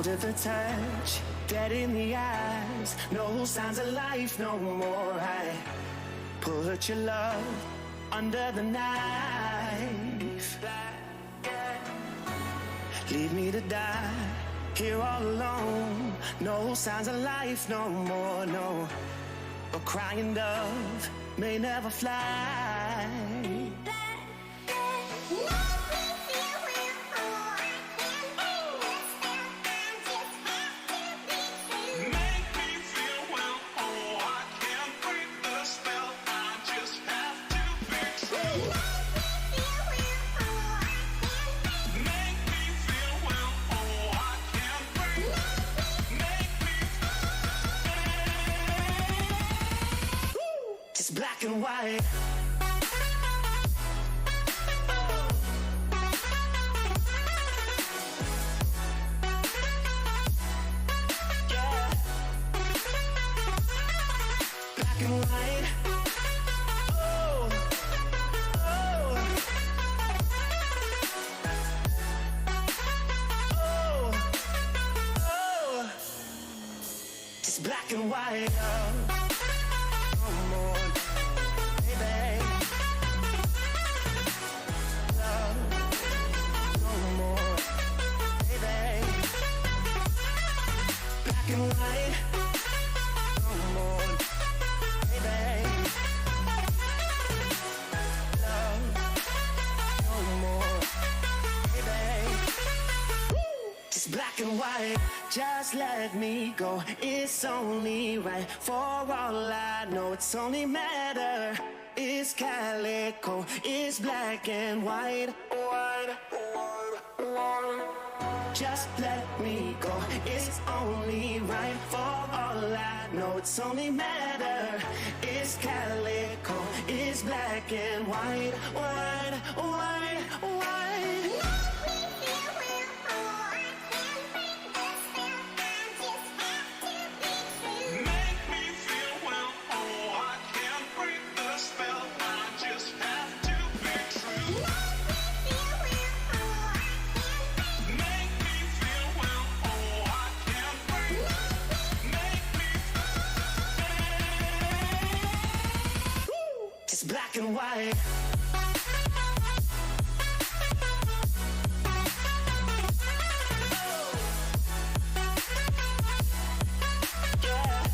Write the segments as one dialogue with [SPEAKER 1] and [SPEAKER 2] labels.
[SPEAKER 1] cold at the touch, dead in the eyes, no signs of life no more. I put your love under the knife. Leave me to die here all alone. No signs of life no more, no. A crying dove may never fly. Black and white. Yeah. Black and white. Oh. Oh. Oh. Oh. Just black and white. Black and white, just let me go. It's only right. For all I know, it's only matter. It's calico, it's black and white. White, white, white. Just let me go. It's only right. For all I know, it's only matter. It's calico, it's black and white. White, white, white. Black and white. Yeah.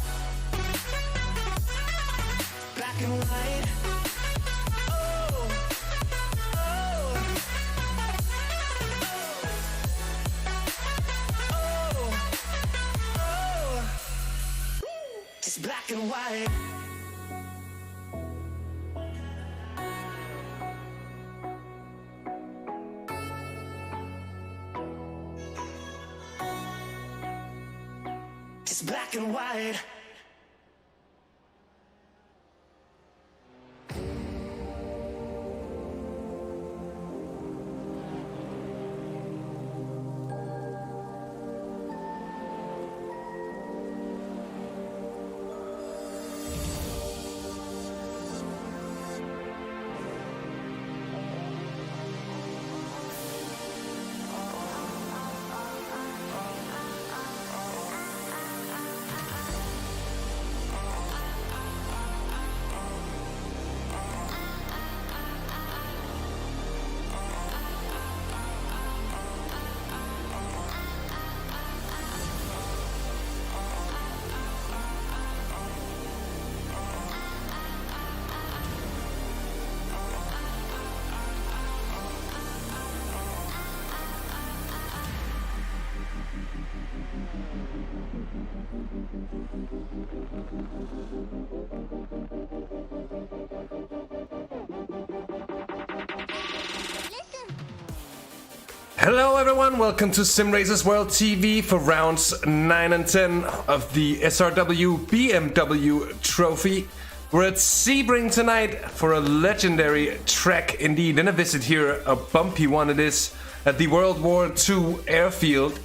[SPEAKER 1] Black and white. Oh. Oh. Oh. Oh. Just black and white. Black and white.
[SPEAKER 2] Hello everyone, welcome to Simracersworld TV for rounds 9 and 10 of the SRW BMW Trophy. We're at Sebring tonight for a legendary track indeed, and a visit here, a bumpy one it is, at the World War II airfield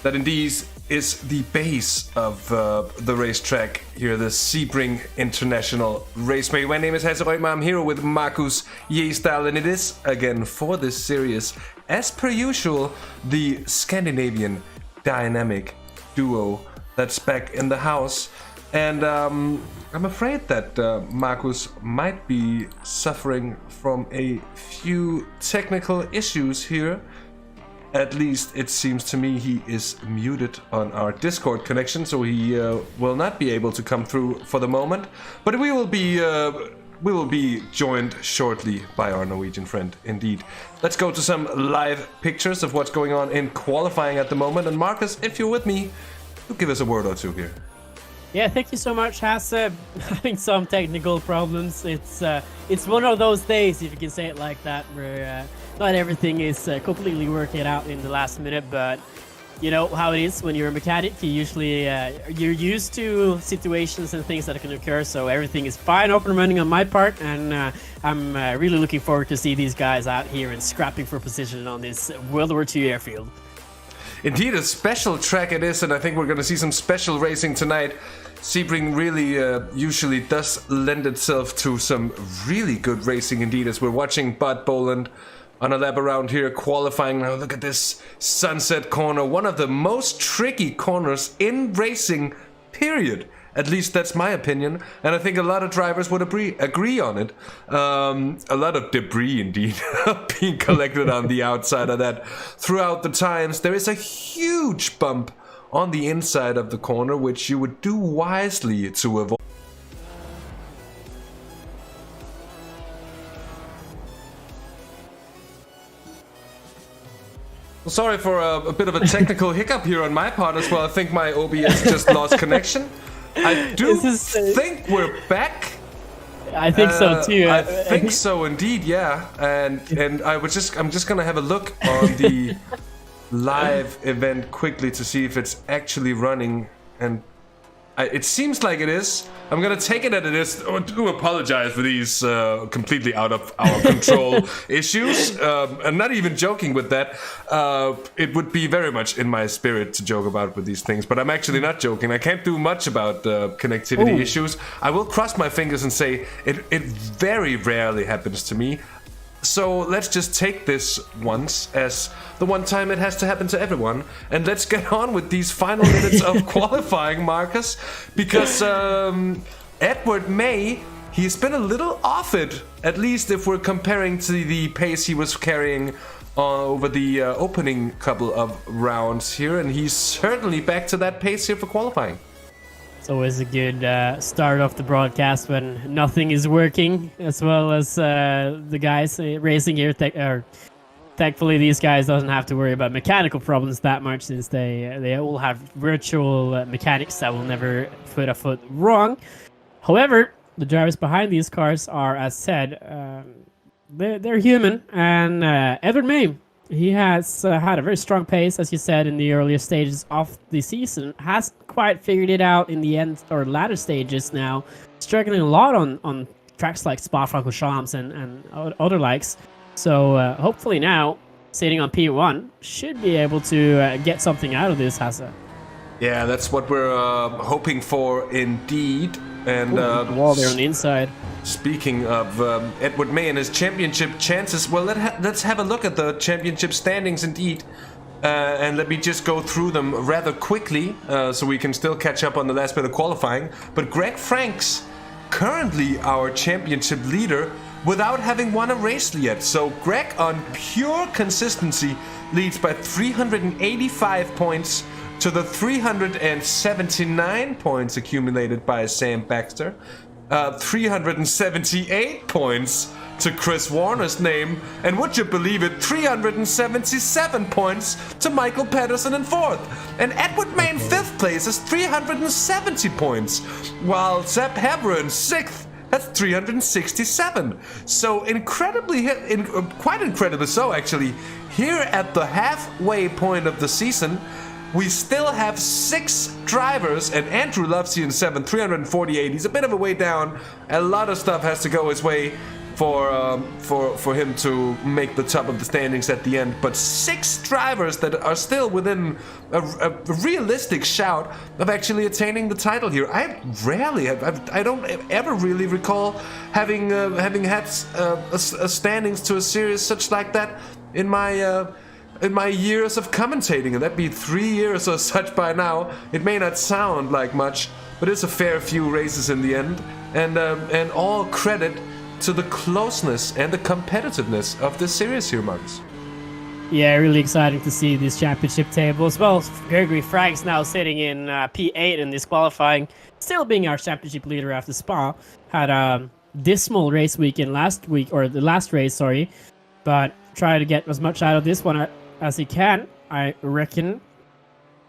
[SPEAKER 2] that indeed is the base of the racetrack here, the Sebring International Raceway. My name is Hasse. I'm here with Markus, Gjesdal, and it is, again, for this series, as per usual, the Scandinavian dynamic duo that's back in the house. And I'm afraid that Markus might be suffering from a few technical issues here. At least it seems to me he is muted on our Discord connection, so he will not be able to come through for the moment. But we will be joined shortly by our Norwegian friend, indeed. Let's go to some live pictures of what's going on in qualifying at the moment. And Markus, if you're with me, you give us a word or two here.
[SPEAKER 3] Yeah, thank you so much, Hasse. Having some technical problems. It's one of those days, if you can say it like that, where not everything is completely working out in the last minute. But you know how it is when you're a mechanic. You usually you're used to situations and things that can occur. So everything is fine, up and running on my part, and I'm really looking forward to see these guys out here and scrapping for position on this World War II airfield.
[SPEAKER 2] Indeed, a special track it is, and I think we're going to see some special racing tonight. Sebring really usually does lend itself to some really good racing indeed, as we're watching Bud Boland on a lap around here qualifying. Now look at this sunset corner, one of the most tricky corners in racing, period. At least that's my opinion, and I think a lot of drivers would agree on it. A lot of debris, indeed, being collected on the outside of that throughout the times. There is a huge bump on the inside of the corner, which you would do wisely to avoid. Sorry for a bit of a technical hiccup here on my part as well. I think my OBS just lost connection. I do think we're back.
[SPEAKER 3] I think so too.
[SPEAKER 2] I think so indeed, yeah. And I'm just gonna have a look on the live event quickly to see if it's actually running, and it seems like it is. I'm gonna take it that it is. I do apologize for these completely out of our control issues. I'm not even joking with that. It would be very much in my spirit to joke about with these things, but I'm actually not joking. I can't do much about connectivity issues. I will cross my fingers and say it very rarely happens to me. So let's just take this once as the one time it has to happen to everyone, and let's get on with these final minutes of qualifying, Markus, because Edward May, he's been a little off it, at least if we're comparing to the pace he was carrying over the opening couple of rounds here, and he's certainly back to that pace here for qualifying.
[SPEAKER 3] It's always a good start off the broadcast when nothing is working, as well as the guys racing here. Thankfully, these guys doesn't have to worry about mechanical problems that much, since they all have virtual mechanics that will never put a foot wrong. However, the drivers behind these cars are, as said, they're human, and Edward May, he has had a very strong pace, as you said, in the earlier stages of the season. Hasn't quite figured it out in the end or latter stages now. Struggling a lot on tracks like Spa-Francorchamps and other likes. So hopefully now, sitting on P1, should be able to get something out of this, Hasse.
[SPEAKER 2] Yeah, that's what we're hoping for indeed. And
[SPEAKER 3] the wall there on the inside.
[SPEAKER 2] Speaking of Edward May and his championship chances, well, let's have a look at the championship standings indeed. And let me just go through them rather quickly so we can still catch up on the last bit of qualifying. But Greg Franks, currently our championship leader, without having won a race yet. So Greg, on pure consistency, leads by 385 points to the 379 points accumulated by Sam Baxter. 378 points to Chris Warner's name, and would you believe it, 377 points to Michael Pedersen in 4th. And Edward May in 5th place has 370 points, while Sepp Heber in 6th has 367. So quite incredibly so actually, here at the halfway point of the season, we still have 6 drivers, and Andrew Lovesey in 7th, 348. He's a bit of a way down. A lot of stuff has to go his way for him to make the top of the standings at the end. But 6 drivers that are still within a realistic shout of actually attaining the title here. I don't ever really recall having had a standings to a series such like that in my in my years of commentating, and that'd be 3 years or such by now. It may not sound like much, but it's a fair few races in the end, and all credit to the closeness and the competitiveness of this series here, Markus.
[SPEAKER 3] Yeah, really exciting to see this championship table as well. Gregory Frank's now sitting in P8 in this qualifying, still being our championship leader after Spa. Had a dismal race weekend last week, or the last race, sorry, but try to get as much out of this one as he can. I reckon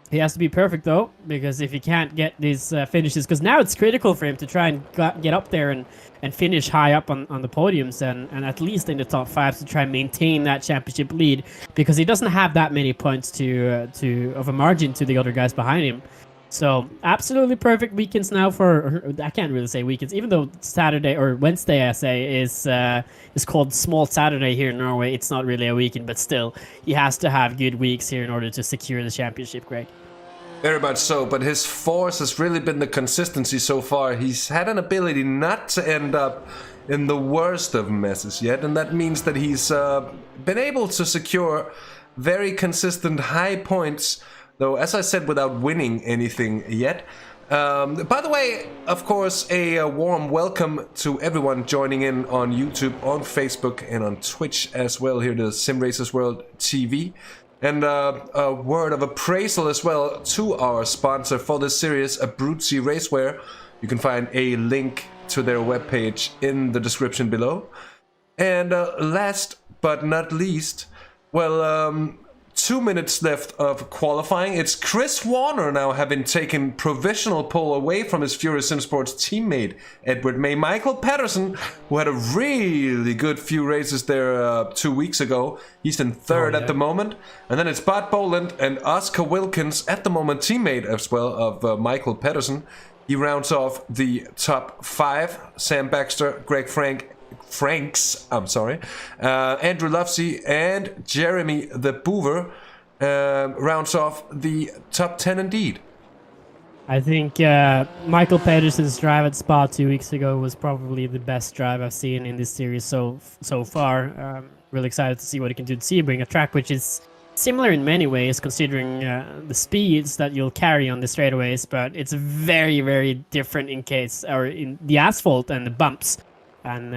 [SPEAKER 3] he has to be perfect though, because if he can't get these finishes, because now it's critical for him to try and get up there and finish high up on the podiums and at least in the top 5 to try and maintain that championship lead, because he doesn't have that many points to of a margin to the other guys behind him. So absolutely perfect weekends now for, I can't really say weekends, even though Saturday or Wednesday I say is called Small Saturday here in Norway. It's not really a weekend, but still he has to have good weeks here in order to secure the championship, Greg.
[SPEAKER 2] Very much so, but his force has really been the consistency so far. He's had an ability not to end up in the worst of messes yet, and that means that he's been able to secure very consistent high points, though, as I said, without winning anything yet. By the way, of course, a warm welcome to everyone joining in on YouTube, on Facebook, and on Twitch as well here to Simracersworld TV. And a word of appraisal as well to our sponsor for this series, Abruzzi Racewear. You can find a link to their webpage in the description below. And last but not least, well, 2 minutes left of qualifying. It's Chris Warner now having taken provisional pole away from his Furious Sim Sports teammate Edward May. Michael Patterson, who had a really good few races there 2 weeks ago. He's in third at the moment. And then it's Bart Boland and Oscar Wilkins, at the moment teammate as well of Michael Patterson. He rounds off the top 5. Sam Baxter, Greg Franks, Andrew Lovesey and Jeremy the Boover rounds off the top 10 indeed.
[SPEAKER 3] I think Michael Pedersen's drive at Spa 2 weeks ago was probably the best drive I've seen in this series so far. Really excited to see what he can do to Sebring, a track which is similar in many ways, considering the speeds that you'll carry on the straightaways, but it's very, very different in the asphalt and the bumps. And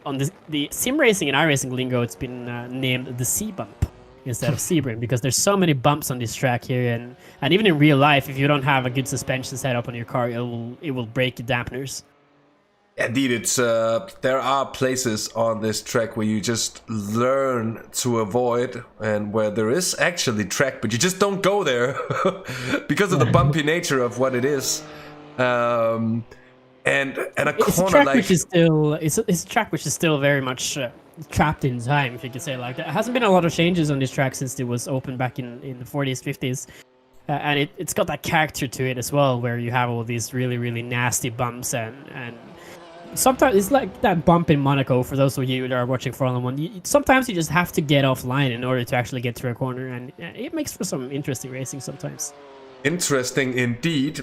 [SPEAKER 3] on the sim racing and iRacing lingo, it's been named the C bump instead of Sebring, because there's so many bumps on this track here, and even in real life, if you don't have a good suspension setup on your car, it will break the dampeners.
[SPEAKER 2] Indeed, it's there are places on this track where you just learn to avoid, and where there is actually track, but you just don't go there because of the bumpy nature of what it is. And a corner like
[SPEAKER 3] it's a track which is still very much trapped in time, if you could say it like that. It hasn't been a lot of changes on this track since it was opened back in the 40s, 50s. And it's got that character to it as well, where you have all these really, really nasty bumps and sometimes it's like that bump in Monaco, for those of you that are watching Formula 1. Sometimes you just have to get offline in order to actually get through a corner, and it makes for some interesting racing sometimes.
[SPEAKER 2] Interesting indeed.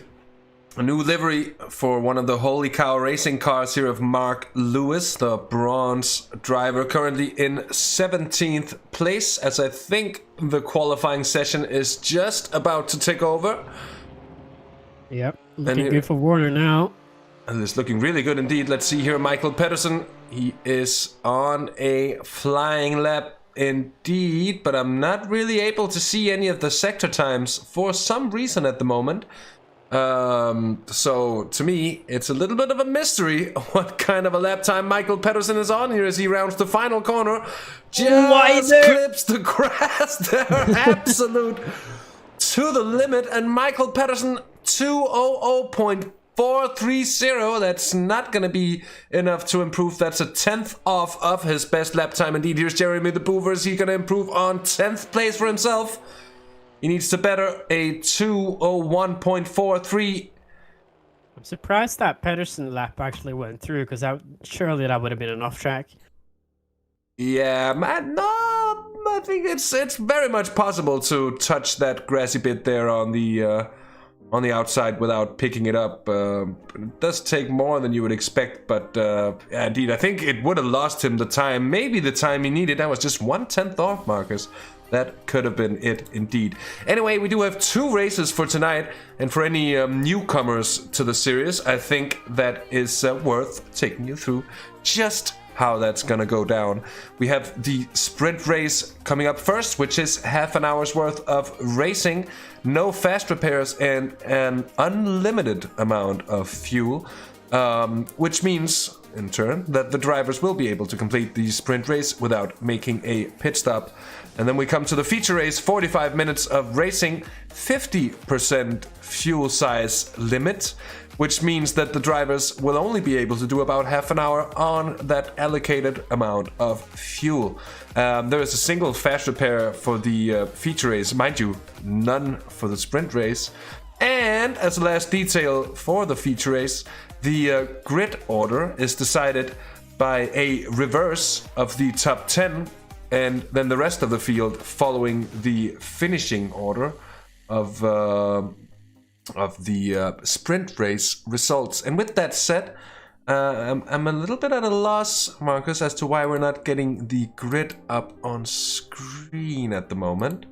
[SPEAKER 2] A new livery for one of the Holy Cow racing cars here of Mark Lewis, the bronze driver, currently in 17th place, as I think the qualifying session is just about to take over.
[SPEAKER 3] Yep, looking good for Warner now.
[SPEAKER 2] And it's looking really good indeed. Let's see here, Michael Pedersen. He is on a flying lap indeed, but I'm not really able to see any of the sector times for some reason at the moment. So to me, it's a little bit of a mystery what kind of a lap time Michael Pedersen is on here as he rounds the final corner. Just clips the grass there, absolute to the limit, and Michael Pedersen 2:00.430. That's not going to be enough to improve. That's a 10th off of his best lap time indeed. Here's Jeremy the Boover. Is he going to improve on 10th place for himself? He needs to better a 2:01.43.
[SPEAKER 3] I'm surprised that Pedersen lap actually went through, because surely that would have been an off track.
[SPEAKER 2] Yeah, man, no, I think it's very much possible to touch that grassy bit there on the outside without picking it up. It does take more than you would expect, but yeah, indeed, I think it would have lost him the time, maybe the time he needed. That was just 1/10 off, Markus. That could have been it indeed. Anyway, we do have 2 races for tonight, and for any newcomers to the series, I think that is worth taking you through just how that's gonna go down. We have the sprint race coming up first, which is half an hour's worth of racing, no fast repairs, and an unlimited amount of fuel, which means in turn that the drivers will be able to complete the sprint race without making a pit stop. And then we come to the feature race, 45 minutes of racing, 50% fuel size limit, which means that the drivers will only be able to do about half an hour on that allocated amount of fuel. There is a single fast repair for the feature race, mind you, none for the sprint race. And as a last detail for the feature race, the grid order is decided by a reverse of the top 10, and then the rest of the field following the finishing order of the sprint race results. And with that said, I'm a little bit at a loss, Markus, as to why we're not getting the grid up on screen at the moment.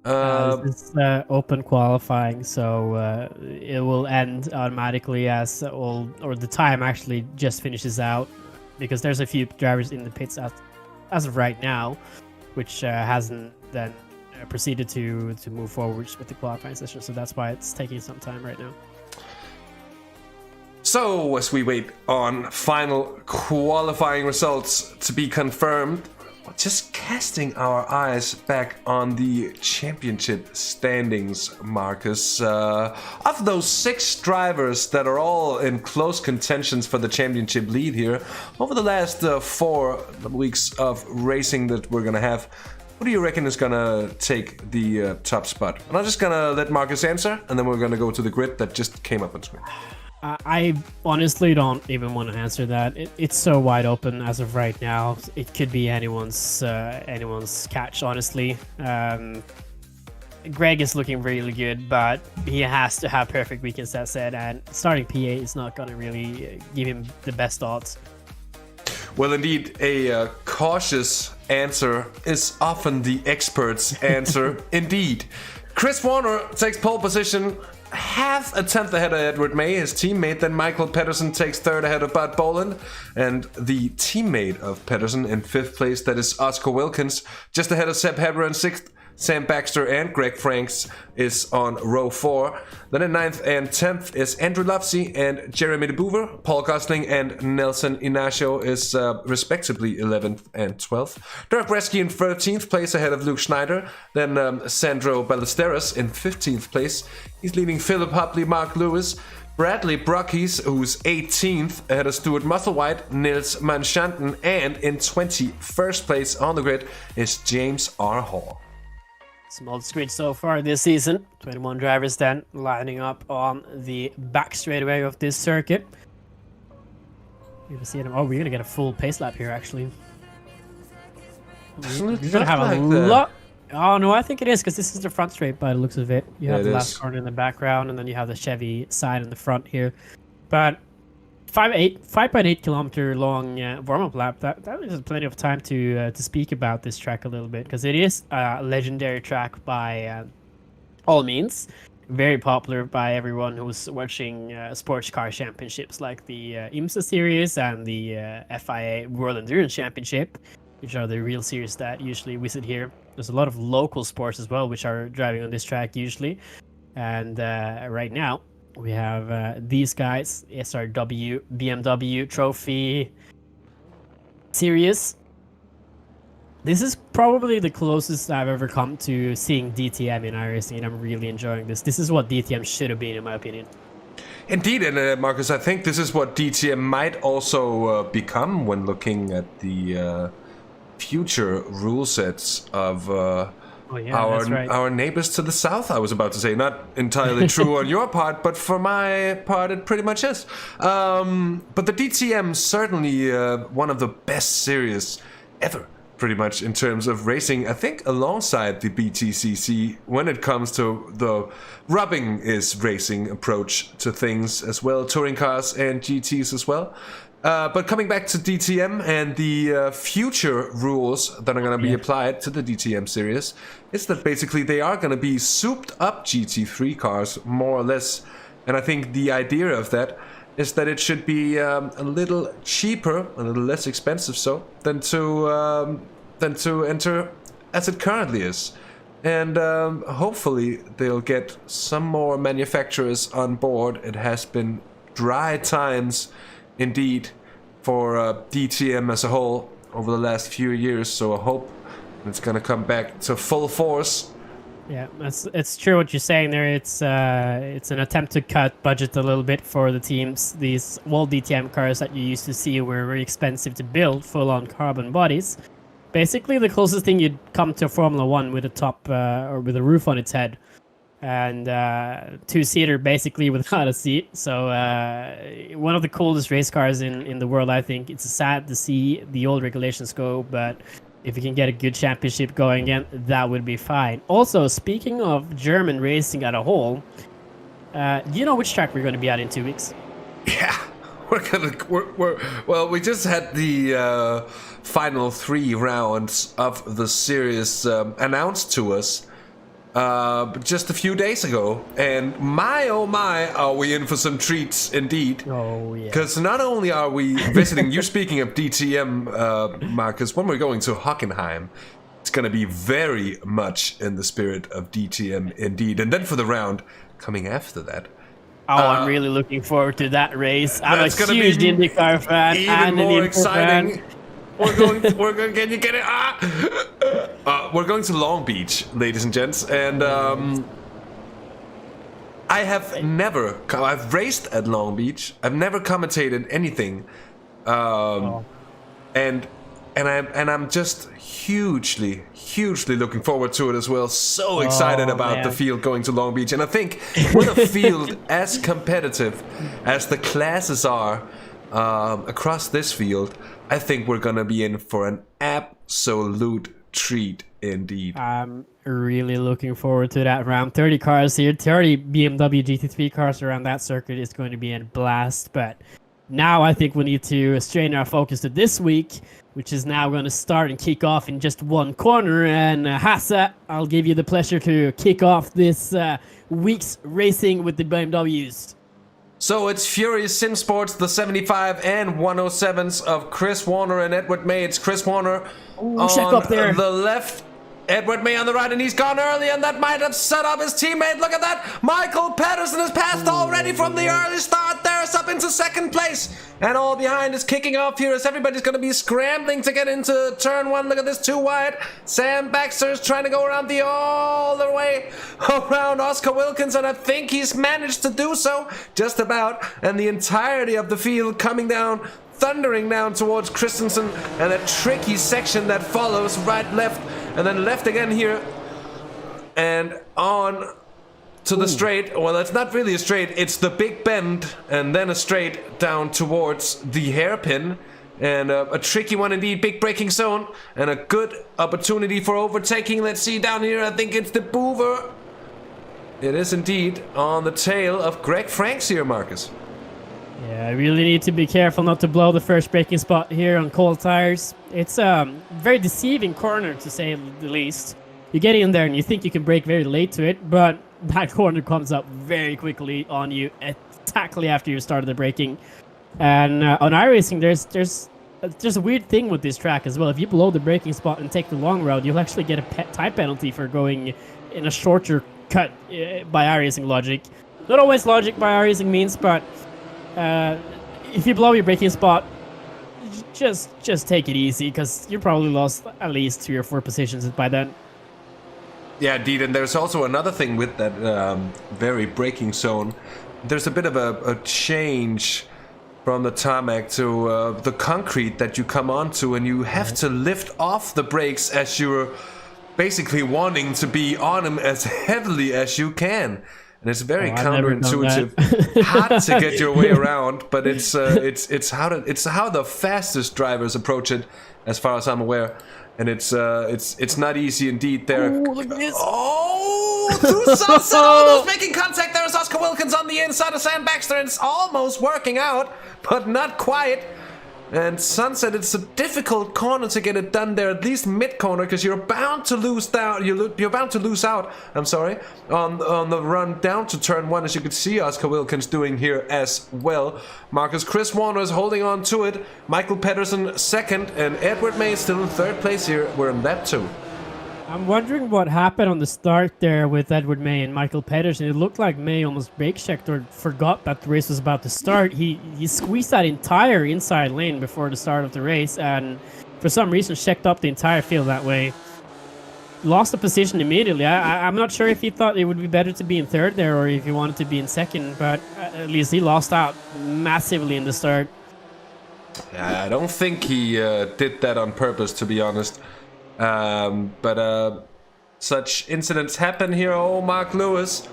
[SPEAKER 3] It's open qualifying, so it will end automatically as the time actually just finishes out, because there's a few drivers in the pits as of right now, which hasn't then proceeded to move forwards with the qualifying session, so that's why it's taking some time right now.
[SPEAKER 2] So as we wait on final qualifying results to be confirmed, just casting our eyes back on the championship standings, Markus. Of those 6 drivers that are all in close contentions for the championship lead here, over the last 4 weeks of racing that we're going to have, who do you reckon is going to take the top spot? And I'm just going to let Markus answer, and then we're going to go to the grid that just came up on screen.
[SPEAKER 3] I honestly don't even want to answer that. It's so wide open as of right now. It could be anyone's catch, honestly. Greg is looking really good, but he has to have perfect weekends, that said, and starting P8 is not going to really give him the best odds.
[SPEAKER 2] Well, indeed, a cautious answer is often the expert's answer. Indeed. Chris Warner takes pole position, half a tenth ahead of Edward May, his teammate. Then Michael Pedersen takes 3rd ahead of Bud Boland, and the teammate of Pedersen in 5th place, that is Oscar Wilkins, just ahead of Seb Hebber in 6th. Sam Baxter and Greg Franks is on row 4. Then in 9th and 10th is Andrew Lofsey and Jeremy de Boever. Paul Gosling and Nelson Inacio is respectively 11th and 12th. Dirk Bresky in 13th place ahead of Luke Schneider. Then Sandro Ballesteros in 15th place. He's leading Philip Hopley, Mark Lewis, Bradley Brockes, who's 18th ahead of Stuart Musselwhite, Nils Manchanten, and in 21st place on the grid is James R. Hall.
[SPEAKER 3] Smallest grid so far this season. 21 drivers then lining up on the back straightaway of this circuit. You can see them. Oh, we're gonna get a full pace lap here, actually. We're gonna have a lot. Oh no, I think it is, because this is the front straight by the looks of it. You have the last corner in the background, and then you have the Chevy side in the front here. But 5.8 kilometer long warm-up lap. That is plenty of time to speak about this track a little bit, because it is a legendary track by all means. Very popular by everyone who's watching sports car championships like the IMSA series and the FIA World Endurance Championship, which are the real series that usually visit here. There's a lot of local sports as well, which are driving on this track usually. And right now, we have these guys, SRW BMW Trophy series. This is probably the closest I've ever come to seeing DTM in iRacing, and I'm really enjoying this. This is what DTM should have been, in my opinion.
[SPEAKER 2] Indeed, and Markus, I think this is what DTM might also become when looking at the future rule sets of our neighbors to the south. I was about to say, not entirely true on your part, but for my part it pretty much is. But the DTM certainly one of the best series ever pretty much in terms of racing. I think alongside the BTCC when it comes to the rubbing is racing approach to things as well, touring cars and GTs as well. But coming back to DTM and the future rules that are going to be applied to the DTM series, is that basically they are going to be souped up GT3 cars, more or less. And I think the idea of that is that it should be a little cheaper, a little less expensive, than to enter as it currently is. And hopefully they'll get some more manufacturers on board. It has been dry times indeed for DTM as a whole over the last few years, so I hope it's gonna come back to full force.
[SPEAKER 3] Yeah, it's true what you're saying there. It's an attempt to cut budget a little bit for the teams. These old DTM cars that you used to see were very expensive to build, full-on carbon bodies. Basically, the closest thing you'd come to a Formula 1 with a top or with a roof on its head, and two-seater basically without a seat. So one of the coolest race cars in the world, I think. It's sad to see the old regulations go, but if you can get a good championship going again, that would be fine. Also, speaking of German racing as a whole, do you know which track we're going to be at in 2 weeks?
[SPEAKER 2] Yeah, well, we just had the final 3 rounds of the series announced to us just a few days ago, and my oh my, are we in for some treats indeed.
[SPEAKER 3] Oh yeah,
[SPEAKER 2] because not only are we visiting you, speaking of DTM, Markus, when we're going to Hockenheim, it's going to be very much in the spirit of DTM indeed. And then for the round coming after that,
[SPEAKER 3] I'm really looking forward to that race. I'm a huge IndyCar fan
[SPEAKER 2] even
[SPEAKER 3] and an
[SPEAKER 2] more
[SPEAKER 3] Indy
[SPEAKER 2] exciting
[SPEAKER 3] fan.
[SPEAKER 2] We're going. Can you get it? We're going to Long Beach, ladies and gents, and I have never. I've raced at Long Beach. I've never commentated anything, and I'm just hugely looking forward to it as well. So excited about the field going to Long Beach, and I think with a field as competitive as the classes are across this field, I think we're gonna be in for an absolute treat indeed.
[SPEAKER 3] I'm really looking forward to that round. 30 cars here, 30 BMW GT3 cars around that circuit is going to be a blast. But now I think we need to strain our focus to this week, which is now going to start and kick off in just one corner. And Hasse, I'll give you the pleasure to kick off this week's racing with the BMWs.
[SPEAKER 2] So it's Furious Sim Sports, the 75 and 107s of Chris Warner and Edward May. It's Chris Warner
[SPEAKER 3] check up there.
[SPEAKER 2] On the left, Edward May on the right, and he's gone early, and that might have set up his teammate. Look at that! Michael Patterson has passed already from the early start there. It's up into second place. And all behind is kicking off here as everybody's going to be scrambling to get into turn 1. Look at this, 2 wide. Sam Baxter is trying to go around all the way around Oscar Wilkins, and I think he's managed to do so just about. And the entirety of the field coming down, thundering down towards Christensen, and a tricky section that follows right, left, and then left again here. And on to the straight. Well, it's not really a straight, it's the big bend, and then a straight down towards the hairpin. And a tricky one indeed, big braking zone, and a good opportunity for overtaking. Let's see down here, I think it's the Boover. It is indeed on the tail of Greg Franks here, Markus.
[SPEAKER 3] Yeah, I really need to be careful not to blow the first braking spot here on cold tires. It's a very deceiving corner, to say the least. You get in there and you think you can brake very late to it, but that corner comes up very quickly on you exactly after you started the braking. And on iRacing, there's a weird thing with this track as well. If you blow the braking spot and take the long road, you'll actually get a time penalty for going in a shorter cut by iRacing logic. Not always logic by iRacing means, but if you blow your braking spot, just take it easy, because you probably lost at least 3 or 4 positions by then.
[SPEAKER 2] Yeah, indeed, and there's also another thing with that very braking zone. There's a bit of a change from the tarmac to the concrete that you come onto, and you have to lift off the brakes as you're basically wanting to be on them as heavily as you can. And it's very counterintuitive, hard to get your way around, but it's how the fastest drivers approach it, as far as I'm aware. and it's not easy indeed there.
[SPEAKER 3] Ooh, look at this.
[SPEAKER 2] Oh, through Sunset, almost making contact. There's Oscar Wilkins on the inside of Sam Baxter, and it's almost working out, but not quite. And Sunset, it's a difficult corner to get it done there, at least mid-corner, because you're bound to lose down. You're bound to lose out. I'm sorry, on the run down to turn 1, as you could see Oscar Wilkins doing here as well. Marcus Chris Warner is holding on to it. Michael Pedersen second, and Edward May still in third place here. We're in lap 2.
[SPEAKER 3] I'm wondering what happened on the start there with Edward May and Michael Pedersen. It looked like May almost brake checked or forgot that the race was about to start. He squeezed that entire inside lane before the start of the race, and for some reason checked up the entire field that way. Lost the position immediately. I'm not sure if he thought it would be better to be in third there or if he wanted to be in second, but at least he lost out massively in the start.
[SPEAKER 2] I don't think he did that on purpose, to be honest. But such incidents happen here. Oh, Mark Lewis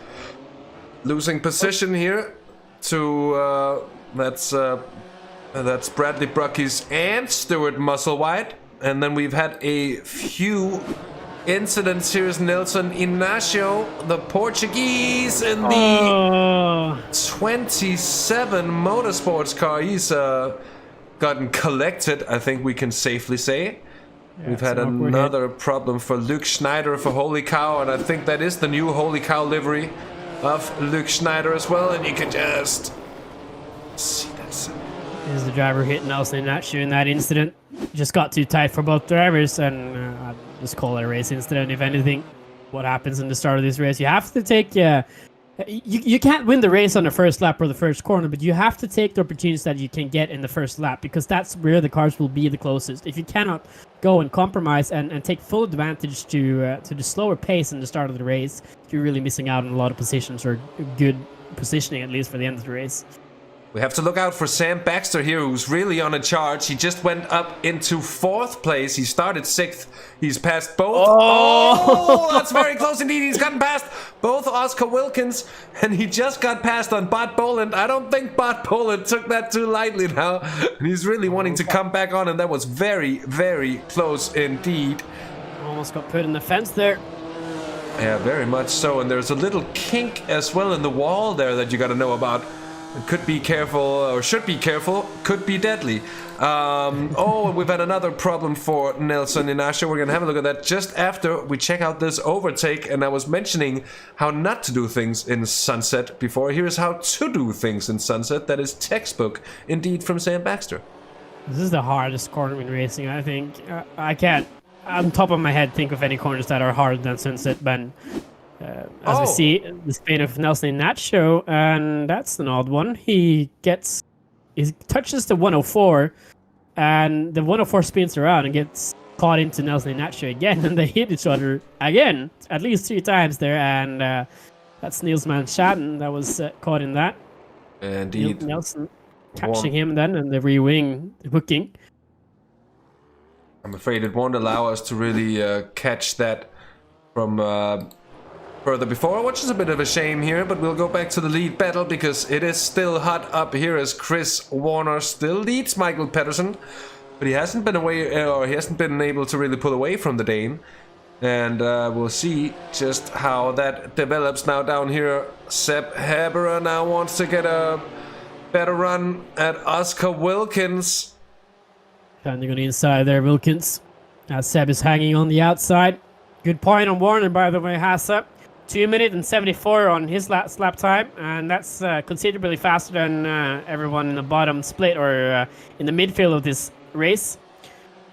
[SPEAKER 2] losing position here to that's Bradley Bruckies and Stuart Musselwhite. And then we've had a few incidents. Here's Nelson Ignacio, the Portuguese, in the 27 motorsports car. He's gotten collected, I think we can safely say. Yeah, we've had another problem for Luke Schneider for Holy Cow, and I think that is the new Holy Cow livery of Luke Schneider as well, and you can just see that.
[SPEAKER 3] Here's the driver hitting Nelson Ignacio in that incident. Just got too tight for both drivers, and I'll just call it a race incident, if anything. What happens in the start of this race? You have to take... You can't win the race on the first lap or the first corner, but you have to take the opportunities that you can get in the first lap, because that's where the cars will be the closest. If you cannot go and compromise and take full advantage to the slower pace in the start of the race, you're really missing out on a lot of positions, or good positioning at least for the end of the race.
[SPEAKER 2] We have to look out for Sam Baxter here, who's really on a charge. He just went up into 4th place. He started 6th. He's passed both. Oh, that's very close indeed. He's gotten past both Oscar Wilkins, and he just got past on Bot Boland. I don't think Bot Boland took that too lightly now. He's really wanting to come back on, and that was very, very close indeed.
[SPEAKER 3] Almost got put in the fence there.
[SPEAKER 2] Yeah, very much so. And there's a little kink as well in the wall there that you got to know about. Could be careful, or should be careful, could be deadly. We've had another problem for Nelson Ignacio. We're going to have a look at that just after we check out this overtake. And I was mentioning how not to do things in Sunset before. Here's how to do things in Sunset. That is textbook, indeed, from Sam Baxter.
[SPEAKER 3] This is the hardest corner in racing, I think. I can't, on top of my head, think of any corners that are harder than Sunset, but... As we see, the spin of Nelson Ignacio, and that's an odd one. He touches the 104, and the 104 spins around and gets caught into Nelson Ignacio again, and they hit each other again, at least 3 times there, and that's Niels Manschatten that was caught in that.
[SPEAKER 2] Indeed.
[SPEAKER 3] Nelson catching him then, and the re-wing hooking.
[SPEAKER 2] I'm afraid it won't allow us to really catch that from... further before, which is a bit of a shame here, but we'll go back to the lead battle because it is still hot up here as Chris Warner still leads Michael Pedersen, but he hasn't been able to really pull away from the Dane, and we'll see just how that develops now down here. Seb Haberer now wants to get a better run at Oscar Wilkins.
[SPEAKER 3] Standing on the inside there, Wilkins. Seb is hanging on the outside. Good point on Warner, by the way, Hasse. 2 minutes and 74 on his last lap time, and that's considerably faster than everyone in the bottom split or in the midfield of this race.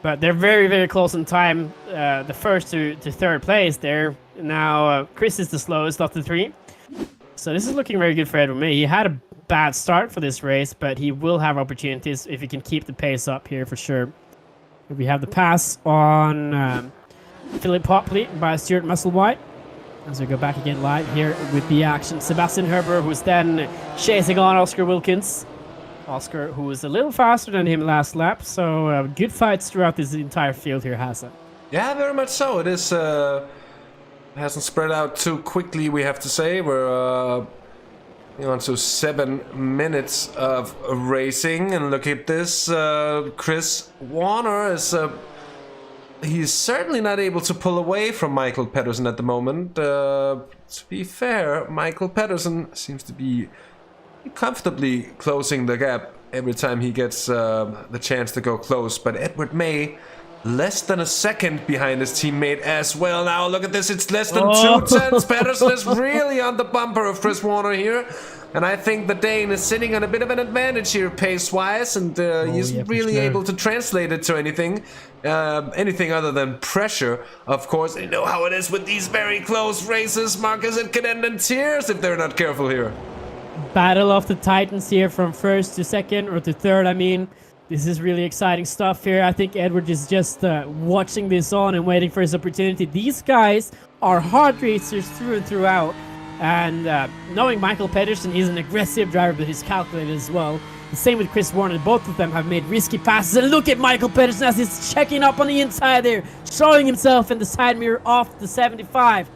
[SPEAKER 3] But they're very, very close in time, the first to third place there. Now Chris is the slowest of the 3. So this is looking very good for Edward May. He had a bad start for this race, but he will have opportunities if he can keep the pace up here for sure. We have the pass on Philip Hopley by Stuart Musselwhite. As we go back again live here with the action. Sebastian Herber, who's then chasing on Oscar Wilkins. Oscar, who was a little faster than him last lap. So good fights throughout this entire field here, Hasse.
[SPEAKER 2] Yeah, very much so. It is hasn't spread out too quickly, we have to say. We're on to 7 minutes of racing. And look at this. Chris Warner is he's certainly not able to pull away from Michael Pedersen at the moment. To be fair, Michael Pedersen seems to be comfortably closing the gap every time he gets the chance to go close. But Edward May, less than a second behind his teammate as well. Now look at this, it's less than 2 tenths. Pedersen is really on the bumper of Chris Warner here. And I think the Dane is sitting on a bit of an advantage here pace-wise, and he's really able to translate it to anything other than pressure. Of course, you know how it is with these very close races, Markus. It can end in tears if they're not careful here.
[SPEAKER 3] Battle of the Titans here from first to second, or to third, I mean. This is really exciting stuff here. I think Edward is just watching this on and waiting for his opportunity. These guys are hard racers through and throughout. And knowing Michael Pedersen, he's an aggressive driver, but he's calculated as well. The same with Chris Warner. Both of them have made risky passes. And look at Michael Pedersen as he's checking up on the inside there, showing himself in the side mirror off the 75.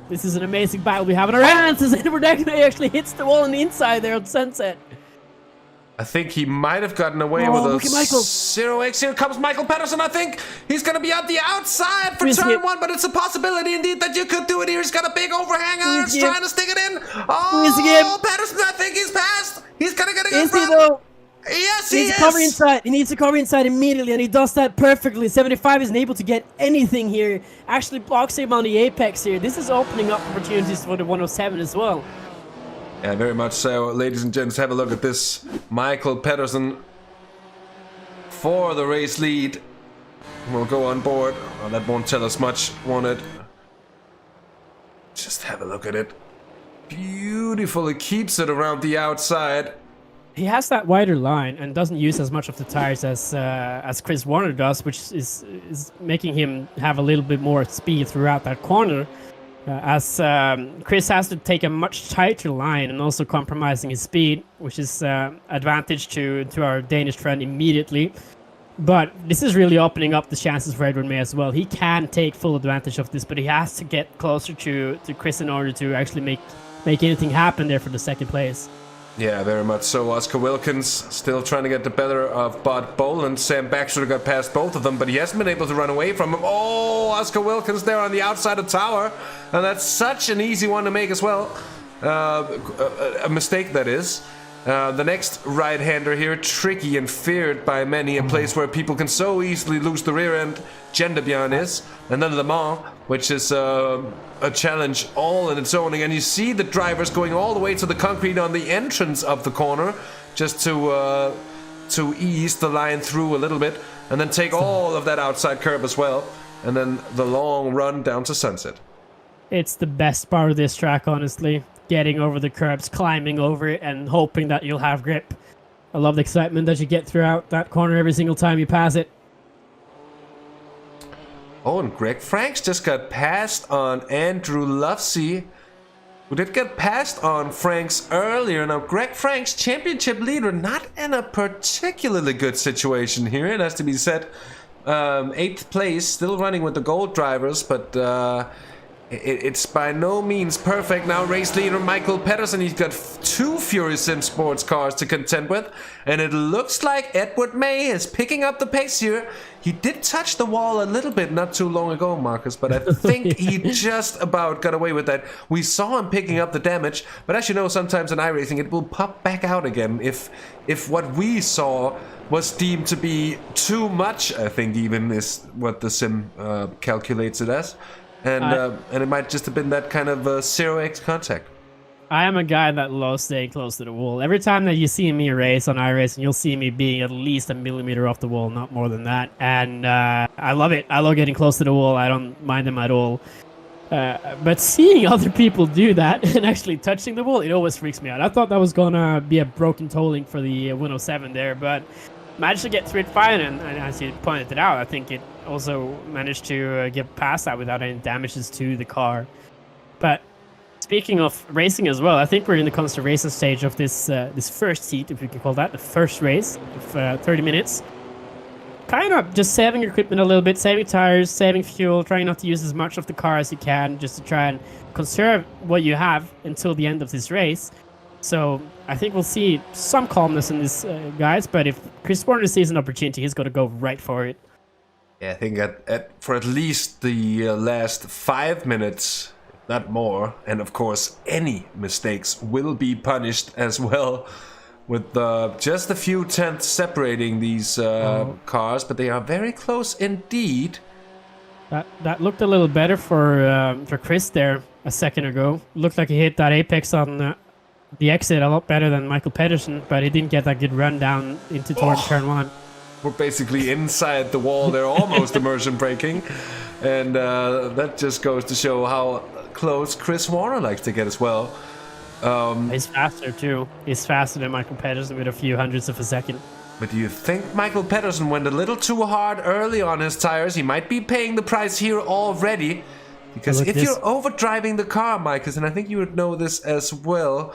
[SPEAKER 3] This is an amazing battle we have in our hands as Edward actually hits the wall on the inside there on Sunset.
[SPEAKER 2] I think he might have gotten away with a 0x. Here comes Michael Pedersen. I think he's going to be on the outside for turn 1, but it's a possibility indeed that you could do it here. He's got a big overhang on. He's trying to stick it in. Oh, Pedersen, I think he's passed. He's going to get a good run. Yes, he is.
[SPEAKER 3] Cover inside. He needs to cover inside immediately, and he does that perfectly. 75 isn't able to get anything here. Actually blocks him on the apex here. This is opening up opportunities for the 107 as well.
[SPEAKER 2] Yeah, very much so. Ladies and gents, have a look at this. Michael Pedersen for the race lead. We'll go on board. Oh, that won't tell us much, won't it? Just have a look at it. Beautiful. It keeps it around the outside.
[SPEAKER 3] He has that wider line and doesn't use as much of the tires as Chris Warner does, which is making him have a little bit more speed throughout that corner. As Chris has to take a much tighter line and also compromising his speed, which is advantage to our Danish friend immediately. But this is really opening up the chances for Edward May as well. He can take full advantage of this, but he has to get closer to Chris in order to actually make anything happen there for the second place.
[SPEAKER 2] Yeah, very much so. Oscar Wilkins still trying to get the better of Bud Boland. Sam Baxter got past both of them, but he hasn't been able to run away from him. Oh, Oscar Wilkins there on the outside of Tower. And that's such an easy one to make as well. A mistake, that is. The next right-hander here, tricky and feared by many, a place where people can so easily lose the rear end. Gendebjørn is. And then Le Mans, which is a challenge all in its own. And you see the drivers going all the way to the concrete on the entrance of the corner, just to ease the line through a little bit, and then take all of that outside curb as well, and then the long run down to Sunset.
[SPEAKER 3] It's the best part of this track, honestly. Getting over the curbs, climbing over it, and hoping that you'll have grip. I love the excitement that you get throughout that corner every single time you pass it.
[SPEAKER 2] Oh, and Greg Franks just got passed on Andrew Lovesey, who did get passed on Franks earlier. Now, Greg Franks, championship leader, not in a particularly good situation here, it has to be said. 8th place, still running with the gold drivers, but it's by no means perfect. Now, race leader Michael Pedersen, he's got 2 Fury Sim Sports cars to contend with, and it looks like Edward May is picking up the pace here. He did touch the wall a little bit not too long ago, Markus, but I think he just about got away with that. We saw him picking up the damage, but as you know, sometimes in iRacing it will pop back out again if what we saw was deemed to be too much, I think even is what the sim calculates it as. And it might just have been that kind of 0x contact.
[SPEAKER 3] I am a guy that loves staying close to the wall. Every time that you see me race on iRacing, you'll see me being at least a millimeter off the wall, not more than that. And I love it. I love getting close to the wall. I don't mind them at all. But seeing other people do that and actually touching the wall, it always freaks me out. I thought that was going to be a broken tolling for the 107 there, but managed to get through it fine. And as you pointed it out, I think it also managed to get past that without any damages to the car. But speaking of racing as well, I think we're in the constant racing stage of this first heat, if we can call that, the first race of 30 minutes. Kind of just saving your equipment a little bit, saving tires, saving fuel, trying not to use as much of the car as you can, just to try and conserve what you have until the end of this race. So I think we'll see some calmness in this, guys, but if Chris Warner sees an opportunity, he's going to go right for it.
[SPEAKER 2] Yeah, I think for at least the last 5 minutes, if not more, and of course any mistakes will be punished as well, with just a few tenths separating these cars, but they are very close indeed.
[SPEAKER 3] That looked a little better for Chris there a second ago. Looked like he hit that apex on the exit a lot better than Michael Pedersen, but he didn't get that good run down towards turn 1.
[SPEAKER 2] We're basically inside the wall. They're almost immersion braking, and that just goes to show how close Chris Warner likes to get as well.
[SPEAKER 3] He's faster too. He's faster than Michael Pedersen with a few hundredths of a second.
[SPEAKER 2] But do you think Michael Pedersen went a little too hard early on his tires? He might be paying the price here already. Because if you're overdriving the car, Markus, and I think you would know this as well,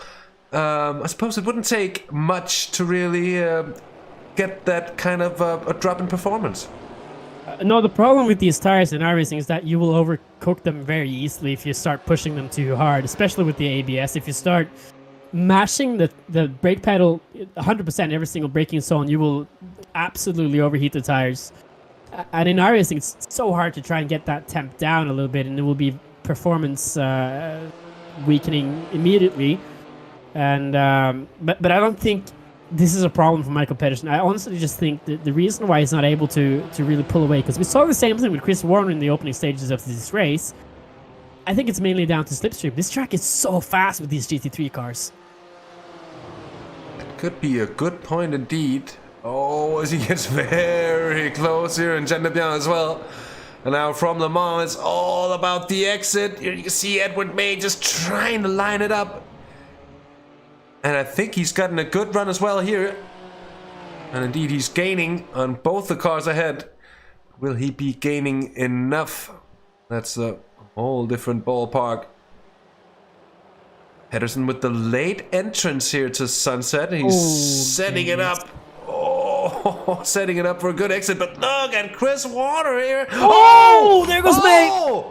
[SPEAKER 2] I suppose it wouldn't take much to really get that kind of a drop in performance.
[SPEAKER 3] No, the problem with these tires in iRacing is that you will overcook them very easily if you start pushing them too hard, especially with the ABS. If you start mashing the brake pedal 100% every single braking zone, you will absolutely overheat the tires. And in iRacing, it's so hard to try and get that temp down a little bit, and it will be performance weakening immediately. And but I don't think this is a problem for Michael Pedersen. I honestly just think that the reason why he's not able to really pull away, because we saw the same thing with Chris Warner in the opening stages of this race, I think it's mainly down to slipstream. This track is so fast with these GT3 cars.
[SPEAKER 2] That could be a good point indeed. Oh, as he gets very close here, and Gendebien as well. And now from Le Mans, it's all about the exit. Here you can see Edward May just trying to line it up. And I think he's gotten a good run as well here. And indeed, he's gaining on both the cars ahead. Will he be gaining enough? That's a whole different ballpark. Pedersen with the late entrance here to Sunset. He's setting it up. Oh, setting it up for a good exit. But look at Chris Warner here.
[SPEAKER 3] Oh, there goes May.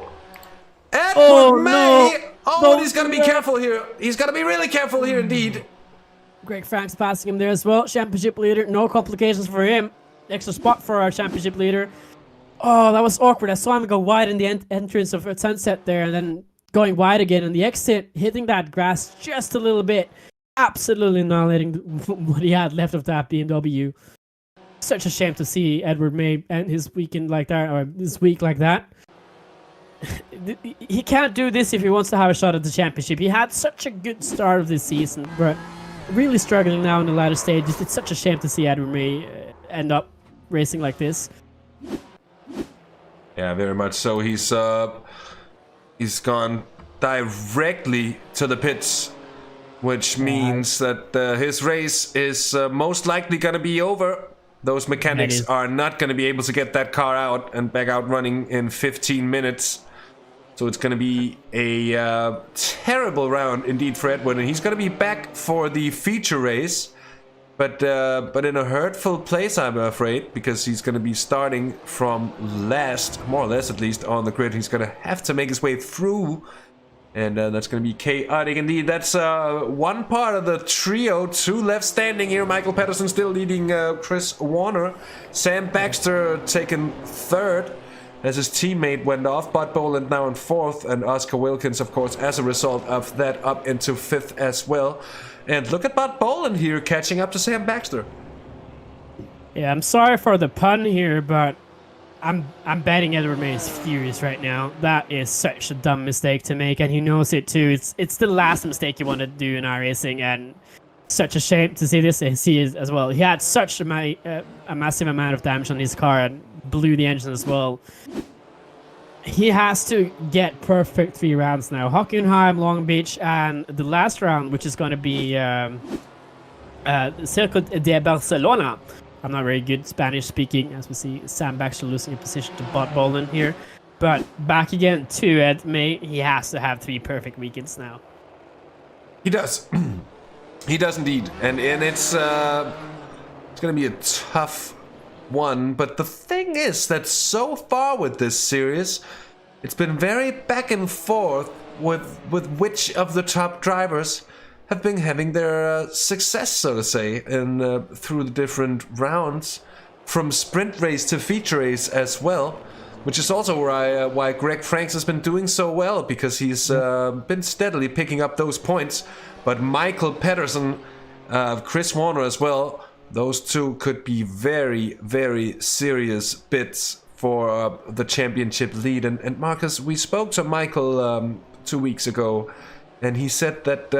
[SPEAKER 2] Edward May.
[SPEAKER 3] No.
[SPEAKER 2] Oh, and he's got to be careful here. He's got to be really careful here indeed.
[SPEAKER 3] Greg Franks passing him there as well. Championship leader. No complications for him. Extra spot for our championship leader. Oh, that was awkward. I saw him go wide in the entrance of Sunset there, and then going wide again on the exit, hitting that grass just a little bit. Absolutely annihilating what he had left of that BMW. Such a shame to see Edward May end his weekend like that, or this week like that. He can't do this if he wants to have a shot at the championship. He had such a good start of this season, but really struggling now in the latter stages. It's such a shame to see Edward May end up racing like this.
[SPEAKER 2] Yeah, very much so. He's gone directly to the pits, which means that his race is most likely going to be over. Those mechanics are not going to be able to get that car out and back out running in 15 minutes. So it's going to be a terrible round indeed for Edwin, and he's going to be back for the feature race, but in a hurtful place, I'm afraid, because he's going to be starting from last, more or less at least, on the grid. He's going to have to make his way through, and that's going to be chaotic indeed. That's one part of the trio, 2 left standing here. Michael Pedersen still leading Chris Warner. Sam Baxter taken 3rd. As his teammate went off. Bud Boland now in 4th, and Oscar Wilkins, of course, as a result of that, up into 5th as well. And look at Bud Boland here catching up to Sam Baxter.
[SPEAKER 3] Yeah, I'm sorry for the pun here, but I'm betting Edward May is furious right now. That is such a dumb mistake to make, and he knows it too. It's the last mistake you want to do in iRacing, and such a shame to see this as he is as well. He had such a massive amount of damage on his car and blew the engine as well. He has to get perfect 3 rounds now. Hockenheim, Long Beach, and the last round, which is going to be Circuit de Barcelona. I'm not very good Spanish speaking, as we see Sam Baxter losing a position to Bud Boland here. But back again to Ed May. He has to have 3 perfect weekends now.
[SPEAKER 2] He does. He does indeed. And it's going to be a tough one, but the thing is that so far with this series, it's been very back and forth with which of the top drivers have been having their success, so to say, in through the different rounds. from sprint race to feature race as well, which is also why Greg Franks has been doing so well, because he's been steadily picking up those points. But Michael Pedersen, Chris Warner as well, those two could be very, very serious bids for the championship lead. And Markus, we spoke to Michael 2 weeks ago, and he said that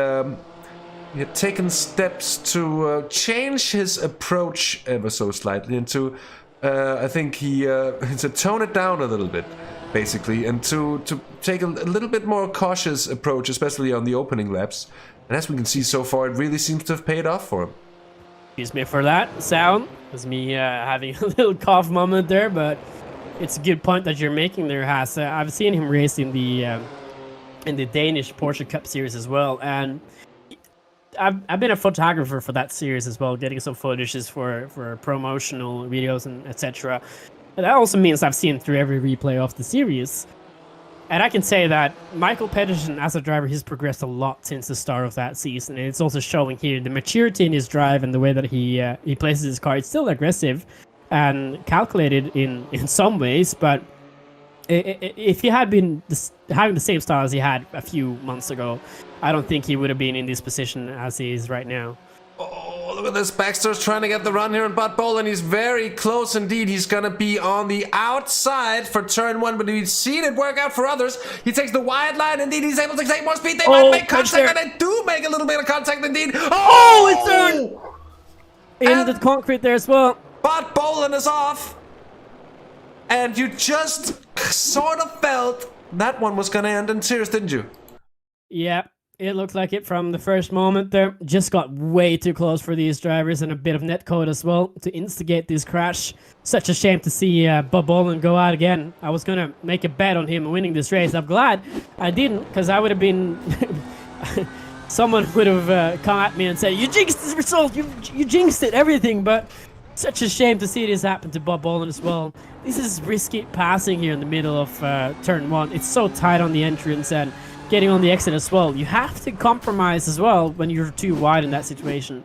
[SPEAKER 2] he had taken steps to change his approach ever so slightly, and to I think he to tone it down a little bit, basically, and to take a little bit more cautious approach, especially on the opening laps. And as we can see so far, it really seems to have paid off for him.
[SPEAKER 3] Excuse me for that sound. It was me having a little cough moment there, but it's a good point that you're making there, Hasse. I've seen him race in the Danish Porsche Cup series as well, and I've been a photographer for that series as well, getting some footages for promotional videos and etc. But that also means I've seen through every replay of the series. And I can say that Michael Pedersen, as a driver, he's progressed a lot since the start of that season. And it's also showing here the maturity in his drive and the way that he places his car. It's still aggressive and calculated in some ways, but if he had been having the same style as he had a few months ago, I don't think he would have been in this position as he is right now.
[SPEAKER 2] Oh, look at this. Baxter's trying to get the run here in Bud Bowl, and he's very close indeed. He's going to be on the outside for turn 1, but we've seen it work out for others. He takes the wide line. Indeed, he's able to take more speed. They might make contact, and they do make a little bit of contact indeed.
[SPEAKER 3] Oh, it's turned into the concrete there as well.
[SPEAKER 2] Bud Boland is off. And you just sort of felt that one was going to end in tears, didn't you?
[SPEAKER 3] Yeah. It looked like it from the first moment there. Just got way too close for these drivers, and a bit of netcode as well to instigate this crash. Such a shame to see Bob Boland go out again. I was going to make a bet on him winning this race. I'm glad I didn't, because I would have been... Someone would have come at me and said, you jinxed this result, you jinxed it, everything. But such a shame to see this happen to Bob Boland as well. This is risky passing here in the middle of turn 1. It's so tight on the entrance, and getting on the exit as well. You have to compromise as well when you're too wide in that situation.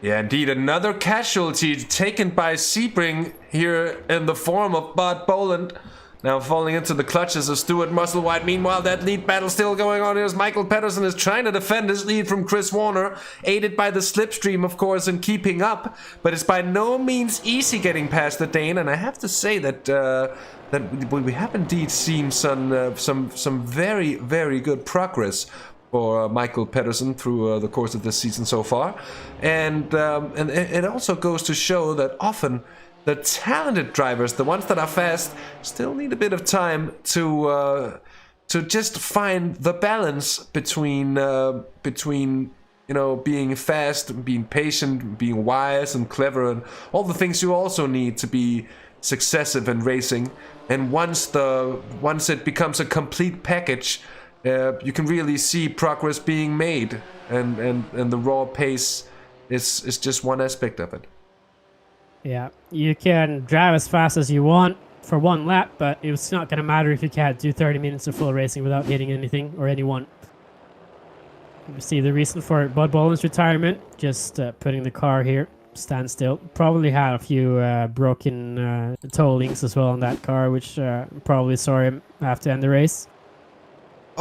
[SPEAKER 2] Yeah, indeed. Another casualty taken by Sebring here in the form of Bud Boland. Now falling into the clutches of Stuart Musselwhite. Meanwhile, that lead battle still going on here as Michael Pedersen is trying to defend his lead from Chris Warner, aided by the slipstream, of course, and keeping up. But it's by no means easy getting past the Dane, and I have to say that we have indeed seen some very, very good progress for Michael Pedersen through the course of this season so far. And it also goes to show that often the talented drivers, the ones that are fast, still need a bit of time to just find the balance between you know, being fast, being patient, being wise and clever, and all the things you also need to be successive in racing. And once it becomes a complete package, you can really see progress being made, and the raw pace is just one aspect of it.
[SPEAKER 3] Yeah, you can drive as fast as you want for one lap, but it's not going to matter if you can't do 30 minutes of full racing without hitting anything or anyone. You see the reason for Bud Boland's retirement, just putting the car here, stand still. Probably had a few broken toe links as well on that car, which probably saw him have to end the race.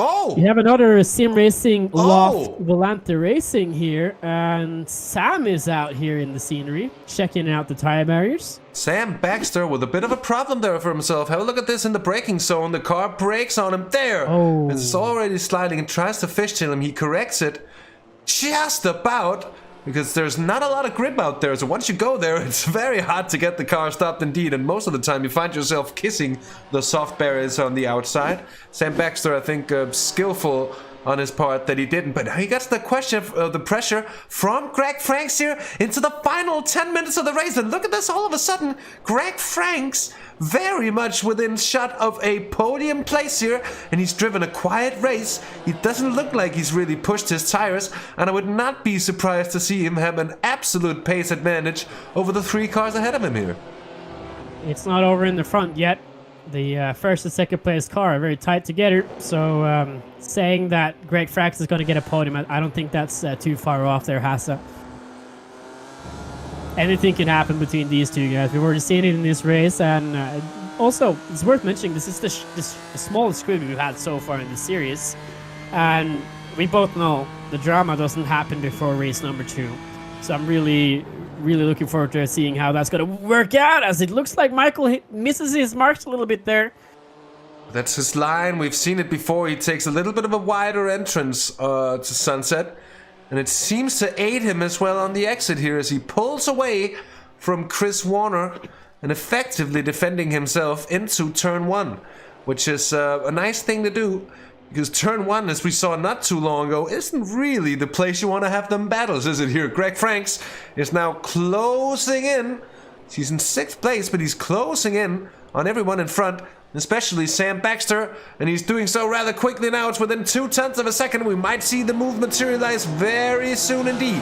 [SPEAKER 2] Oh!
[SPEAKER 3] We have another Sim Racing Loft Volante Racing here, and Sam is out here in the scenery, checking out the tire barriers.
[SPEAKER 2] Sam Baxter with a bit of a problem there for himself. Have a look at this in the braking zone. The car brakes on him there.
[SPEAKER 3] Oh.
[SPEAKER 2] It's already sliding and tries to fishtail him. He corrects it just about, because there's not a lot of grip out there. So once you go there, it's very hard to get the car stopped indeed. And most of the time you find yourself kissing the soft barriers on the outside. Sam Baxter, I think, skillful on his part that he didn't. But he gets the question of the pressure from Greg Franks here into the final 10 minutes of the race. And look at this, all of a sudden, Greg Franks very much within shot of a podium place here, and he's driven a quiet race. He doesn't look like he's really pushed his tires, and I would not be surprised to see him have an absolute pace advantage over the 3 cars ahead of him here.
[SPEAKER 3] It's not over in the front yet. The first and second place car are very tight together, so saying that Greg Franks is going to get a podium, I don't think that's too far off there, Hasse. anything can happen between these two guys. We've already seen it in this race, and also it's worth mentioning this is the smallest squid we've had so far in the series, and we both know the drama doesn't happen before race number 2. So I'm really looking forward to seeing how that's going to work out, as it looks like Michael misses his marks a little bit there.
[SPEAKER 2] That's his line. We've seen it before. He takes a little bit of a wider entrance to Sunset, and it seems to aid him as well on the exit here as he pulls away from Chris Warner and effectively defending himself into turn 1, which is a nice thing to do, because turn 1, as we saw not too long ago, isn't really the place you want to have them battles, is it here? Greg Franks is now closing in. He's in 6th place, but he's closing in on everyone in front, especially Sam Baxter, and he's doing so rather quickly now. It's within 0.2 of a second. We might see the move materialize very soon indeed.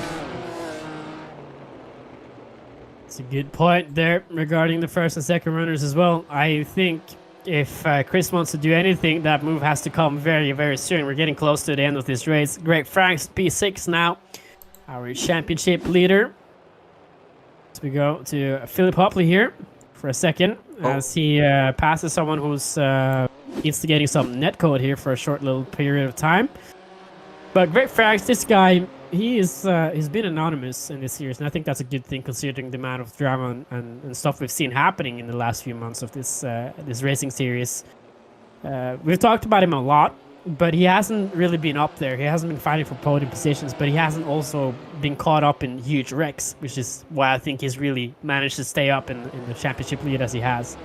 [SPEAKER 3] It's a good point there regarding the first and second runners as well. I think if Chris wants to do anything, that move has to come very, very soon. We're getting close to the end of this race. Greg Franks, P6 now, our championship leader. So we go to Philip Hopley here for a second as he passes someone who's instigating some netcode here for a short little period of time. But Greg Franks, this guy, he's been anonymous in this series, and I think that's a good thing considering the amount of drama and stuff we've seen happening in the last few months of this this racing series. We've talked about him a lot, but he hasn't really been up there. He hasn't been fighting for podium positions, but he hasn't also been caught up in huge wrecks, which is why I think he's really managed to stay up in the championship lead as he has.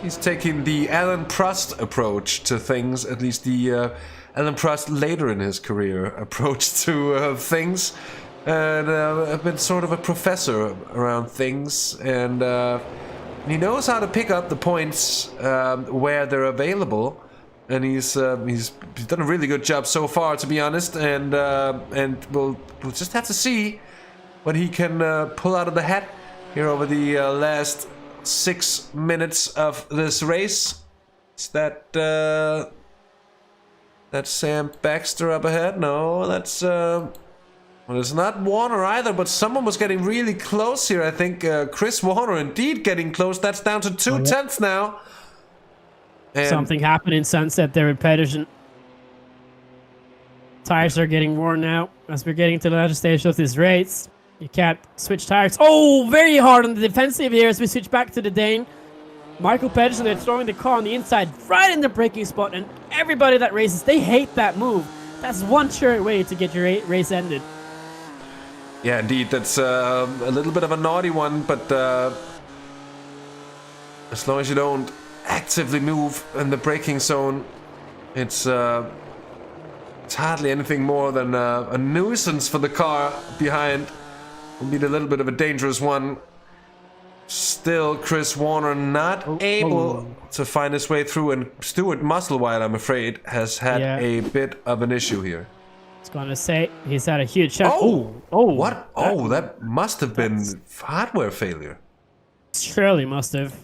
[SPEAKER 2] He's taking the Alan Prost approach to things, at least the Alan Prost later in his career approach to things, and I've been sort of a professor around things, and he knows how to pick up the points where they're available, and he's done a really good job so far, to be honest, and we'll just have to see what he can pull out of the hat here over the last 6 minutes of this race. Is that that's Sam Baxter up ahead? No, that's well, it's not Warner either, but someone was getting really close here. I think Chris Warner indeed getting close. That's down to 0.2 now. And
[SPEAKER 3] something happened in Sunset there with Pedersen. Tires are getting worn out as we're getting to the latter stage of this race. You can't switch tires. Oh, very hard on the defensive here as we switch back to the Dane. Michael Pedersen, they're throwing the car on the inside, right in the braking spot, and everybody that races, they hate that move. That's one sure way to get your race ended.
[SPEAKER 2] yeah, indeed, that's a little bit of a naughty one, but as long as you don't actively move in the braking zone, it's hardly anything more than a nuisance for the car behind. Will be a little bit of a dangerous one. Still, Chris Warner not able to find his way through, and Stuart Musselwhite, I'm afraid, has had a bit of an issue here.
[SPEAKER 3] I was gonna say he's had a huge shot.
[SPEAKER 2] What? That must have been hardware failure.
[SPEAKER 3] Surely must have.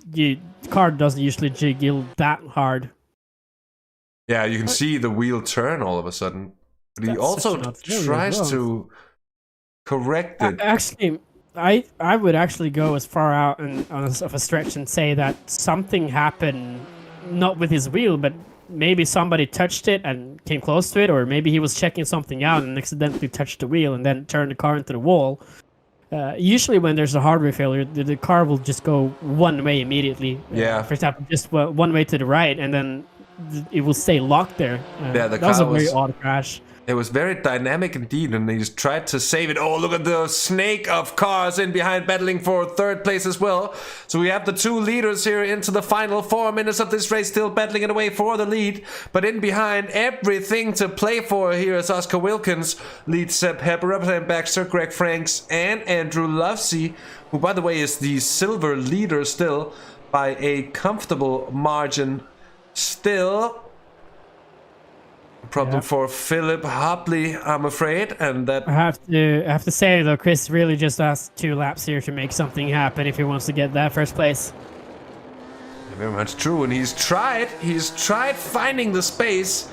[SPEAKER 3] The car doesn't usually jiggle that hard.
[SPEAKER 2] Yeah, you can see the wheel turn all of a sudden, but he also tries to correct it.
[SPEAKER 3] Actually, I would actually go as far out of a stretch and say that something happened, not with his wheel, but maybe somebody touched it and came close to it, or maybe he was checking something out and accidentally touched the wheel and then turned the car into the wall. Usually when there's a hardware failure, the car will just go one way immediately. For example, just one way to the right, and then it will stay locked there.
[SPEAKER 2] The
[SPEAKER 3] that was a
[SPEAKER 2] car
[SPEAKER 3] very odd crash.
[SPEAKER 2] It was very dynamic indeed, and they just tried to save it. Oh, look at the snake of cars in behind, battling for third place as well. So we have the two leaders here into the final 4 minutes of this race, still battling it away for the lead. But in behind, everything to play for here is Oscar Wilkins, leads Seb Hepper, Sam Baxter, Greg Franks, and Andrew Lovesey, who, by the way, is the silver leader still by a comfortable margin. Still problem for Philip Hopley, I'm afraid, and that
[SPEAKER 3] I have to say though, Chris really just asked 2 laps here to make something happen if he wants to get that first place.
[SPEAKER 2] Very much true, and he's tried finding the space,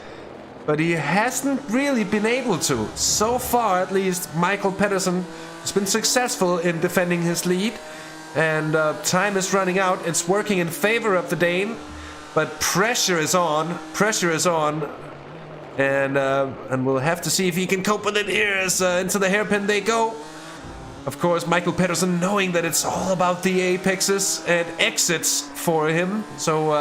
[SPEAKER 2] but he hasn't really been able to. So far, at least, Michael Pedersen Has been successful in defending his lead. And time is running out. It's working in favor of the Dane. But pressure is on. Pressure is on. And we'll have to see if he can cope with it here as into the hairpin they go. Of course, Michael Pedersen knowing that it's all about the apexes and exits for him. So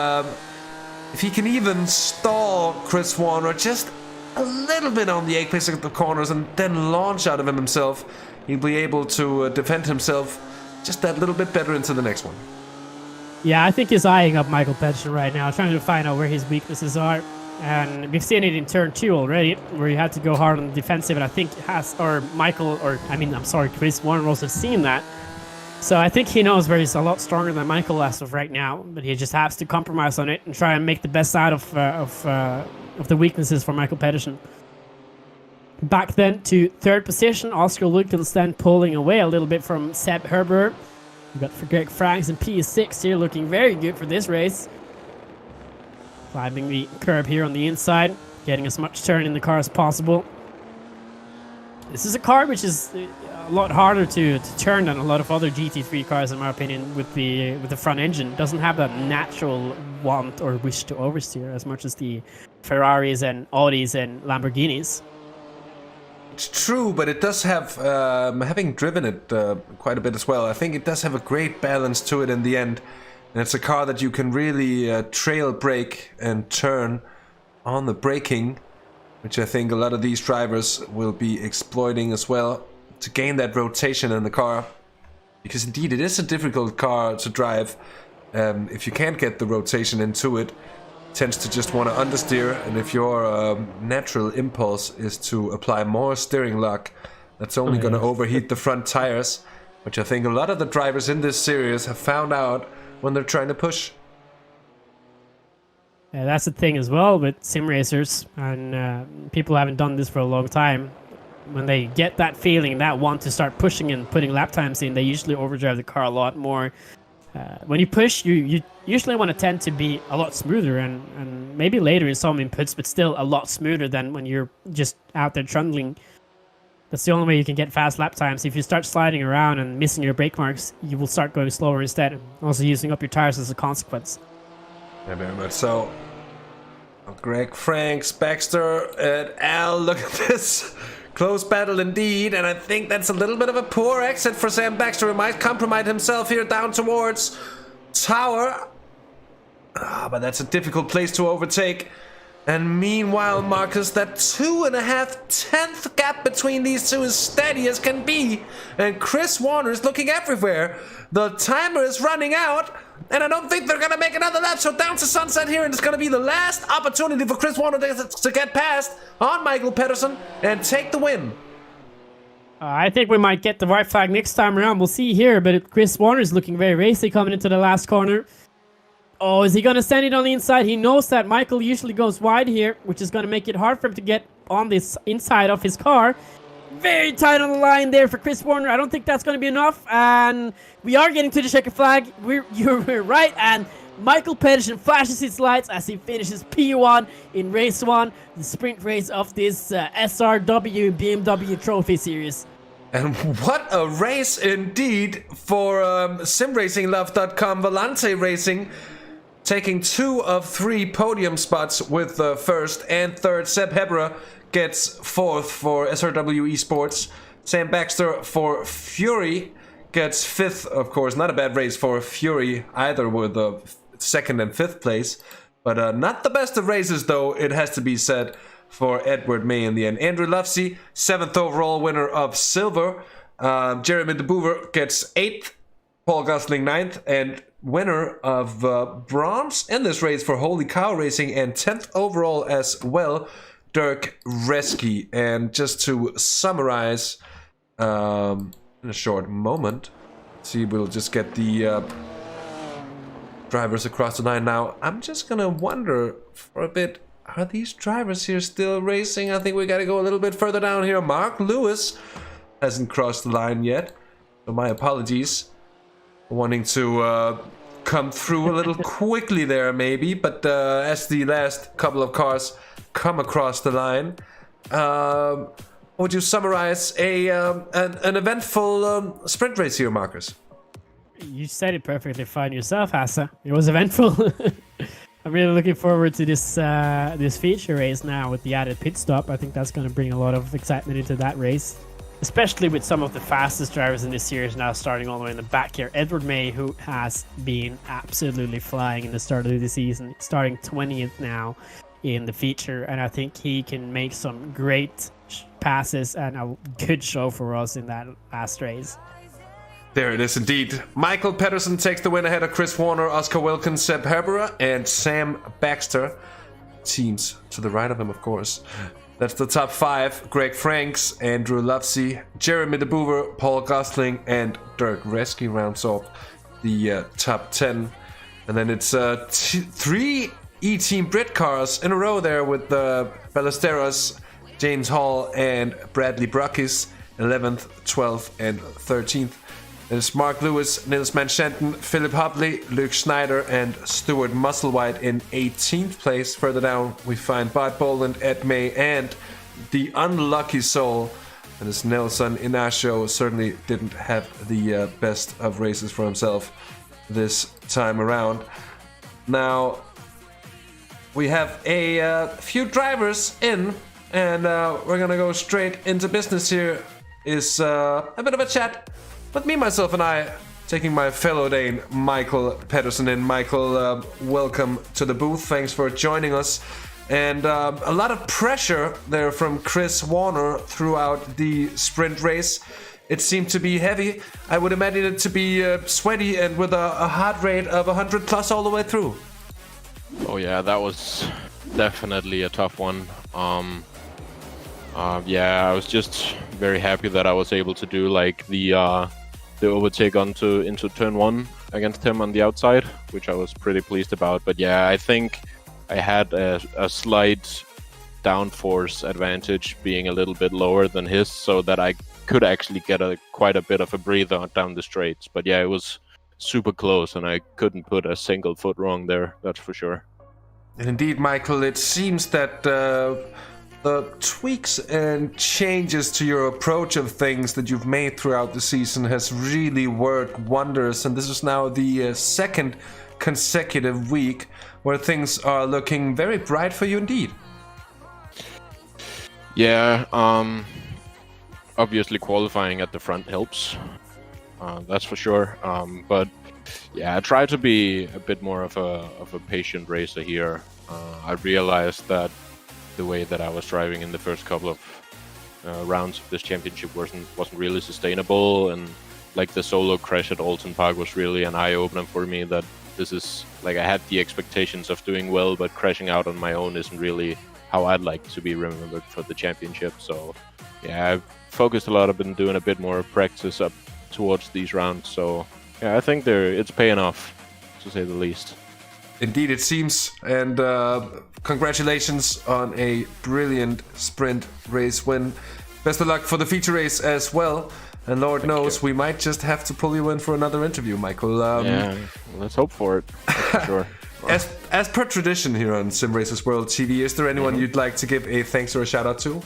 [SPEAKER 2] if he can even stall Chris Warner just a little bit on the apex of the corners and then launch out of him himself, he'll be able to defend himself just that little bit better into the next one.
[SPEAKER 3] Yeah, I think he's eyeing up Michael Pedersen right now, trying to find out where his weaknesses are. And we've seen it in turn 2 already, where he had to go hard on the defensive, and I think Chris Warner also seen that. So I think he knows where he's a lot stronger than Michael as of right now, but he just has to compromise on it and try and make the best out of the weaknesses for Michael Pedersen. Back then to third position, Oscar Lukens then pulling away a little bit from Seb Herber. We've got Greg Franks and P6 here looking very good for this race. Climbing the curb here on the inside, getting as much turn in the car as possible. This is a car which is a lot harder to turn than a lot of other GT3 cars, in my opinion, with the front engine. It doesn't have that natural want or wish to oversteer as much as the Ferraris and Audis and Lamborghinis.
[SPEAKER 2] It's true, but it does have, having driven it quite a bit as well, I think it does have a great balance to it in the end. And it's a car that you can really trail brake and turn on the braking, which I think a lot of these drivers will be exploiting as well to gain that rotation in the car. Because indeed, it is a difficult car to drive. If you can't get the rotation into it, it tends to just want to understeer. And if your natural impulse is to apply more steering lock, that's only going to overheat the front tires, which I think a lot of the drivers in this series have found out when they're trying to push.
[SPEAKER 3] Yeah, that's the thing as well with sim racers, and people haven't done this for a long time. When they get that feeling, that want to start pushing and putting lap times in, they usually overdrive the car a lot more. When you push, you usually want to tend to be a lot smoother, and maybe later in some inputs, but still a lot smoother than when you're just out there trundling. That's the only way you can get fast lap times. If you start sliding around and missing your brake marks, you will start going slower instead, also using up your tires as a consequence.
[SPEAKER 2] Yeah, very much so. Greg Franks, Baxter, and Al, look at this. Close battle indeed, and I think that's a little bit of a poor exit for Sam Baxter, who might compromise himself here down towards Tower. But that's a difficult place to overtake. And meanwhile, Markus, that 2.5 gap between these two is steady as can be. And Chris Warner is looking everywhere. The timer is running out, and I don't think they're going to make another lap. So down to sunset here, and it's going to be the last opportunity for Chris Warner to get past on Michael Pedersen and take the win.
[SPEAKER 3] I think we might get the white flag next time around. We'll see here, but Chris Warner is looking very racy coming into the last corner. Oh, is he going to send it on the inside? He knows that Michael usually goes wide here, which is going to make it hard for him to get on this inside of his car. Very tight on the line there for Chris Warner. I don't think that's going to be enough. And we are getting to the checkered flag. You're right. And Michael Pedersen flashes his lights as he finishes P1 in race 1, the sprint race of this SRW BMW Trophy series.
[SPEAKER 2] And what a race indeed for SimRacingLove.com Volante Racing. Taking 2 of 3 podium spots with first and third. Seb Hebra gets 4th for SRW Esports. Sam Baxter for Fury gets 5th, of course. Not a bad race for Fury either, with 2nd and 5th place. But not the best of races, though, it has to be said, for Edward May in the end. Andrew Lufsey, 7th overall winner of silver. Jeremy de Boever gets 8th. Paul Gosling 9th. And winner of bronze in this race for Holy Cow Racing, and 10th overall as well, Dirk Reski. And just to summarize in a short moment, see, we'll just get the drivers across the line now. I'm just gonna wonder for a bit, are these drivers here still racing? I think we gotta go a little bit further down here. Mark Lewis hasn't crossed the line yet, so my apologies. Wanting to come through a little quickly there, maybe, but as the last couple of cars come across the line, would you summarize an eventful sprint race here, Markus?
[SPEAKER 3] You said it perfectly fine yourself, Hasse. It was eventful. I'm really looking forward to this feature race now with the added pit stop. I think that's going to bring a lot of excitement into that race, especially with some of the fastest drivers in this series now starting all the way in the back here. Edward May, who has been absolutely flying in the start of the season, starting 20th now in the feature, and I think he can make some great passes and a good show for us in that last race.
[SPEAKER 2] There it is indeed. Michael Pedersen takes the win ahead of Chris Warner, Oscar Wilkins, Seb Herbera, and Sam Baxter. Teams to the right of him, of course. That's the top 5. Greg Franks, Andrew Lovesey, Jeremy de Boer, Paul Gosling, and Dirk Reski rounds off the top 10. And then it's 3 E-Team Brit cars in a row there with Ballesteros, James Hall, and Bradley Brockis, 11th, 12th, and 13th. There's Mark Lewis, Nils Manschenten, Philip Hobley, Luke Schneider, and Stuart Musselwhite in 18th place. Further down, we find Bart Boland, Ed May, and the unlucky soul. And his Nelson Inacio certainly didn't have the best of races for himself this time around. Now, we have a few drivers in, and we're gonna go straight into business here. Is a bit of a chat with me, myself, and I, taking my fellow Dane, Michael Pedersen in. Michael, welcome to the booth. Thanks for joining us. And a lot of pressure there from Chris Warner throughout the sprint race. It seemed to be heavy. I would imagine it to be sweaty and with a heart rate of 100 plus all the way through.
[SPEAKER 4] Oh yeah, that was definitely a tough one. Yeah, I was just very happy that I was able to do like the overtake into turn 1 against him on the outside, which I was pretty pleased about. But yeah, I think I had a slight downforce advantage being a little bit lower than his, so that I could actually get quite a bit of a breather down the straights. But yeah, it was super close, and I couldn't put a single foot wrong there, that's for sure.
[SPEAKER 2] And indeed, Michael, it seems that the tweaks and changes to your approach of things that you've made throughout the season has really worked wonders, and this is now the second consecutive week where things are looking very bright for you indeed.
[SPEAKER 4] Yeah, obviously qualifying at the front helps, that's for sure. But yeah, I try to be a bit more of a patient racer here. I realized that the way that I was driving in the first couple of rounds of this championship wasn't really sustainable, and like the solo crash at Alton Park was really an eye-opener for me, that this is like I had the expectations of doing well, but crashing out on my own isn't really how I'd like to be remembered for the championship. So yeah, I've focused a lot. I've been doing a bit more practice up towards these rounds, so yeah, I think it's paying off, to say the least.
[SPEAKER 2] Indeed, it seems, and congratulations on a brilliant sprint race win. Best of luck for the feature race as well, and Lord knows we might just have to pull you in for another interview, Michael.
[SPEAKER 4] Yeah, let's hope for it, that's for sure.
[SPEAKER 2] As per tradition here on Simracersworld TV, is there anyone you'd like to give a thanks or a shout out to?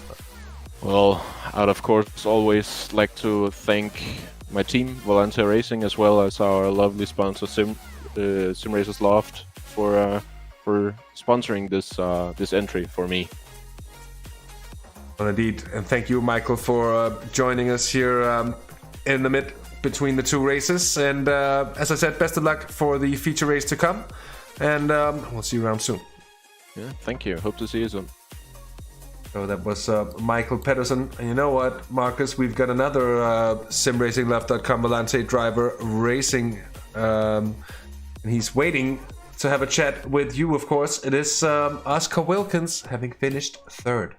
[SPEAKER 4] Well, I'd of course always like to thank my team, Volante Racing, as well as our lovely sponsor Simracers Loft for sponsoring this entry for me.
[SPEAKER 2] Well, indeed, and thank you, Michael, for joining us here in the between the two races. And as I said, best of luck for the feature race to come, and we'll see you around soon.
[SPEAKER 4] Yeah, thank you. Hope to see you soon.
[SPEAKER 2] So that was Michael Pedersen. And you know what, Markus? We've got another SimRacingLeft.com Volante driver racing, and he's waiting to have a chat with you, of course. It is Oscar Wilkins, having finished 3rd.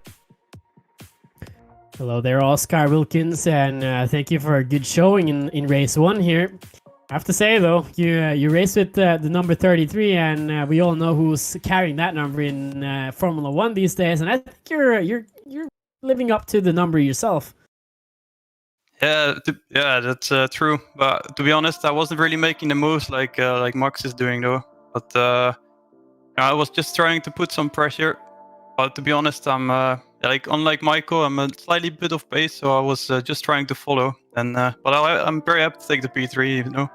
[SPEAKER 3] Hello there, Oscar Wilkins, and thank you for a good showing in race 1 here. I have to say though, you raced with the number 33, and we all know who's carrying that number in Formula 1 these days, and I think you're living up to the number yourself.
[SPEAKER 5] Yeah, that's true. But to be honest, I wasn't really making the moves like Max is doing though. But I was just trying to put some pressure. But to be honest, I'm like unlike Michael, I'm a slightly bit off pace, so I was just trying to follow. And but I'm very happy to take the P3, you know.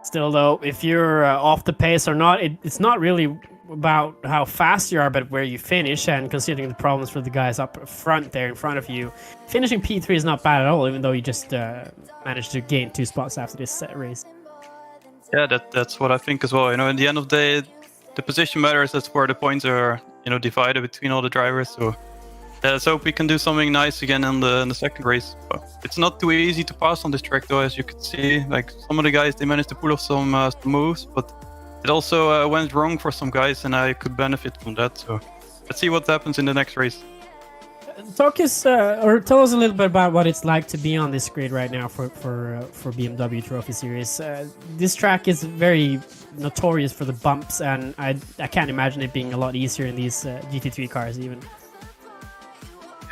[SPEAKER 3] Still, though, if you're off the pace or not, it's not really about how fast you are, but where you finish. And considering the problems for the guys up front there in front of you, finishing P3 is not bad at all, even though you just managed to gain 2 spots after this race.
[SPEAKER 5] Yeah, that's what I think as well. You know, in the end of the day, the position matters. That's where the points are, you know, divided between all the drivers. So let's hope we can do something nice again in the second race. But it's not too easy to pass on this track, though, as you can see. Like some of the guys, they managed to pull off some moves, but it also went wrong for some guys, and I could benefit from that. So let's see what happens in the next race.
[SPEAKER 3] Talk us or tell us a little bit about what it's like to be on this grid right now for BMW Trophy Series. This track is very notorious for the bumps, and I can't imagine it being a lot easier in these GT3 cars even.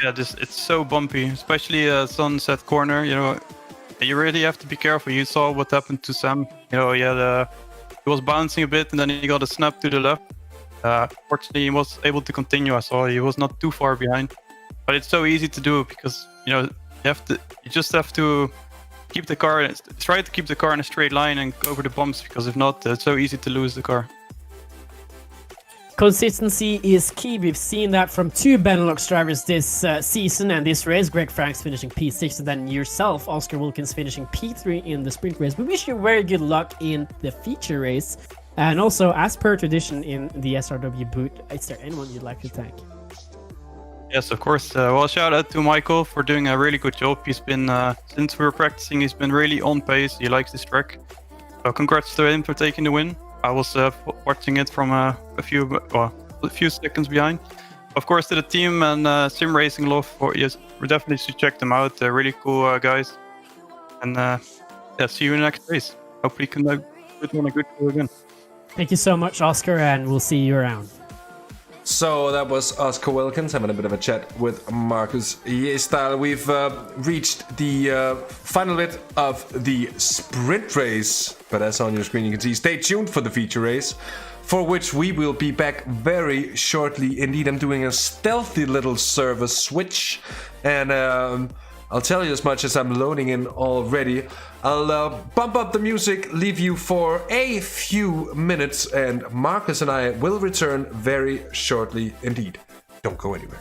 [SPEAKER 5] Yeah, it's so bumpy, especially Sunset Corner. You know, you really have to be careful. You saw what happened to Sam. You know, he was bouncing a bit, and then he got a snap to the left. Fortunately, he was able to continue. I saw he was not too far behind. But it's so easy to do because, you know, you just have to try to keep the car in a straight line and go over the bumps, because if not, it's so easy to lose the car.
[SPEAKER 3] Consistency is key. We've seen that from 2 Benelux drivers this season and this race. Greg Franks finishing P6, and then yourself, Oscar Wilkins, finishing P3 in the sprint race. We wish you very good luck in the feature race. And also, as per tradition in the SRW boot, is there anyone you'd like to thank?
[SPEAKER 5] Yes, of course. Well, shout out to Michael for doing a really good job. He's been, since we were practicing, he's been really on pace. He likes this track. So congrats to him for taking the win. I was watching it from a few seconds behind. Of course, to the team and Simracing Love, yes, we definitely should check them out. They're really cool guys. And yeah, see you in the next race. Hopefully, can put on a good show again.
[SPEAKER 3] Thank you so much, Oscar, and we'll see you around.
[SPEAKER 2] So that was Oscar Wilkins having a bit of a chat with Markus Gjesdal. We've reached the final bit of the sprint race, but as on your screen you can see, stay tuned for the feature race, for which we will be back very shortly. Indeed, I'm doing a stealthy little server switch, and I'll tell you as much as I'm loading in already. I'll bump up the music, leave you for a few minutes, and Markus and I will return very shortly indeed. Don't go anywhere.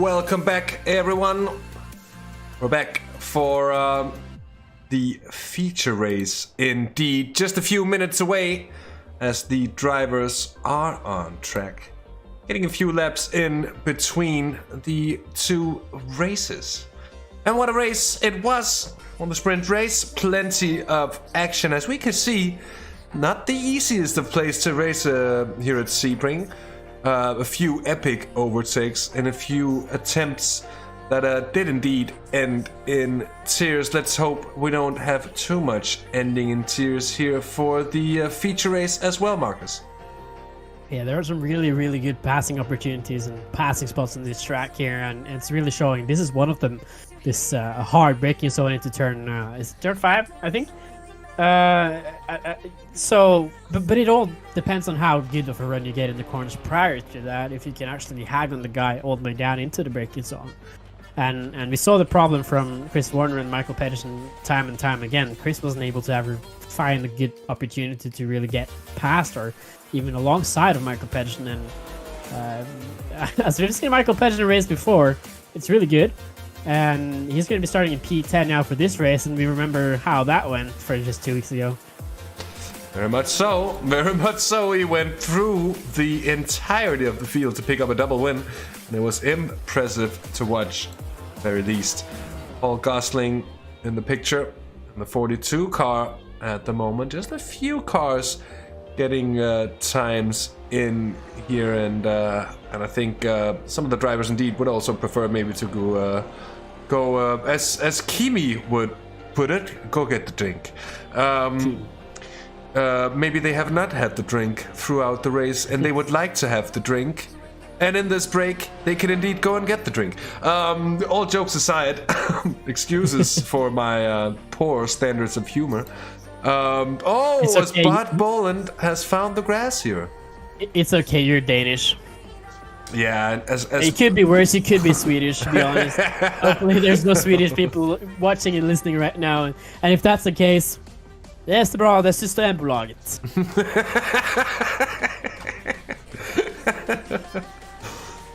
[SPEAKER 2] welcome back, everyone. We're back for the feature race. Indeed, just a few minutes away as the drivers are on track, getting a few laps in between the two races. And what a race it was on the sprint race. Plenty of action, as we can see. Not the easiest of place to race here at Sebring. A few epic overtakes and a few attempts that did indeed end in tears. Let's hope we don't have too much ending in tears here for the feature race as well, Markus.
[SPEAKER 3] Yeah, there are some really, really good passing opportunities and passing spots on this track here, and it's really showing. This is one of them. This hard braking zone into turn, is it turn 5, I think? But it all depends on how good of a run you get in the corners prior to that, if you can actually hag on the guy all the way down into the braking zone. And we saw the problem from Chris Warner and Michael Pedersen time and time again. Chris wasn't able to ever find a good opportunity to really get past or even alongside of Michael Pedersen. And as we've seen Michael Pedersen race before, it's really good. And he's going to be starting in P10 now for this race, and we remember how that went for just 2 weeks ago.
[SPEAKER 2] Very much so. Very much so. He went through the entirety of the field to pick up a double win, and it was impressive to watch, at the very least. Paul Gosling in the picture, in the 42 car at the moment. Just a few cars getting times in here, and I think some of the drivers indeed would also prefer maybe to go as Kimi would put it, go get the drink. Maybe they have not had the drink throughout the race and they would like to have the drink, and in this break they can indeed go and get the drink. All jokes aside, excuses for my poor standards of humor.
[SPEAKER 3] It's
[SPEAKER 2] as
[SPEAKER 3] okay.
[SPEAKER 2] Bart Boland has found the grass here.
[SPEAKER 3] It's okay, you're Danish.
[SPEAKER 2] Yeah, as
[SPEAKER 3] It could be worse, you could be Swedish, to be honest. Hopefully there's no Swedish people watching and listening right now. And if that's the case, det är bra, det är Systembolaget.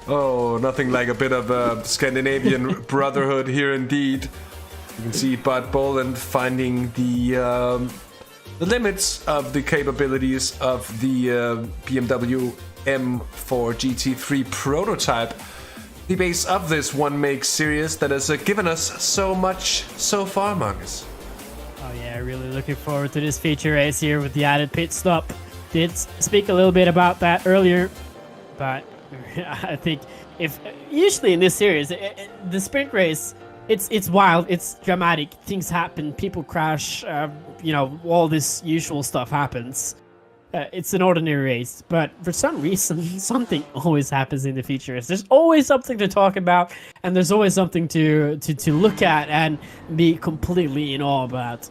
[SPEAKER 2] Oh, nothing like a bit of Scandinavian brotherhood here indeed. You can see Bart Boland finding the limits of the capabilities of the BMW M4 GT3 prototype, the base of this one-make series that has given us so much so far, Markus.
[SPEAKER 3] Oh yeah, really looking forward to this feature race here with the added pit stop. Did speak a little bit about that earlier, but I think if usually in this series, the sprint race, it's wild, it's dramatic, things happen, people crash, all this usual stuff happens. It's an ordinary race, but for some reason, something always happens in the feature race. There's always something to talk about, and there's always something to look at and be completely in awe about.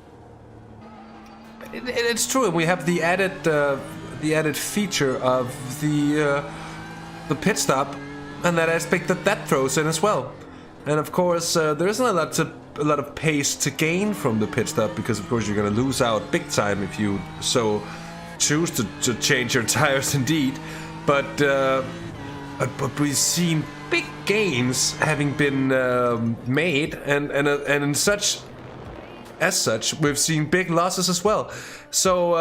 [SPEAKER 2] It's true, and we have the added feature of the pit stop, and that aspect that throws in as well. And of course, there isn't a lot of pace to gain from the pit stop, because of course you're going to lose out big time if you so choose to change your tires indeed. But we've seen big gains having been made, and as such we've seen big losses as well. So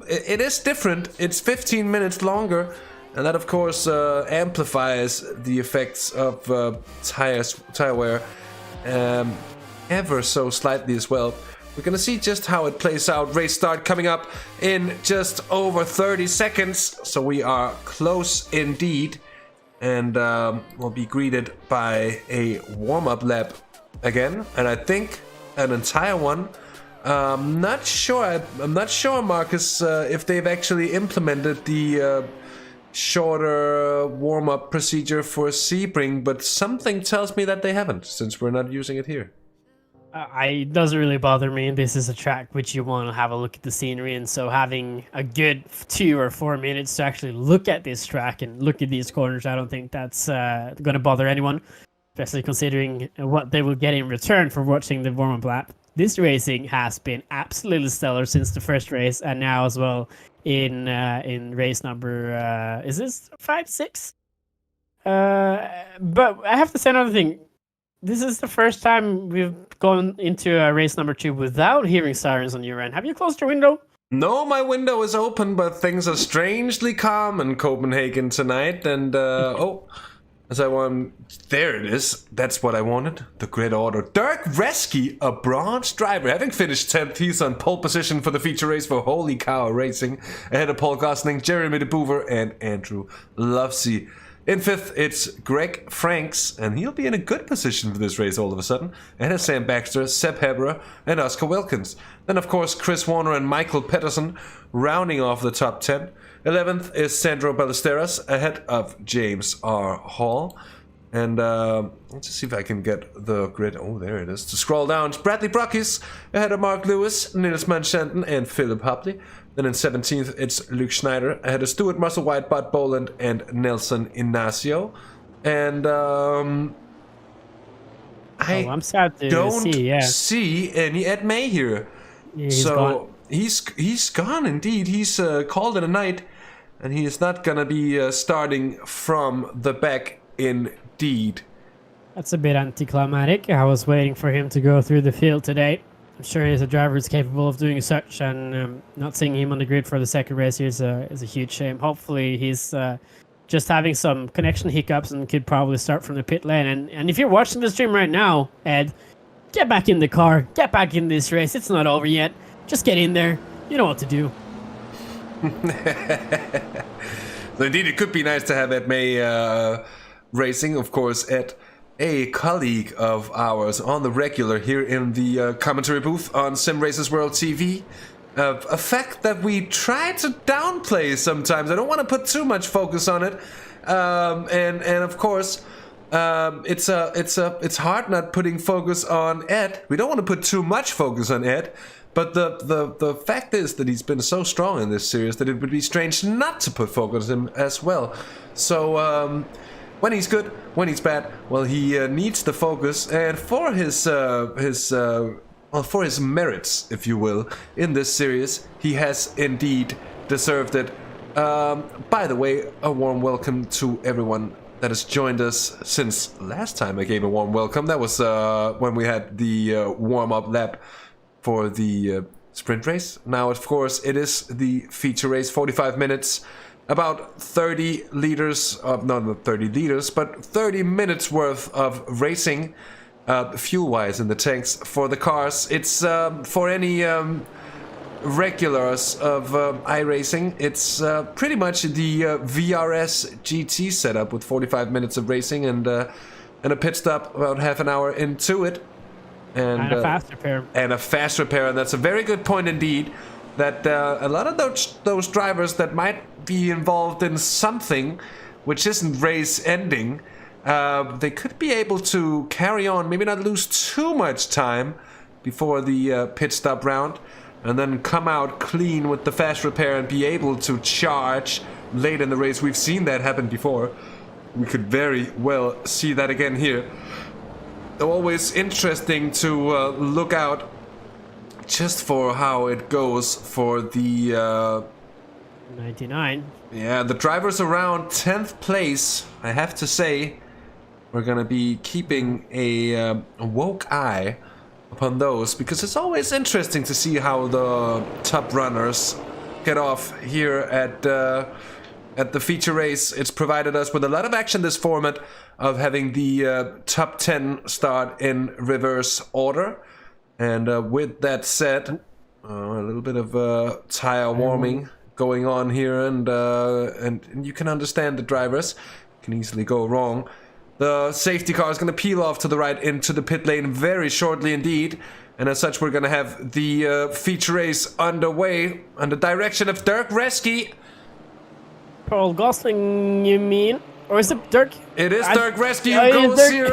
[SPEAKER 2] it is different. It's 15 minutes longer, and that of course amplifies the effects of tire wear ever so slightly as well. We're gonna see just how it plays out. Race start coming up in just over 30 seconds, so we are close indeed, and we'll be greeted by a warm-up lap again, and I think an entire one. I'm not sure, Markus, if they've actually implemented the shorter warm-up procedure for Sebring, but something tells me that they haven't, since we're not using it here.
[SPEAKER 3] It doesn't really bother me. This is a track which you want to have a look at the scenery, and so having a good 2 or 4 minutes to actually look at this track and look at these corners, I don't think that's going to bother anyone, especially considering what they will get in return for watching the warm-up lap. This racing has been absolutely stellar since the first race, and now as well in race number is this 5, 6? But I have to say another thing. This is the first time we've gone into race number 2 without hearing sirens on your end. Have you closed your window?
[SPEAKER 2] No, my window is open, but things are strangely calm in Copenhagen tonight. And, as I want... There it is. That's what I wanted. The grid order. Dirk Reski, a bronze driver. Having finished 10th, he's on pole position for the feature race for Holy Cow Racing. Ahead of Paul Gosling, Jeremy de Boover, and Andrew Lovesey. In 5th, it's Greg Franks, and he'll be in a good position for this race all of a sudden. Ahead of Sam Baxter, Seb Hebra, and Oscar Wilkins. Then, of course, Chris Warner and Michael Petterson rounding off the top 10. 11th is Sandro Ballesteros, ahead of James R. Hall. And let's just see if I can get the grid. Oh, there it is. To scroll down, Bradley Brockis, ahead of Mark Lewis, Nils Manchanten, and Philip Hopley. Then in 17th, it's Luke Schneider, ahead of Stuart Musselwhite, Bud Boland, and Nelson Ignacio. And
[SPEAKER 3] I'm sad to
[SPEAKER 2] don't
[SPEAKER 3] see
[SPEAKER 2] any Ed May here.
[SPEAKER 3] Yeah, he's gone.
[SPEAKER 2] He's gone indeed. He's called it a night, and he is not gonna be starting from the back indeed.
[SPEAKER 3] That's a bit anticlimactic. I was waiting for him to go through the field today. I'm sure he's a driver who's capable of doing such, and not seeing him on the grid for the second race here is a huge shame. Hopefully he's just having some connection hiccups and could probably start from the pit lane. And if you're watching the stream right now, Ed, get back in the car, get back in this race. It's not over yet. Just get in there. You know what to do.
[SPEAKER 2] So indeed, it could be nice to have Ed May racing, of course, Ed, a colleague of ours on the regular here in the commentary booth on Simracersworld TV. A fact that we try to downplay sometimes. I don't want to put too much focus on it, and of course, it's hard not putting focus on Ed. We don't want to put too much focus on Ed, but the fact is that he's been so strong in this series that it would be strange not to put focus on him as well. So. When he's good, when he's bad, well, he needs the focus, and for his merits, if you will, in this series, he has indeed deserved it. By the way, a warm welcome to everyone that has joined us since last time I gave a warm welcome. That was when we had the warm-up lap for the sprint race. Now, of course, it is the feature race, 45 minutes. About 30 liters of, not 30 liters, but 30 minutes worth of racing, fuel-wise in the tanks for the cars. It's for any regulars of iRacing, it's pretty much the VRS GT setup with 45 minutes of racing and a pit stop about half an hour into it. And
[SPEAKER 3] a fast repair.
[SPEAKER 2] And a fast repair, and that's a very good point indeed. That a lot of those drivers that might be involved in something which isn't race ending, they could be able to carry on, maybe not lose too much time before the pit stop round, and then come out clean with the fast repair and be able to charge late in the race. We've seen that happen before. We could very well see that again here. Always interesting to look out just for how it goes for the
[SPEAKER 3] 99.
[SPEAKER 2] Yeah, the drivers around 10th place. I have to say, we're gonna be keeping a woke eye upon those, because it's always interesting to see how the top runners get off here at the feature race. It's provided us with a lot of action, this format of having the top 10 start in reverse order. And with that said, a little bit of tire warming going on here, and you can understand the drivers can easily go wrong. The safety car is going to peel off to the right into the pit lane very shortly indeed, and as such we're going to have the feature race underway under direction of Dirk Reski.
[SPEAKER 3] Paul Gosling, you mean? Or is it Dirk?
[SPEAKER 2] It is Dirk Reski who goes here.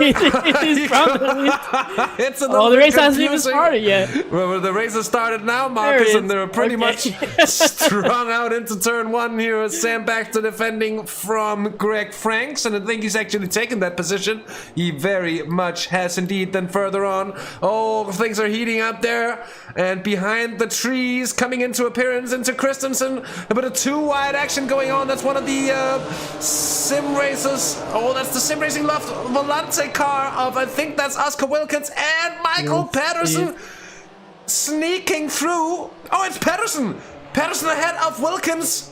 [SPEAKER 2] It's a little
[SPEAKER 3] the race
[SPEAKER 2] confusing.
[SPEAKER 3] hasn't even started yet.
[SPEAKER 2] Well, the race has started now, Markus, and they're pretty much strung out into turn one here. Sam Baxter defending from Greg Franks, and I think he's actually taken that position. He very much has indeed. Then further on, oh, things are heating up there. And behind the trees, coming into appearance into Christensen, a bit of too wide action going on. That's one of the sim racers. Oh, That's the Sim Racing Loft Volante car of, I think that's Oscar Wilkins and Michael Pedersen sneaking through. Oh, it's Pedersen! Pedersen ahead of Wilkins,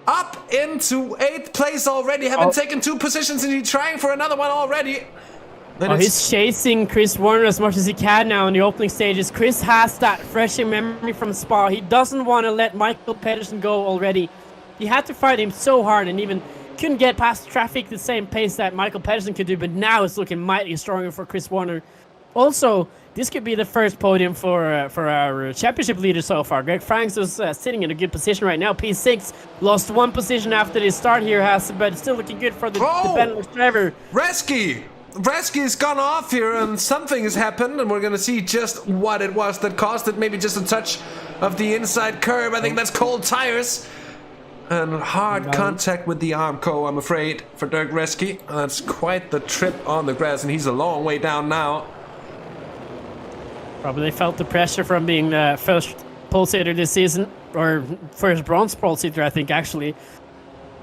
[SPEAKER 2] up into 8th place already, having taken 2 positions and he's trying for another one already.
[SPEAKER 3] He's chasing Chris Warner as much as he can now in the opening stages. Chris has that fresh in memory from Spa. He doesn't want to let Michael Pedersen go already. He had to fight him so hard and even couldn't get past traffic the same pace that Michael Pedersen could do, but now it's looking mighty stronger for Chris Warner. Also, this could be the first podium for our championship leader so far. Greg Franks is sitting in a good position right now. P6 lost 1 position after the start here, Hasse, but still looking good for the Benelux driver.
[SPEAKER 2] Reski's gone off here and something has happened, and we're going to see just what it was that caused it. Maybe just a touch of the inside curb. I think that's cold tires. And hard contact with the Armco, I'm afraid, for Dirk Reski. That's quite the trip on the grass, and he's a long way down now.
[SPEAKER 3] Probably felt the pressure from being the first pole sitter this season, or first bronze pole sitter, I think, actually.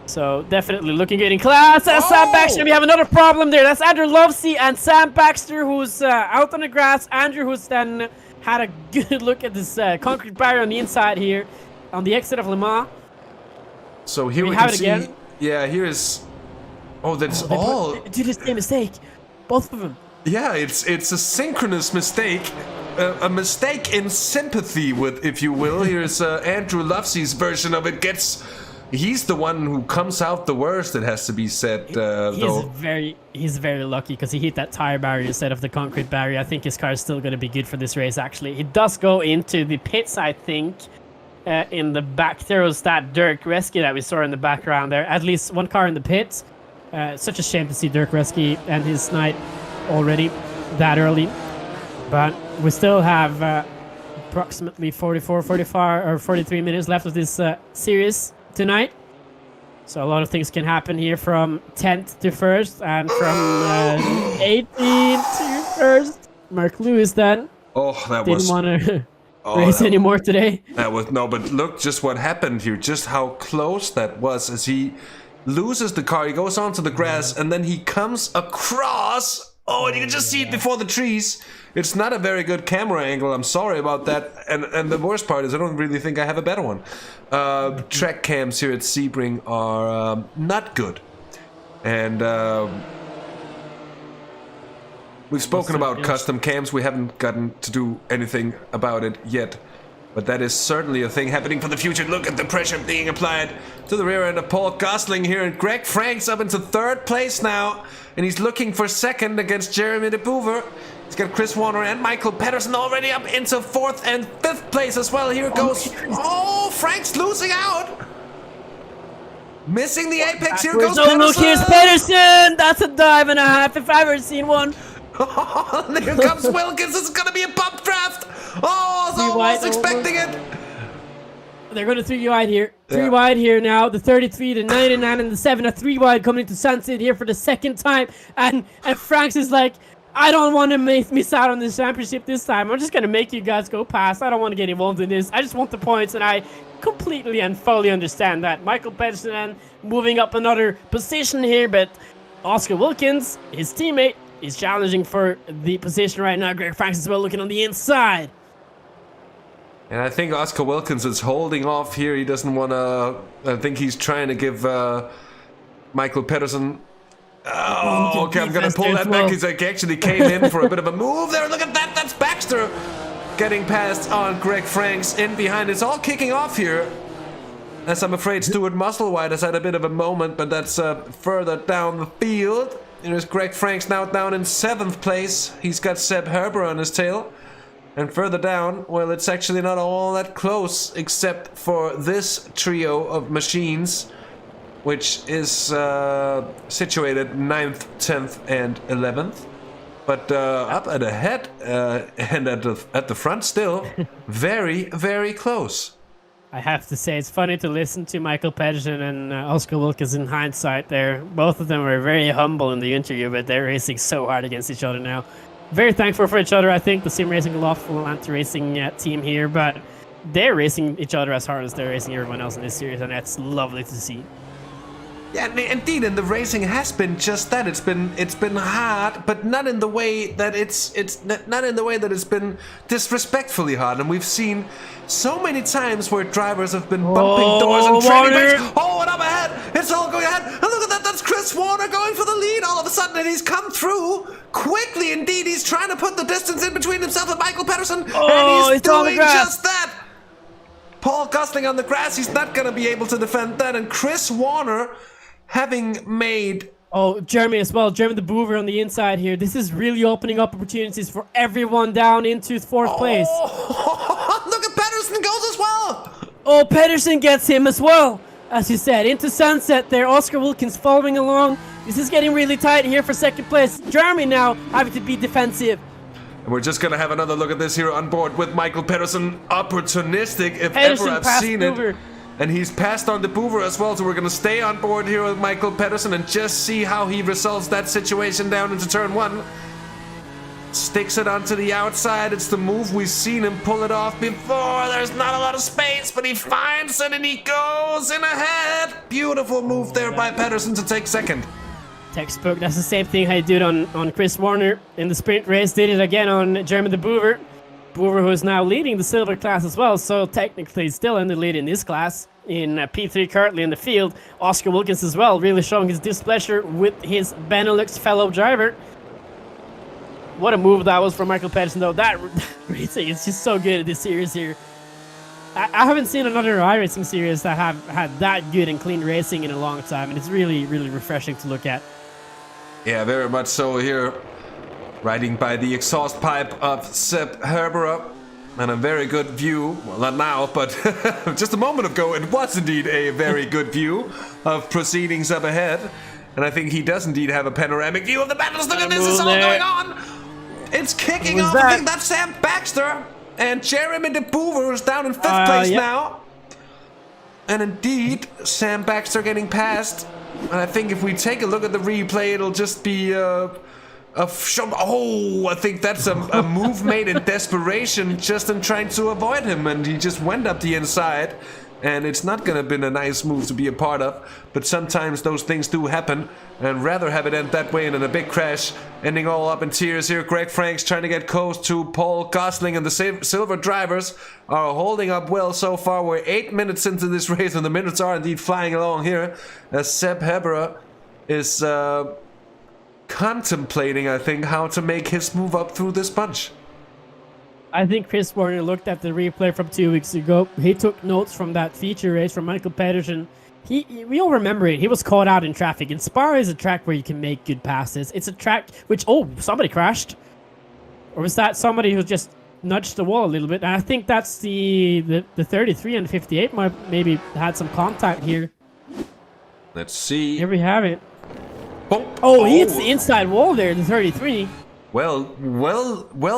[SPEAKER 3] So definitely looking good in class. Sam Baxter, we have another problem there. That's Andrew Lovesey and Sam Baxter, who's out on the grass. Andrew, who's then had a good look at this concrete barrier on the inside here, on the exit of Le Mans.
[SPEAKER 2] So here we
[SPEAKER 3] have
[SPEAKER 2] can
[SPEAKER 3] it
[SPEAKER 2] see,
[SPEAKER 3] again.
[SPEAKER 2] yeah, here's, that's all.
[SPEAKER 3] They did the same mistake, both of them.
[SPEAKER 2] Yeah, it's a synchronous mistake, a mistake in sympathy with, if you will. Here's Andrew Lovesey's version of it. He's the one who comes out the worst, it has to be said, though.
[SPEAKER 3] He's very lucky because he hit that tire barrier instead of the concrete barrier. I think his car is still going to be good for this race, actually. He does go into the pits, I think. In the back, there was that Dirk Reski that we saw in the background there. At least one car in the pits. Such a shame to see Dirk Reski and his night already that early. But we still have approximately 43 minutes left of this series tonight. So a lot of things can happen here from 10th to 1st and from 18th to 1st. Mark Lewis then. Didn't want to race anymore today.
[SPEAKER 2] That was but look just what happened here, just how close that was as he loses the car. He goes onto the grass and then he comes across. And you can just see it before the trees. It's not a very good camera angle. I'm sorry about that. And the worst part is I don't really think I have a better one. Track cams here at Sebring are not good. And we've spoken about custom cams. We haven't gotten to do anything about it yet. But that is certainly a thing happening for the future. Look at the pressure being applied to the rear end of Paul Gosling here. And Greg Franks up into 3rd place now. And he's looking for 2nd against Jeremy de Boover. He's got Chris Warner and Michael Pedersen already up into 4th and 5th place as well. Here goes. Frank's losing out. Missing the apex. Here goes Pedersen.
[SPEAKER 3] Look, here's Pedersen. That's a dive and a half if I've ever seen one.
[SPEAKER 2] Here comes Wilkins. This is going to be a bump draft. I was expecting it.
[SPEAKER 3] They're going to 3 wide here. 3 wide here now. The 33, the 99, and the 7 are 3 wide coming into Sunset here for the 2nd time. And Franks is like, I don't want to miss out on this championship this time. I'm just going to make you guys go past. I don't want to get involved in this. I just want the points, and I completely and fully understand that. Michael Pedersen moving up another position here, but Oscar Wilkins, his teammate, is challenging for the position right now. Greg Franks as well looking on the inside.
[SPEAKER 2] And I think Oscar Wilkins is holding off here. He doesn't want to... I think he's trying to give Michael Pedersen... okay, I'm going to pull that back. He's actually came in for a bit of a move there. Look at that. That's Baxter getting past on Greg Franks in behind. It's all kicking off here. As I'm afraid Stuart Musselwhite has had a bit of a moment, but that's further down the field. There's Greg Franks now down in 7th place. He's got Seb Herber on his tail. And further down, well, it's actually not all that close, except for this trio of machines, which is situated 9th, 10th, and 11th. But up at the head and at the front still, very, very close.
[SPEAKER 3] I have to say, it's funny to listen to Michael Pedersen and Oscar Wilkins in hindsight there. Both of them were very humble in the interview, but they're racing so hard against each other now. Very thankful for each other, I think, the Sim Racing Lawful Anti-Racing team here, but they're racing each other as hard as they're racing everyone else in this series, and that's lovely to see.
[SPEAKER 2] Yeah, indeed, and the racing has been just that. It's been hard, but not in the way that not in the way that it's been disrespectfully hard. And we've seen so many times where drivers have been bumping doors and training brakes. Oh, and up ahead, it's all going ahead. And look at that, that's Chris Warner going for the lead all of a sudden, and he's come through quickly. Indeed, he's trying to put the distance in between himself and Michael Pedersen, and he's doing just that. Paul Gosling on the grass, he's not going to be able to defend that, and Chris Warner, having made...
[SPEAKER 3] Oh, Jeremy as well. Jeremy the Boover on the inside here. This is really opening up opportunities for everyone down into 4th place.
[SPEAKER 2] Look at Pedersen goes as well.
[SPEAKER 3] Oh, Pedersen gets him as well. As you said, into sunset there. Oscar Wilkins following along. This is getting really tight here for 2nd place. Jeremy now having to be defensive.
[SPEAKER 2] And we're just going to have another look at this here on board with Michael Pedersen. Opportunistic, if
[SPEAKER 3] Pedersen
[SPEAKER 2] ever I've seen
[SPEAKER 3] Boover.
[SPEAKER 2] it. And he's passed on the Boover as well, so we're going to stay on board here with Michael Pedersen and just see how he resolves that situation down into turn 1. Sticks it onto the outside. It's the move. We've seen him pull it off before. There's not a lot of space, but he finds it and he goes in ahead. Beautiful move there by Pedersen to take 2nd.
[SPEAKER 3] Textbook. That's the same thing I did on Chris Warner in the sprint race. Did it again on Jeremy the Boover. Boover, who is now leading the silver class as well, so technically still in the lead in this class. In P3 currently in the field. Oscar Wilkins as well, really showing his displeasure with his Benelux fellow driver. What a move that was from Michael Pedersen, though. That racing is just so good at this series here. I haven't seen another iRacing series that have had that good and clean racing in a long time, and it's really, really refreshing to look at.
[SPEAKER 2] Yeah, very much so here. Riding by the exhaust pipe of Seb Herbera. And a very good view, well not now, but just a moment ago it was indeed a very good view of proceedings up ahead. And I think he does indeed have a panoramic view of the battles. Look at this, it's all going on! It's kicking off, I think that's Sam Baxter. And Jeremy de Boover is down in 5th place now. And indeed, Sam Baxter getting past. And I think if we take a look at the replay, it'll just be... I think that's a move made in desperation, just in trying to avoid him, and he just went up the inside, and it's not gonna been a nice move to be a part of, but sometimes those things do happen, and rather have it end that way than a big crash, ending all up in tears here. Greg Franks trying to get close to Paul Gosling, and the silver drivers are holding up well so far. We're 8 minutes into this race, and the minutes are indeed flying along here, as Seb Herbera is contemplating, I think, how to make his move up through this bunch.
[SPEAKER 3] I think Chris Warner looked at the replay from 2 weeks ago. He took notes from that feature race from Michael Pedersen. We all remember it. He was caught out in traffic. And Spa is a track where you can make good passes. It's a track which, somebody crashed. Or was that somebody who just nudged the wall a little bit? And I think that's the 33 and 58 might maybe had some contact here.
[SPEAKER 2] Let's see.
[SPEAKER 3] Here we have it.
[SPEAKER 2] Oh,
[SPEAKER 3] he hits the inside wall there, the 33.
[SPEAKER 2] Well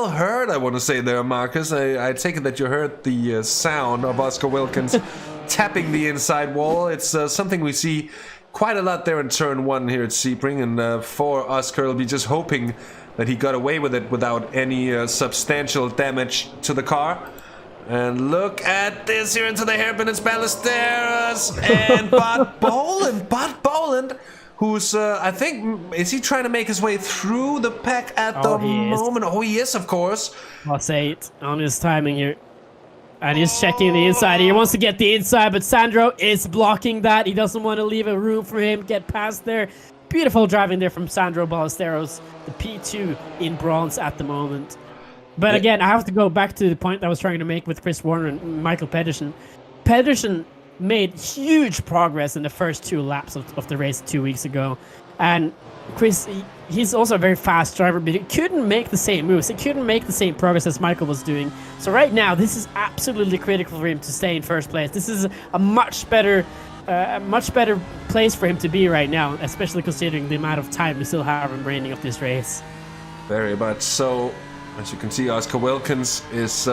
[SPEAKER 2] heard, I want to say there, Markus. I take it that you heard the sound of Oscar Wilkins tapping the inside wall. It's something we see quite a lot there in turn 1 here at Sebring, and for Oscar, will be just hoping that he got away with it without any substantial damage to the car. And look at this here into the hairpin. It's Ballesteros and Bot Boland. Who's, I think, is he trying to make his way through the pack at the moment? Oh, he is, of course.
[SPEAKER 3] Plus 8 on his timing here. And he's checking the inside. He wants to get the inside, but Sandro is blocking that. He doesn't want to leave a room for him. Get past there. Beautiful driving there from Sandro Ballesteros. The P2 in bronze at the moment. But again, I have to go back to the point I was trying to make with Chris Warner and Michael Pedersen. Pedersen made huge progress in the first 2 laps of the race 2 weeks ago. And Chris, he's also a very fast driver, but he couldn't make the same moves. He couldn't make the same progress as Michael was doing. So right now, this is absolutely critical for him to stay in first place. This is a much better place for him to be right now, especially considering the amount of time we still have remaining of this race.
[SPEAKER 2] Very much so. As you can see, Oscar Wilkins is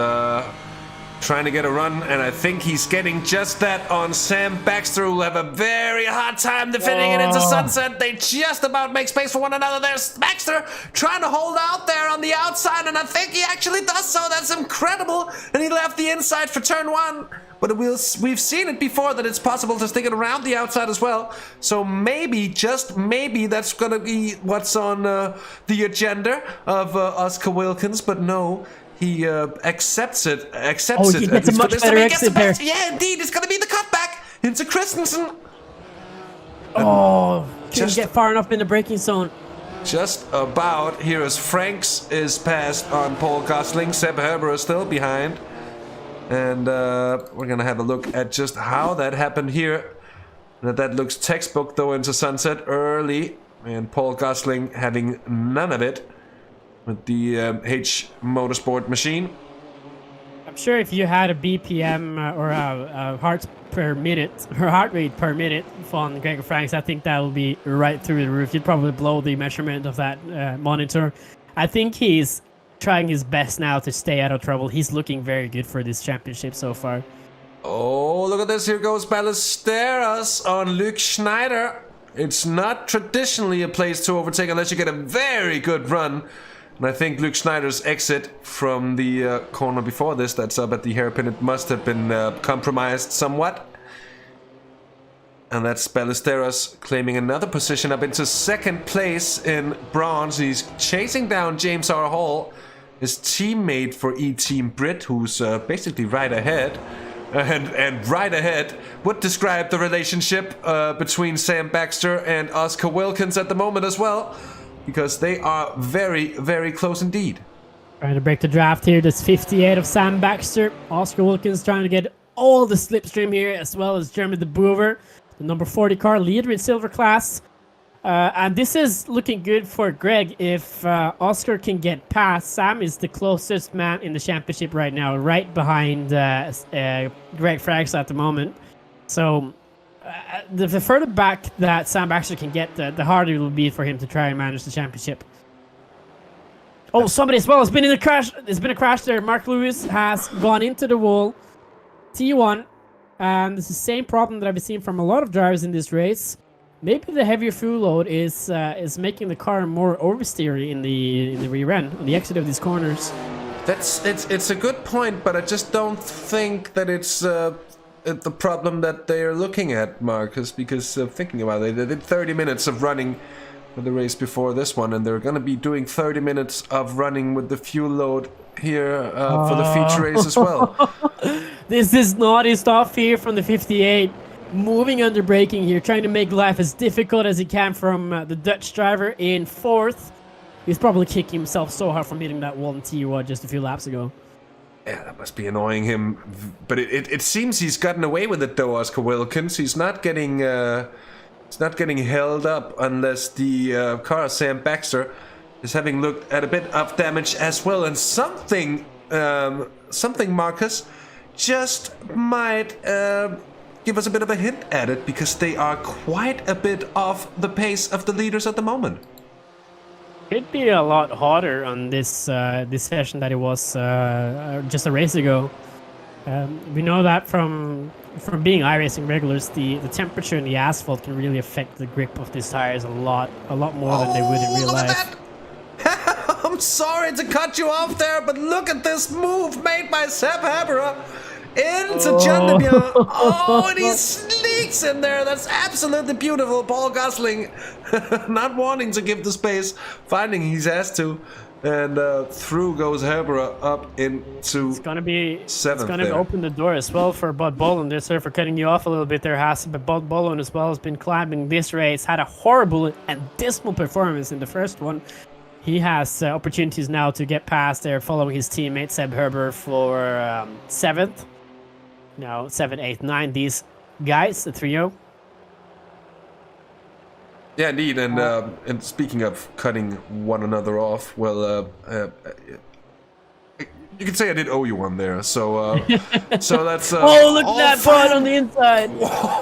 [SPEAKER 2] trying to get a run, and I think he's getting just that on Sam Baxter, who will have a very hard time defending it into sunset. They just about make space for one another. There's Baxter trying to hold out there on the outside, and I think he actually does so. That's incredible. And he left the inside for turn 1. but we've seen it before that it's possible to stick it around the outside as well. So maybe, just maybe, that's gonna be what's on the agenda of Oscar Wilkins. But no, he accepts it.
[SPEAKER 3] He gets a much better exit there.
[SPEAKER 2] Yeah, indeed, it's gonna be the cutback into Christensen.
[SPEAKER 3] Oh, couldn't get far enough in the braking zone.
[SPEAKER 2] Just about. Here as Franks is passed on Paul Gosling. Seb Herber is still behind. And we're going to have a look at just how that happened here. That looks textbook, though, into sunset early. And Paul Gosling having none of it with the H Motorsport machine.
[SPEAKER 3] I'm sure if you had a BPM or a heart rate per minute on Gregor Franks, I think that will be right through the roof. You'd probably blow the measurement of that monitor. I think he's trying his best now to stay out of trouble. He's looking very good for this championship so far.
[SPEAKER 2] Oh, look at this. Here goes Ballesteros on Luke Schneider. It's not traditionally a place to overtake unless you get a very good run. And I think Luke Schneider's exit from the corner before this, that's up at the hairpin, it must have been compromised somewhat. And that's Ballesteros claiming another position up into second place in bronze. He's chasing down James R. Hall, his teammate for E-Team Brit, who's basically right ahead. And right ahead would describe the relationship between Sam Baxter and Oscar Wilkins at the moment as well. Because they are very, very close indeed.
[SPEAKER 3] Trying to break the draft here. There's 58 of Sam Baxter. Oscar Wilkins trying to get all the slipstream here, as well as Jeremy de Boer, the number 40 car leader in silver class. And this is looking good for Greg. If Oscar can get past, Sam is the closest man in the championship right now, right behind Greg Franks at the moment. So the further back that Sam Baxter can get, the harder it will be for him to try and manage the championship. Oh, somebody as well has been in a crash. There's been a crash there. Mark Lewis has gone into the wall. T1. And it's the same problem that I've been seeing from a lot of drivers in this race. Maybe the heavier fuel load is making the car more oversteery in the rear end, on the exit of these corners.
[SPEAKER 2] It's a good point, but I just don't think that it's the problem that they're looking at, Marcus, because thinking about it, they did 30 minutes of running for the race before this one, and they're going to be doing 30 minutes of running with the fuel load here for the feature race as well.
[SPEAKER 3] This is naughty stuff here from the 58, moving under braking here, trying to make life as difficult as he can from the Dutch driver in fourth. He's probably kicking himself so hard from hitting that wall in T1 just a few laps ago.
[SPEAKER 2] Yeah, that must be annoying him. But it seems he's gotten away with it though, Oscar Wilkins. He's not getting held up unless the car, Sam Baxter, is having looked at a bit of damage as well. And something Marcus just might give us a bit of a hint at it, because they are quite a bit off the pace of the leaders at the moment.
[SPEAKER 3] It'd be a lot hotter on this this session that it was just a race ago. We know that from being iRacing regulars, the temperature in the asphalt can really affect the grip of these tires a lot more than they would in real life.
[SPEAKER 2] I'm sorry to cut you off there, but look at this move made by Seb Haberer into John Demian. Oh, and he sneaks in there. That's absolutely beautiful. Paul Gosling not wanting to give the space, finding he's asked to, and through goes Haberer up into
[SPEAKER 3] It's gonna be
[SPEAKER 2] seventh.
[SPEAKER 3] It's gonna open the door as well for Bud Bolin. There, sorry for cutting you off a little bit there, Hasse, but Bud Bolin as well has been climbing this race. Had a horrible and dismal performance in the first one. He has opportunities now to get past there, following his teammate Seb Herber for 7th. Now 7, 8, 9. These guys, the trio.
[SPEAKER 2] Yeah, indeed. And speaking of cutting one another off, well, you could say I did owe you one there. So, so that's.
[SPEAKER 3] Oh, look at that Bud on the inside.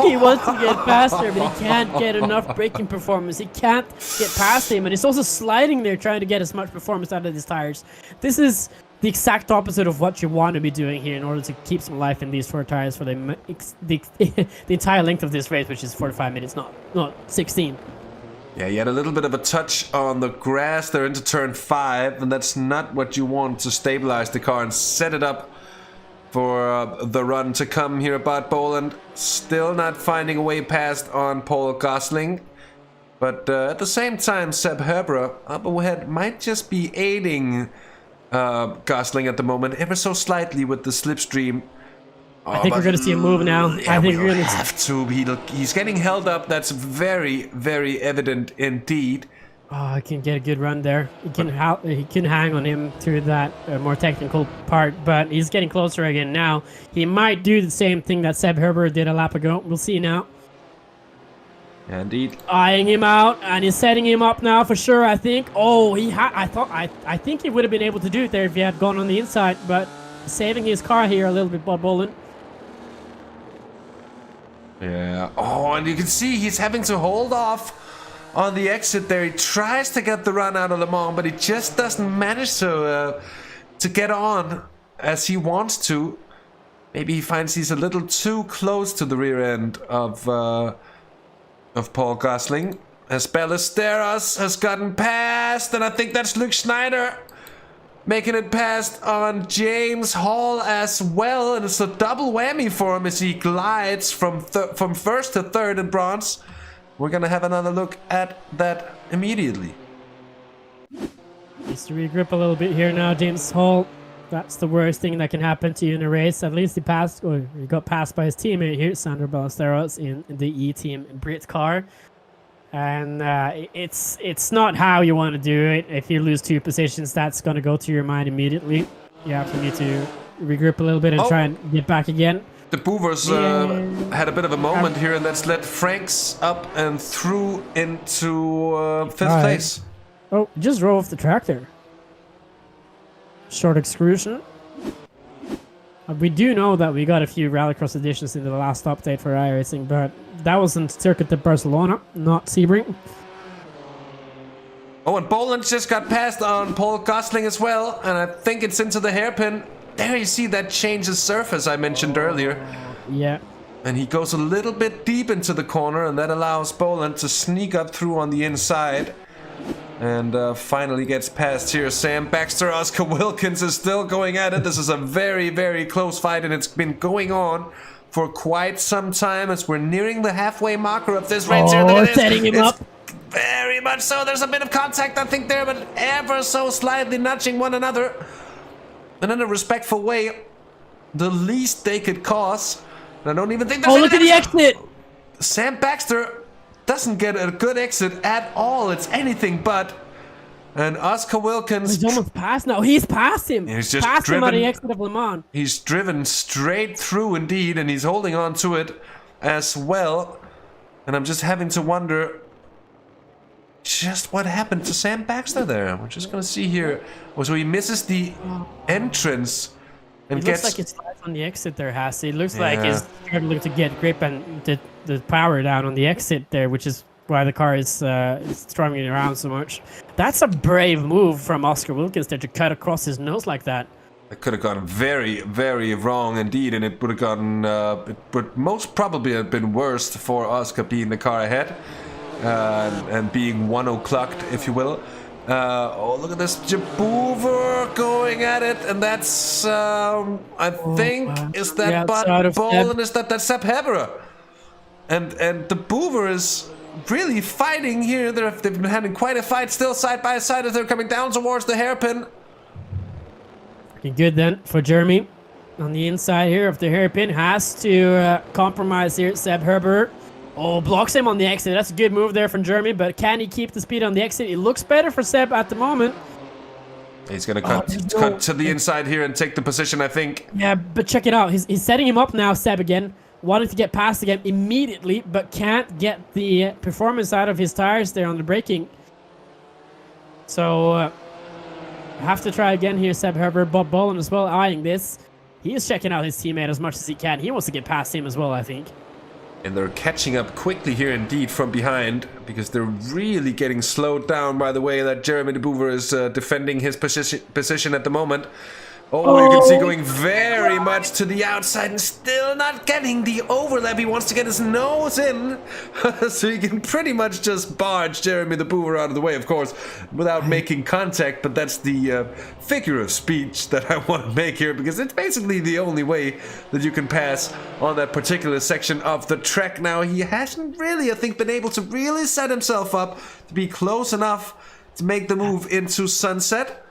[SPEAKER 3] He wants to get past her, but he can't get enough braking performance. He can't get past him, and he's also sliding there, trying to get as much performance out of his tires. This is the exact opposite of what you want to be doing here in order to keep some life in these 4 tires for the entire length of this race, which is 45 minutes, not 16.
[SPEAKER 2] Yeah, you had a little bit of a touch on the grass there into turn 5, and that's not what you want to stabilize the car and set it up for the run to come here. But Boland still not finding a way past on Paul Gosling. But at the same time, Seb Herber up ahead might just be aiding Gosling at the moment, ever so slightly with the slipstream.
[SPEAKER 3] I think we're going to see a move now.
[SPEAKER 2] Yeah,
[SPEAKER 3] I think
[SPEAKER 2] we'll
[SPEAKER 3] we're going to
[SPEAKER 2] have to. He's getting held up. That's very, very evident indeed.
[SPEAKER 3] Oh, he can get a good run there. He can hang on him through that more technical part, but he's getting closer again now. He might do the same thing that Seb Herber did a lap ago. We'll see now.
[SPEAKER 2] Yeah, indeed.
[SPEAKER 3] Eyeing him out, and he's setting him up now for sure. I think. Oh, I think he would have been able to do it there if he had gone on the inside, but saving his car here a little bit, Bob Boland.
[SPEAKER 2] Yeah. Oh, and you can see he's having to hold off on the exit there. He tries to get the run out of Le Mans, but he just doesn't manage to get on as he wants to. Maybe he finds he's a little too close to the rear end of Paul Gosling. As Ballesteros has gotten past, and I think that's Luke Schneider making it past on James Hall as well, and it's a double whammy for him as he glides from first to third in bronze. We're gonna have another look at that immediately.
[SPEAKER 3] Needs to regroup a little bit here now, James Hall. That's the worst thing that can happen to you in a race. At least he got passed by his teammate here, Sandro Ballesteros, in the E-Team Brit car. And it's not how you want to do it. If you lose 2 positions, that's going to go to your mind immediately. You have to need to regroup a little bit and try and get back again.
[SPEAKER 2] The Boovers had a bit of a moment here, and that's led Franks up and through into 5th place.
[SPEAKER 3] Oh, just drove off the track there. Short excursion. We do know that we got a few Rallycross editions in the last update for iRacing, but that was in Circuit de Barcelona, not Sebring.
[SPEAKER 2] Oh, and Boland just got passed on Paul Gosling as well, and I think it's into the hairpin. There you see that changes surface I mentioned earlier.
[SPEAKER 3] Yeah.
[SPEAKER 2] And he goes a little bit deep into the corner, and that allows Boland to sneak up through on the inside. And finally gets past here. Sam Baxter, Oscar Wilkins is still going at it. This is a very, very close fight, and it's been going on for quite some time as we're nearing the halfway marker of this race.
[SPEAKER 3] Oh, setting him up.
[SPEAKER 2] Very much so. There's a bit of contact, I think, there, but ever so slightly nudging one another. And in a respectful way, the least they could cause. And I don't even think there's
[SPEAKER 3] look at the exit.
[SPEAKER 2] Sam Baxter doesn't get a good exit at all. It's anything but. And Oscar Wilkins...
[SPEAKER 3] He's almost past now. He's past him.
[SPEAKER 2] He's just
[SPEAKER 3] past
[SPEAKER 2] driven,
[SPEAKER 3] him at the exit of Le Mans.
[SPEAKER 2] He's driven straight through indeed, and he's holding on to it as well. And I'm just having to wonder just what happened to Sam Baxter there. We're just going to see here. Oh, so he misses the entrance and
[SPEAKER 3] It
[SPEAKER 2] gets...
[SPEAKER 3] looks like it's on the exit there, Hasse. It looks like he's struggling to get grip and the power down on the exit there, which is why the car is struggling around so much. That's a brave move from Oscar Wilkins there to cut across his nose like that.
[SPEAKER 2] It could have gone very, very wrong indeed, and it would have gotten... it would most probably have been worse for Oscar being the car ahead and being 1 o'clock, if you will. Oh, look at this Jaboover going at it, and that's, I think, is that Bud Ball, and is that Sepp Heberer? And the Boover is really fighting here. They've been having quite a fight still side by side as they're coming down towards the hairpin.
[SPEAKER 3] Looking good then for Jeremy. On the inside here of the hairpin, has to compromise here, Seb Herber. Oh, blocks him on the exit. That's a good move there from Jeremy, but can he keep the speed on the exit? It looks better for Seb at the moment.
[SPEAKER 2] He's going to cut to the inside here and take the position, I think.
[SPEAKER 3] Yeah, but check it out. He's setting him up now, Seb, again. Wanting to get past again immediately, but can't get the performance out of his tires there on the braking. So, have to try again here, Seb Herber. Bob Boland as well, eyeing this. He is checking out his teammate as much as he can. He wants to get past him as well, I think.
[SPEAKER 2] And they're catching up quickly here indeed from behind, because they're really getting slowed down by the way that Jeremy de Boever is defending his position at the moment. Oh, you can see going very much to the outside and still not getting the overlap. He wants to get his nose in, so he can pretty much just barge Jeremy the Boover out of the way, of course, without making contact. But that's the figure of speech that I want to make here, because it's basically the only way that you can pass on that particular section of the track. Now, he hasn't really, I think, been able to really set himself up to be close enough to make the move into Sunset.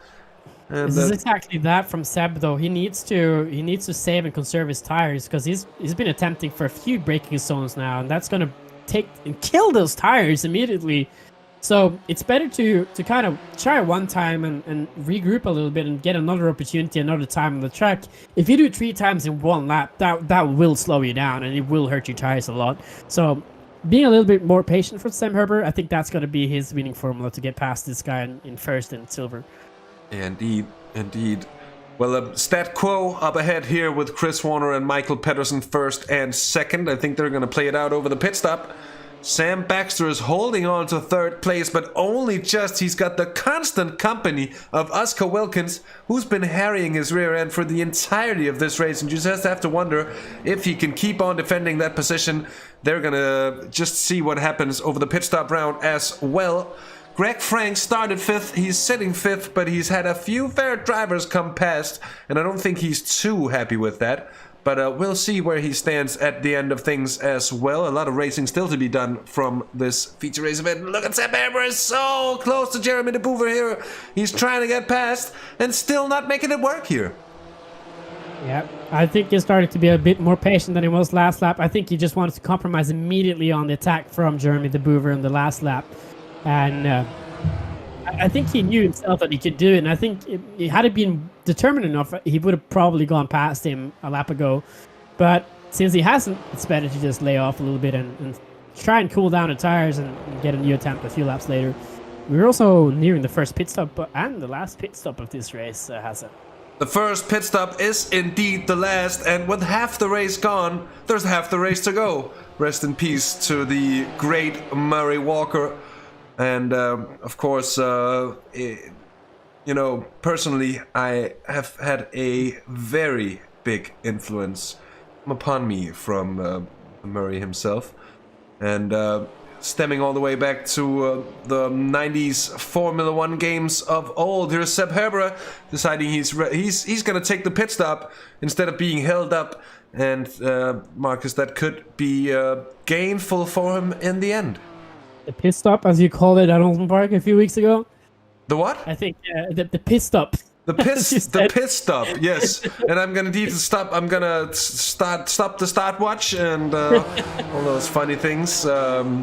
[SPEAKER 2] And
[SPEAKER 3] this is exactly that from Seb, though. He needs to save and conserve his tires, because he's been attempting for a few braking zones now, and that's gonna take and kill those tires immediately. So it's better to kind of try one time and regroup a little bit and get another opportunity another time on the track. If you do 3 times in one lap, that will slow you down and it will hurt your tires a lot. So being a little bit more patient for Sam Herber, I think that's gonna be his winning formula to get past this guy in first and silver.
[SPEAKER 2] Indeed, indeed. Well, stat quo up ahead here with Chris Warner and Michael Pedersen first and second. I think they're going to play it out over the pit stop. Sam Baxter is holding on to third place, but only just. He's got the constant company of Oscar Wilkins, who's been harrying his rear end for the entirety of this race, and you just have to wonder if he can keep on defending that position. They're going to just see what happens over the pit stop round as well. Greg Frank started 5th, he's sitting 5th, but he's had a few fair drivers come past, and I don't think he's too happy with that. But we'll see where he stands at the end of things as well. A lot of racing still to be done from this feature race event. Look at Sam Herber, is so close to Jeremy de Boover here. He's trying to get past and still not making it work here.
[SPEAKER 3] Yeah, I think he started to be a bit more patient than he was last lap. I think he just wanted to compromise immediately on the attack from Jeremy de Boover in the last lap. And I think he knew himself that he could do it. And I think had he been determined enough, he would have probably gone past him a lap ago. But since he hasn't, it's better to just lay off a little bit and try and cool down the tires and get a new attempt a few laps later. We're also nearing the first pit stop and the last pit stop of this race, Hasse.
[SPEAKER 2] The first pit stop is indeed the last, and with half the race gone, there's half the race to go. Rest in peace to the great Murray Walker. And of course, you know, personally, I have had a very big influence upon me from Murray himself, and stemming all the way back to the 90s Formula One games of old. Here's Seb Herber deciding he's going to take the pit stop instead of being held up, and Markus, that could be gainful for him in the end.
[SPEAKER 3] The pit stop, as you called it at Olsen Park a few weeks ago.
[SPEAKER 2] The what?
[SPEAKER 3] I think the pit stop.
[SPEAKER 2] The pit stop, yes. And I'm gonna need to stop. I'm gonna stop the start watch and all those funny things.
[SPEAKER 3] But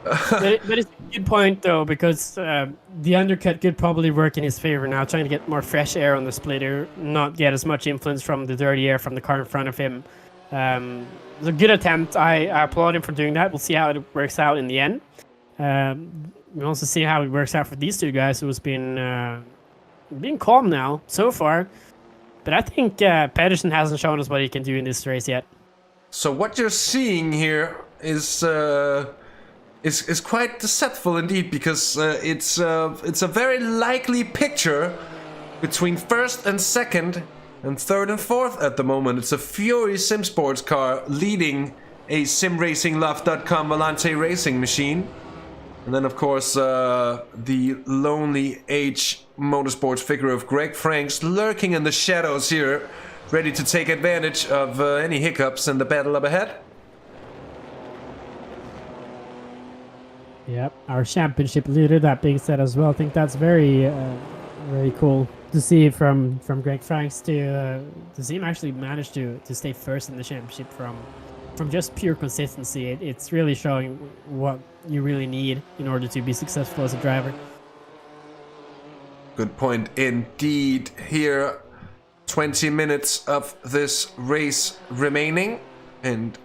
[SPEAKER 3] it's a good point though, because the undercut could probably work in his favor now, trying to get more fresh air on the splitter, not get as much influence from the dirty air from the car in front of him. It was a good attempt. I applaud him for doing that. We'll see how it works out in the end. We'll also see how it works out for these two guys who's been calm now so far. But I think Pedersen hasn't shown us what he can do in this race yet.
[SPEAKER 2] So what you're seeing here is quite deceptive indeed, because it's a very likely picture between first and second and third and fourth at the moment. It's a Fury Sim Sports car leading a SimRacingLoft.com Volante racing machine. And then, of course, the Lonely H Motorsports figure of Greg Franks lurking in the shadows here, ready to take advantage of any hiccups in the battle up ahead.
[SPEAKER 3] Yep, our championship leader, that being said as well. I think that's very cool to see from Greg Franks to see him actually manage to stay first in the championship from just pure consistency. It's really showing what you really need in order to be successful as a driver.
[SPEAKER 2] Good point indeed. Here, 20 minutes of this race remaining, and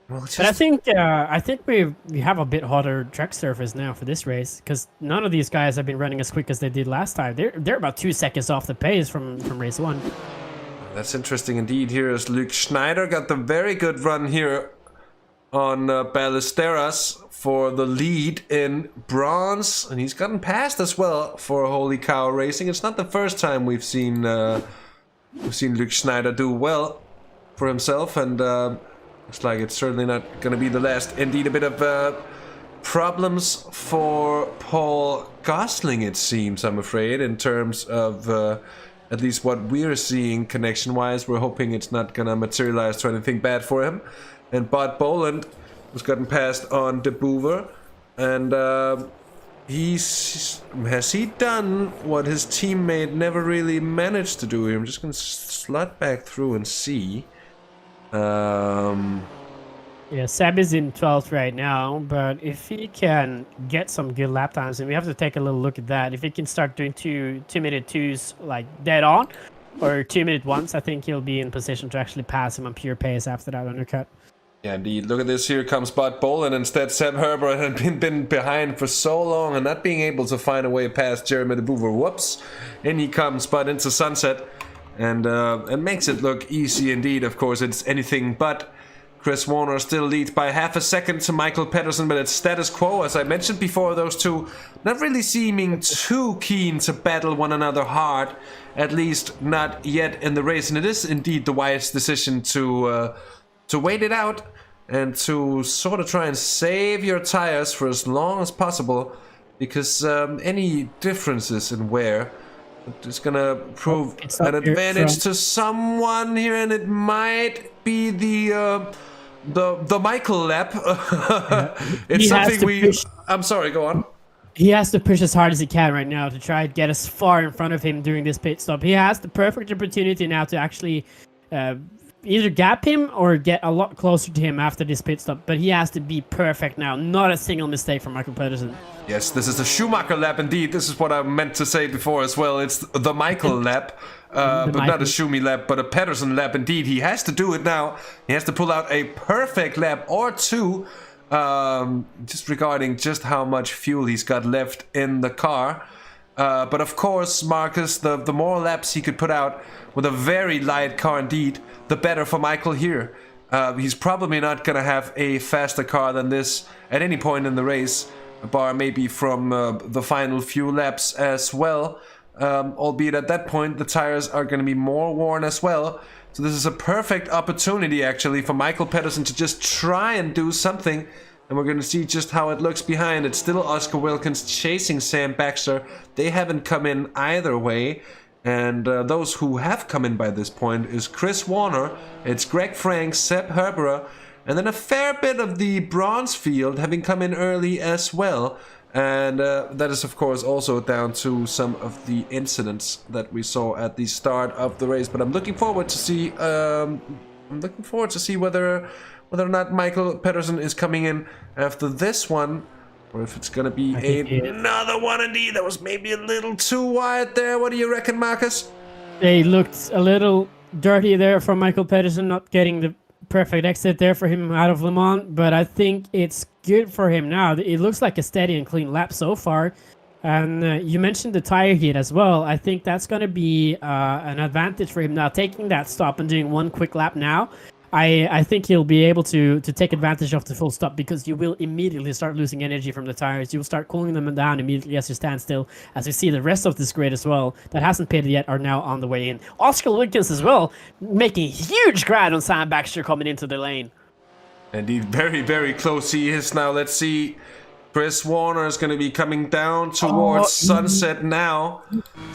[SPEAKER 2] well,
[SPEAKER 3] but I think we have a bit hotter track surface now for this race, because none of these guys have been running as quick as they did last time. They're about 2 seconds off the pace from race 1.
[SPEAKER 2] That's interesting indeed. Here is Luke Schneider, got the very good run here on Ballesteros for the lead in bronze, and he's gotten past as well for Holy Cow Racing. It's not the first time we've seen Luke Schneider do well for himself, and looks like it's certainly not going to be the last. Indeed, a bit of problems for Paul Gosling, it seems, I'm afraid, in terms of at least what we're seeing connection-wise. We're hoping it's not going to materialize to anything bad for him. And Bot Boland has gotten past on De Boover, and has he done what his teammate never really managed to do here? I'm just going to slot back through and see.
[SPEAKER 3] Yeah, Seb is in 12th right now, but if he can get some good lap times, and we have to take a little look at that. If he can start doing 2-minute 2s like dead on, or 2-minute 1s, I think he'll be in position to actually pass him on pure pace after that undercut.
[SPEAKER 2] Yeah, indeed. Look at this. Here comes Bot Boland. Instead, Seb Herbert had been behind for so long and not being able to find a way past Jeremy De Boover. Whoops. In he comes, but into Sunset. And makes it look easy indeed. Of course, it's anything but. Chris Warner still leads by half a second to Michael Pedersen, but it's status quo. As I mentioned before, those two not really seeming too keen to battle one another hard. At least not yet in the race. And it is indeed the wise decision to wait it out and to sort of try and save your tires for as long as possible, because any differences in wear is gonna prove an advantage to someone here, and it might be the Michael lap. It's something I'm sorry, go on.
[SPEAKER 3] He has to push as hard as he can right now to try and get as far in front of him during this pit stop. He has the perfect opportunity now to actually either gap him or get a lot closer to him after this pit stop, but he has to be perfect now. Not a single mistake from Michael Pedersen.
[SPEAKER 2] Yes, this is the Schumacher lap indeed. This is what I meant to say before as well. It's the Michael lap, but not a Schumi lap, but a Pedersen lap indeed. He has to do it now. He has to pull out a perfect lap or two, just regarding just how much fuel he's got left in the car. But of course, Markus, the more laps he could put out with a very light car indeed, the better for Michael here. He's probably not going to have a faster car than this at any point in the race, bar maybe from the final few laps as well. Albeit at that point, the tires are going to be more worn as well. So this is a perfect opportunity actually for Michael Pedersen to just try and do something. And we're going to see just how it looks behind. It's still Oscar Wilkins chasing Sam Baxter. They haven't come in either way. And those who have come in by this point is Chris Warner, it's Greg Franks, Seb Herbera, and then a fair bit of the bronze field having come in early as well. And that is, of course, also down to some of the incidents that we saw at the start of the race. But I'm looking forward to see. Whether or not Michael Pedersen is coming in after this one, or if it's going to be another one indeed. That was maybe a little too wide there. What do you reckon, Markus?
[SPEAKER 3] They looked a little dirty there from Michael Pedersen, not getting the perfect exit there for him out of Le Mans, but I think it's good for him now. It looks like a steady and clean lap so far. And you mentioned the tire heat as well. I think that's going to be an advantage for him now, taking that stop and doing one quick lap now. I think he'll be able to take advantage of the full stop, because you will immediately start losing energy from the tires. You'll start cooling them down immediately as you stand still. As you see, the rest of this grid as well that hasn't pitted yet are now on the way in. Oscar Wilkins as well, making huge ground on Sam Baxter coming into the lane.
[SPEAKER 2] Indeed, very, very close he is now. Let's see. Chris Warner is going to be coming down towards Sunset now.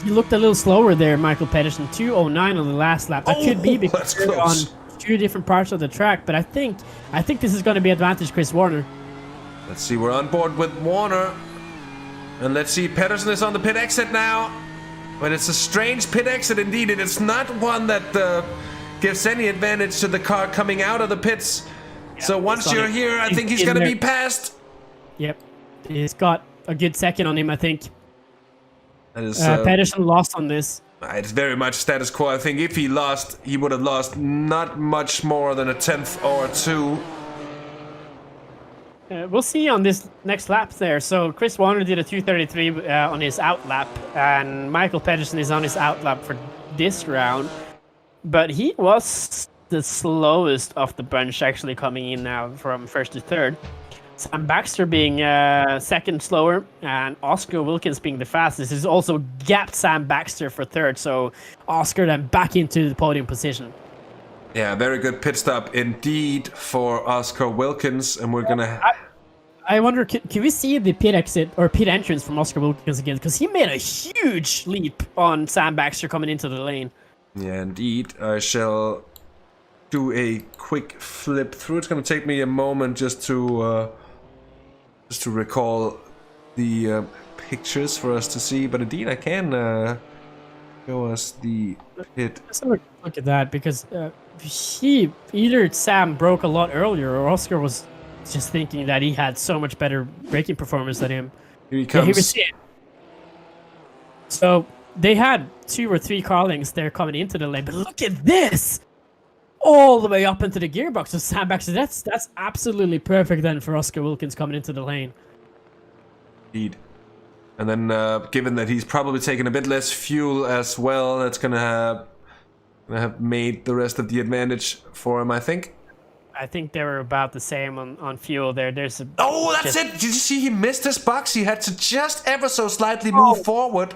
[SPEAKER 3] He looked a little slower there, Michael Pedersen. 2:09 on the last lap. That could be because they're on two different parts of the track, but I think this is going to be advantage Chris Warner.
[SPEAKER 2] Let's see, we're on board with Warner. And let's see, Pedersen is on the pit exit now. But it's a strange pit exit indeed. It's not one that gives any advantage to the car coming out of the pits. Yeah, so once you're here, I think he's going to be passed.
[SPEAKER 3] Yep. He's got a good second on him, I think.
[SPEAKER 2] That is,
[SPEAKER 3] Pedersen lost on this.
[SPEAKER 2] It's very much status quo. I think if he lost, he would have lost not much more than a tenth or two.
[SPEAKER 3] We'll see on this next lap there. So Chris Warner did a 2:33 on his out lap, and Michael Pedersen is on his out lap for this round. But he was the slowest of the bunch actually coming in now from first to third. Sam Baxter being second slower, and Oscar Wilkins being the fastest. Has also gapped Sam Baxter for third, so Oscar then back into the podium position.
[SPEAKER 2] Yeah, very good pit stop indeed for Oscar Wilkins, and we're gonna...
[SPEAKER 3] I wonder, can we see the pit exit or pit entrance from Oscar Wilkins again? Because he made a huge leap on Sam Baxter coming into the lane.
[SPEAKER 2] Yeah, indeed. I shall do a quick flip through. It's gonna take me a moment just to recall the pictures for us to see, but indeed I can show us the pit.
[SPEAKER 3] Let's have a look at that, because either Sam broke a lot earlier, or Oscar was just thinking that he had so much better braking performance than him.
[SPEAKER 2] Here he comes.
[SPEAKER 3] Yeah, he was it. So they had 2 or 3 car lengths there coming into the lane, but look at this! All the way up into the gearbox of Sam Baxter. That's absolutely perfect then for Oscar Wilkins coming into the lane.
[SPEAKER 2] Indeed. And then, given that he's probably taken a bit less fuel as well, that's gonna have made the rest of the advantage for him, I think.
[SPEAKER 3] I think they were about the same on fuel there. There's a...
[SPEAKER 2] Oh, that's it! Did you see he missed his box? He had to just ever so slightly move forward.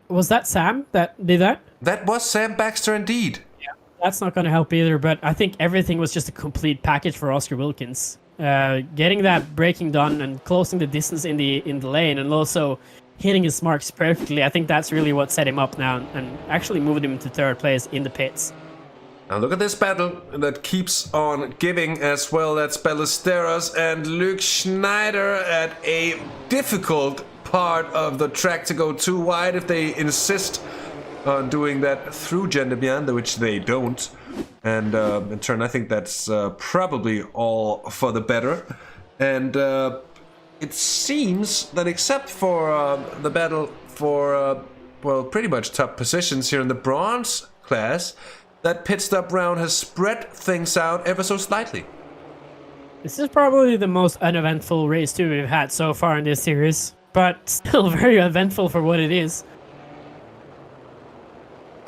[SPEAKER 3] Was that Sam that did that?
[SPEAKER 2] That was Sam Baxter indeed.
[SPEAKER 3] That's not going to help either, but I think everything was just a complete package for Oscar Wilkins. Getting that braking done and closing the distance in the lane, and also hitting his marks perfectly. I think that's really what set him up now and actually moved him to third place in the pits.
[SPEAKER 2] Now look at this battle that keeps on giving as well. That's Ballesteros and Luke Schneider at a difficult part of the track to go too wide if they insist on doing that through Gendarbian, which they don't. And in turn, I think that's probably all for the better. And it seems that except for the battle for, well, pretty much top positions here in the bronze class, that pit stop round has spread things out ever so slightly.
[SPEAKER 3] This is probably the most uneventful race too we've had so far in this series, but still very eventful for what it is.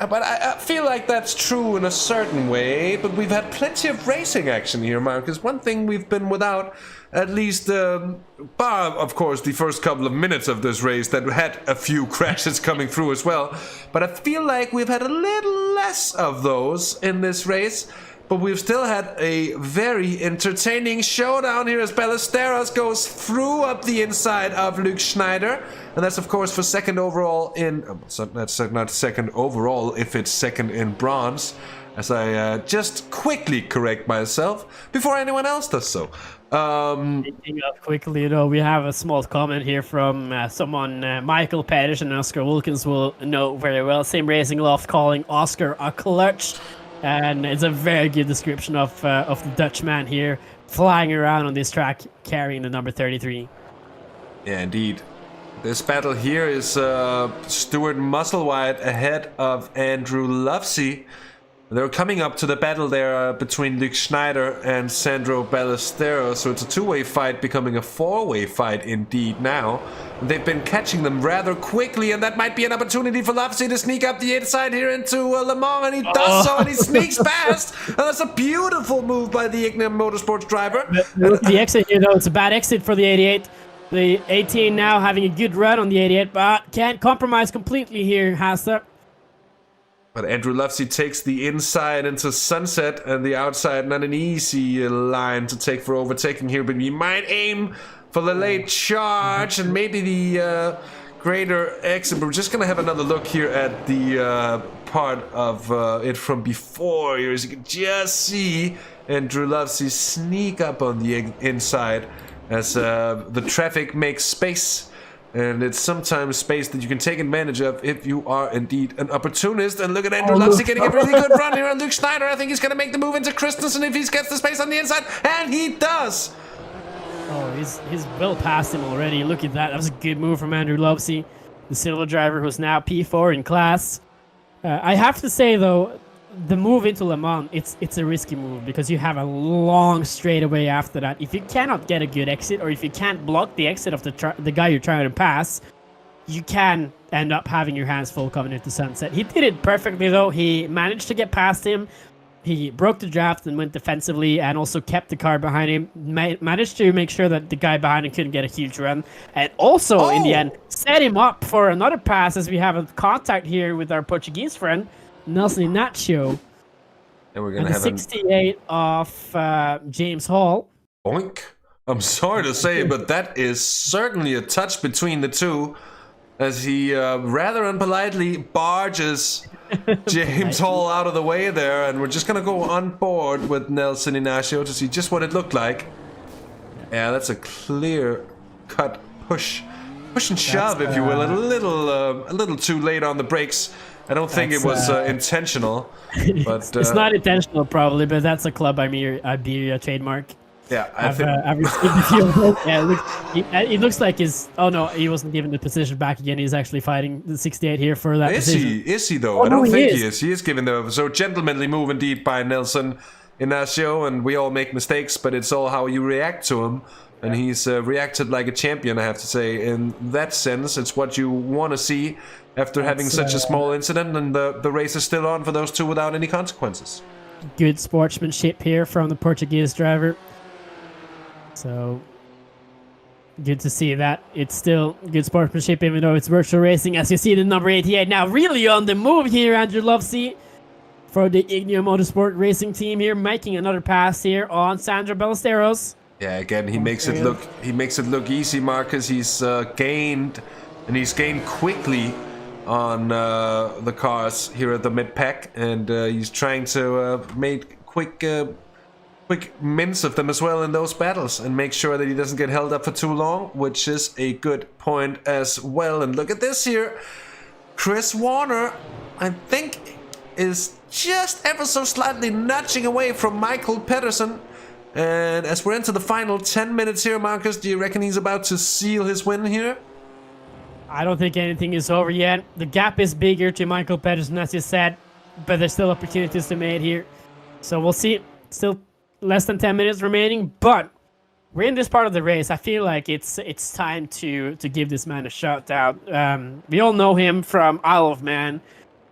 [SPEAKER 2] But I feel like that's true in a certain way, but we've had plenty of racing action here, Markus. One thing we've been without, at least, bar, of course, the first couple of minutes of this race that had a few crashes coming through as well. But I feel like we've had a little less of those in this race, but we've still had a very entertaining showdown here as Ballesteros goes through up the inside of Luke Schneider. And that's, of course, for second overall in... that's not second overall if it's second in bronze. As I just quickly correct myself before anyone else does so.
[SPEAKER 3] Picking up quickly, though, we have a small comment here from someone, Michael Pedersen and Oscar Wilkins will know very well. Same Racing Loft calling Oscar a clutch. And it's a very good description of the Dutchman here flying around on this track carrying the number 33.
[SPEAKER 2] Yeah, indeed. This battle here is Stuart Musselwhite ahead of Andrew Lovesey. They're coming up to the battle there between Luke Schneider and Sandro Ballesteros. So it's a two-way fight becoming a four-way fight indeed now. They've been catching them rather quickly, and that might be an opportunity for Lovesey to sneak up the inside here into Le Mans, and he does so, and he sneaks past. And that's a beautiful move by the Ignium Motorsports driver.
[SPEAKER 3] The exit here, though, it's a bad exit for the 88. The 18 now having a good run on the 88, but can't compromise completely here, Hasse.
[SPEAKER 2] But Andrew Lovesey takes the inside into Sunset, and the outside not an easy line to take for overtaking here, but we might aim for the late charge and maybe the greater exit. But we're just going to have another look here at the part of it from before here, as you can just see Andrew Lovesey sneak up on the inside as the traffic makes space. And it's sometimes space that you can take advantage of if you are indeed an opportunist. And look at Andrew Lovesey getting a really good run here on Luke Schneider. I think he's going to make the move into Christensen if he gets the space on the inside. And he does!
[SPEAKER 3] Oh, he's well past him already. Look at that. That was a good move from Andrew Lovesey, the silver driver who's now P4 in class. I have to say, though, the move into Le Mans, it's a risky move because you have a long straightaway after that. If you cannot get a good exit, or if you can't block the exit of the guy you're trying to pass, you can end up having your hands full coming into Sunset. He did it perfectly, though. He managed to get past him, he broke the draft and went defensively and also kept the car behind him. Managed to make sure that the guy behind him couldn't get a huge run. And also, in the end, set him up for another pass as we have a contact here with our Portuguese friend, Nelson Ignacio.
[SPEAKER 2] And we're going
[SPEAKER 3] to have 68 of James Hall.
[SPEAKER 2] Boink. I'm sorry to say, but that is certainly a touch between the two, as he rather unpolitely barges James Hall out of the way there, and we're just going to go on board with Nelson Ignacio to see just what it looked like. Yeah, that's a clear-cut push and shove, if you will. A little too late on the brakes. I don't think it was intentional. But
[SPEAKER 3] it's not intentional, probably, but that's a Club Iberia trademark.
[SPEAKER 2] Yeah,
[SPEAKER 3] I've received a few of those. Yeah, it looks like his... Oh, no, he wasn't given the position back again. He's actually fighting the 68 here for that position.
[SPEAKER 2] Is he, though? I don't think he is. He is given the... So, gentlemanly move indeed by Nelson Ignacio, and we all make mistakes, but it's all how you react to him. And he's reacted like a champion, I have to say. In that sense, it's what you want to see after having such a small incident, and the race is still on for those two without any consequences.
[SPEAKER 3] Good sportsmanship here from the Portuguese driver. So, good to see that. It's still good sportsmanship, even though it's virtual racing. As you see, the number 88 now really on the move here, Andrew Lovesey, for the Igneo Motorsport Racing team here, making another pass here on Sandro Ballesteros.
[SPEAKER 2] Yeah, again, he makes it look easy, Markus. He's gained quickly on the cars here at the mid-pack, and he's trying to make quick mince of them as well in those battles and make sure that he doesn't get held up for too long, which is a good point as well. And look at this here. Chris Warner, I think, is just ever so slightly nudging away from Michael Pedersen. And as we're into the final 10 minutes here, Markus, do you reckon he's about to seal his win here?
[SPEAKER 3] I don't think anything is over yet. The gap is bigger to Michael Pedersen, as you said, but there's still opportunities to be made here. So we'll see. Still less than 10 minutes remaining, but we're in this part of the race. I feel like it's time to give this man a shout out. We all know him from Isle of Man,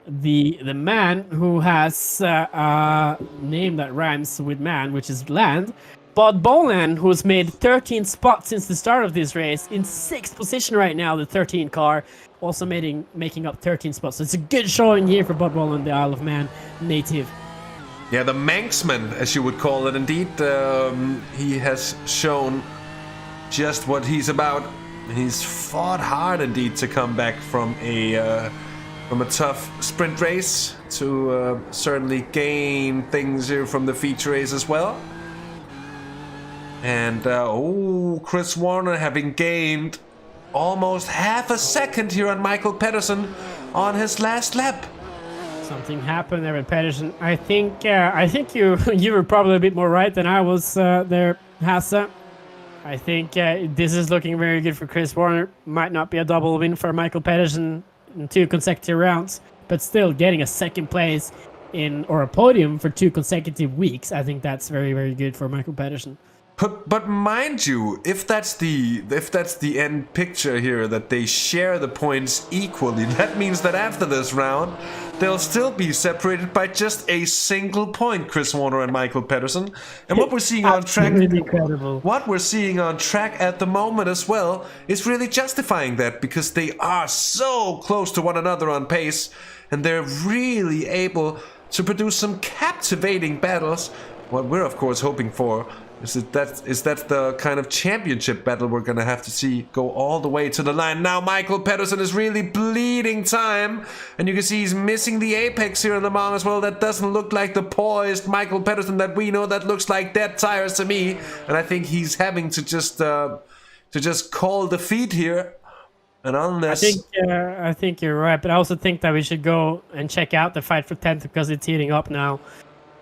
[SPEAKER 3] the man who has a name that rhymes with man, which is land. Bod Boland, who's made 13 spots since the start of this race, in 6th position right now, the 13 car, also making up 13 spots. So it's a good showing here for Bod Boland, the Isle of Man native.
[SPEAKER 2] Yeah, the Manxman, as you would call it, indeed. He has shown just what he's about. He's fought hard, indeed, to come back from a tough sprint race to certainly gain things here from the feature race as well. And, Chris Warner having gained almost half a second here on Michael Pedersen on his last lap.
[SPEAKER 3] Something happened there with Pedersen. I think you were probably a bit more right than I was there, Hasse. I think this is looking very good for Chris Warner. Might not be a double win for Michael Pedersen in 2 consecutive rounds, but still getting a 2nd place or a podium for 2 consecutive weeks. I think that's very, very good for Michael Pedersen.
[SPEAKER 2] But mind you, if that's the end picture here, that they share the points equally, that means that after this round, they'll still be separated by just a single point, Chris Warner and Michael Pedersen. And what we're seeing on track,
[SPEAKER 3] incredible.
[SPEAKER 2] What we're seeing on track at the moment as well is really justifying that, because they are so close to one another on pace, and they're really able to produce some captivating battles. What we're of course hoping for is that the kind of championship battle we're going to have to see go all the way to the line. Now Michael Pedersen is really bleeding time, and you can see he's missing the apex here in Le Mans as well. That doesn't look like the poised Michael Pedersen that we know. That looks like dead tires to me, and I think he's having to just call defeat here. And unless
[SPEAKER 3] I think you're right, but I also think that we should go and check out the fight for 10th, because it's heating up now.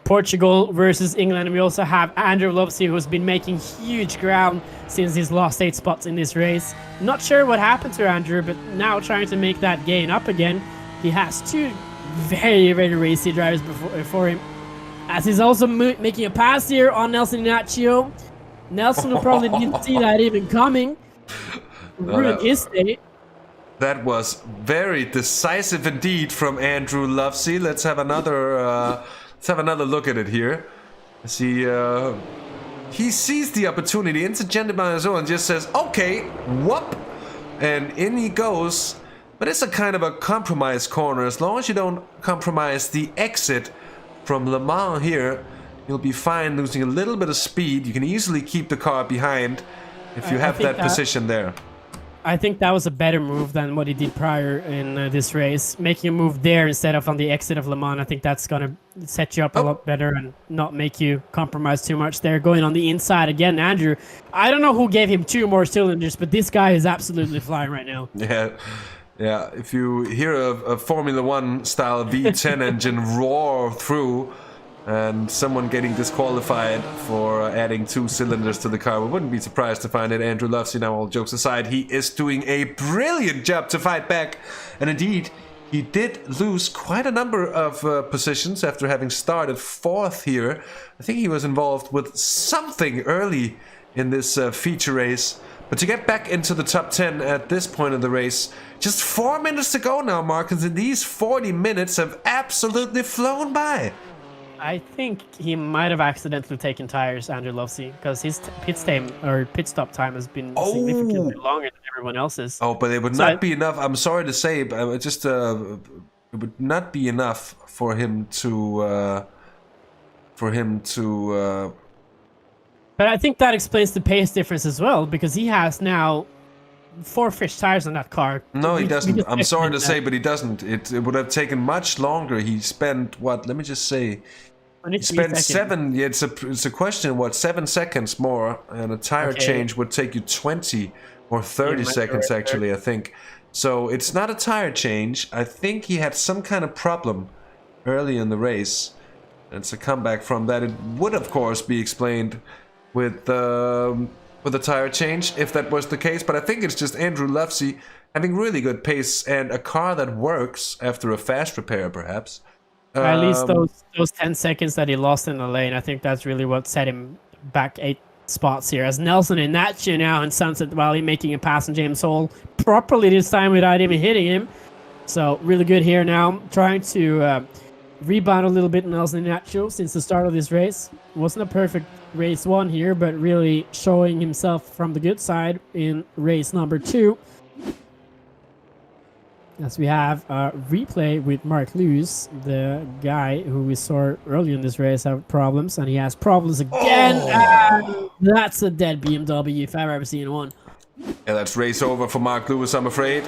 [SPEAKER 3] Portugal versus England. We also have Andrew Lovesey, who's been making huge ground since his lost 8 spots in this race. Not sure what happened to Andrew, but now trying to make that gain up again. He has 2 very, very racy drivers before him, as he's also making a pass here on Nelson Ignacio. Nelson will probably didn't see that even coming. Ruined his day.
[SPEAKER 2] That was very decisive indeed from Andrew Lovesey. Let's have another Let's have another look at it here. See, he sees the opportunity, intergented by his own, and just says, okay, whoop, and in he goes. But it's a kind of a compromise corner. As long as you don't compromise the exit from Le Mans here, you'll be fine losing a little bit of speed. You can easily keep the car behind if you have that position there.
[SPEAKER 3] I think that was a better move than what he did prior in this race. Making a move there instead of on the exit of Le Mans, I think that's going to set you up a lot better and not make you compromise too much there. Going on the inside again, Andrew. I don't know who gave him 2 more cylinders, but this guy is absolutely flying right now.
[SPEAKER 2] Yeah. If you hear a Formula 1 style V10 engine roar through, and someone getting disqualified for adding 2 cylinders to the car, we wouldn't be surprised to find that Andrew Lovesey, now all jokes aside, he is doing a brilliant job to fight back. And indeed, he did lose quite a number of positions after having started 4th here. I think he was involved with something early in this feature race. But to get back into the top 10 at this point of the race, just 4 minutes to go now, Markus, and these 40 minutes have absolutely flown by.
[SPEAKER 3] I think he might have accidentally taken tires, Andrew Lovesey, because his pit stop time has been significantly longer than everyone else's.
[SPEAKER 2] Oh, but it would not be enough. I'm sorry to say, but it would not be enough for him to.
[SPEAKER 3] But I think that explains the pace difference as well, because he has now 4 fresh tires on that car.
[SPEAKER 2] No, he doesn't. I'm sorry to say, but he doesn't. It would have taken much longer. He spent what? Let me just say. He spent 7. Yeah, it's a question of what, 7 seconds more, and a tire change would take you 20 or 30 seconds actually. I think. So it's not a tire change. I think he had some kind of problem early in the race, and it's a comeback from that. It would of course be explained with a tire change if that was the case, but I think it's just Andrew Lovesey having really good pace and a car that works after a fast repair, perhaps.
[SPEAKER 3] At least those 10 seconds that he lost in the lane, I think that's really what set him back 8 spots here. As Nelson and Nacho now in Sunset Valley making a pass on James Hall properly this time without even hitting him. So really good here now, trying to rebound a little bit Nelson and Nacho since the start of this race. Wasn't a perfect race 1 here, but really showing himself from the good side in race number 2. As we have a replay with Mark Lewis, the guy who we saw early in this race have problems, and he has problems again. And that's a dead BMW if I've ever seen one.
[SPEAKER 2] Yeah, that's race over for Mark Lewis, I'm afraid.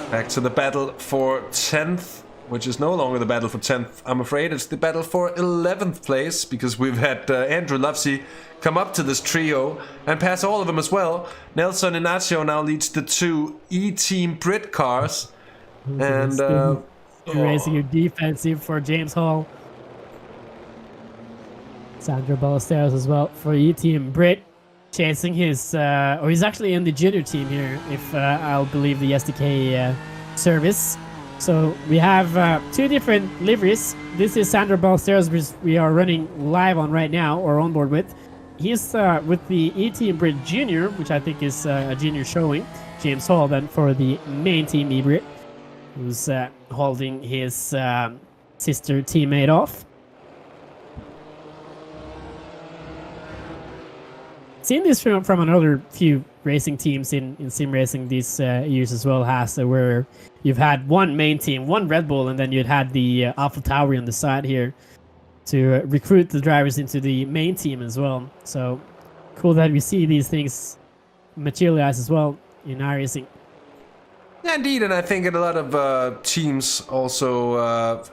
[SPEAKER 2] Back to the battle for 10th, which is no longer the battle for 10th, I'm afraid. It's the battle for 11th place, because we've had Andrew Lovesey come up to this trio and pass all of them as well. Nelson Ignacio now leads the 2 E-Team Brit cars. And
[SPEAKER 3] raising your defensive for James Hall. Sandro Ballesteros as well for E-Team Brit, chasing his, or he's actually in the junior team here, if I'll believe the SDK service. So we have 2 different liveries. This is Sandro Ballesteros, which we are running live on right now, or on board with. He's with the E-Team Brit Junior, which I think is a junior showing. James Hall then for the main team E-Brit, who's holding his sister teammate off. Seen this from another few racing teams in sim racing these years as well, Hasse, where you've had one main team, one Red Bull, and then you'd had the AlphaTauri on the side here to recruit the drivers into the main team as well. So cool that we see these things materialize as well in iRacing.
[SPEAKER 2] Yeah, indeed, and I think a lot of teams also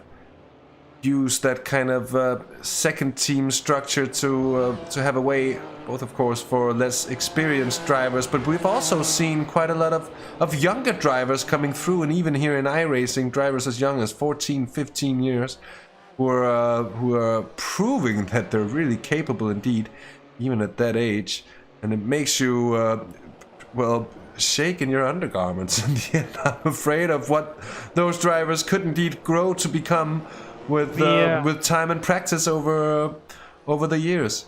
[SPEAKER 2] use that kind of second team structure to have a way, both of course for less experienced drivers, but we've also seen quite a lot of younger drivers coming through, and even here in iRacing, drivers as young as 14, 15 years who are proving that they're really capable indeed, even at that age, and it makes you shake in your undergarments in the end. I'm afraid of what those drivers could indeed grow to become with time and practice over the years.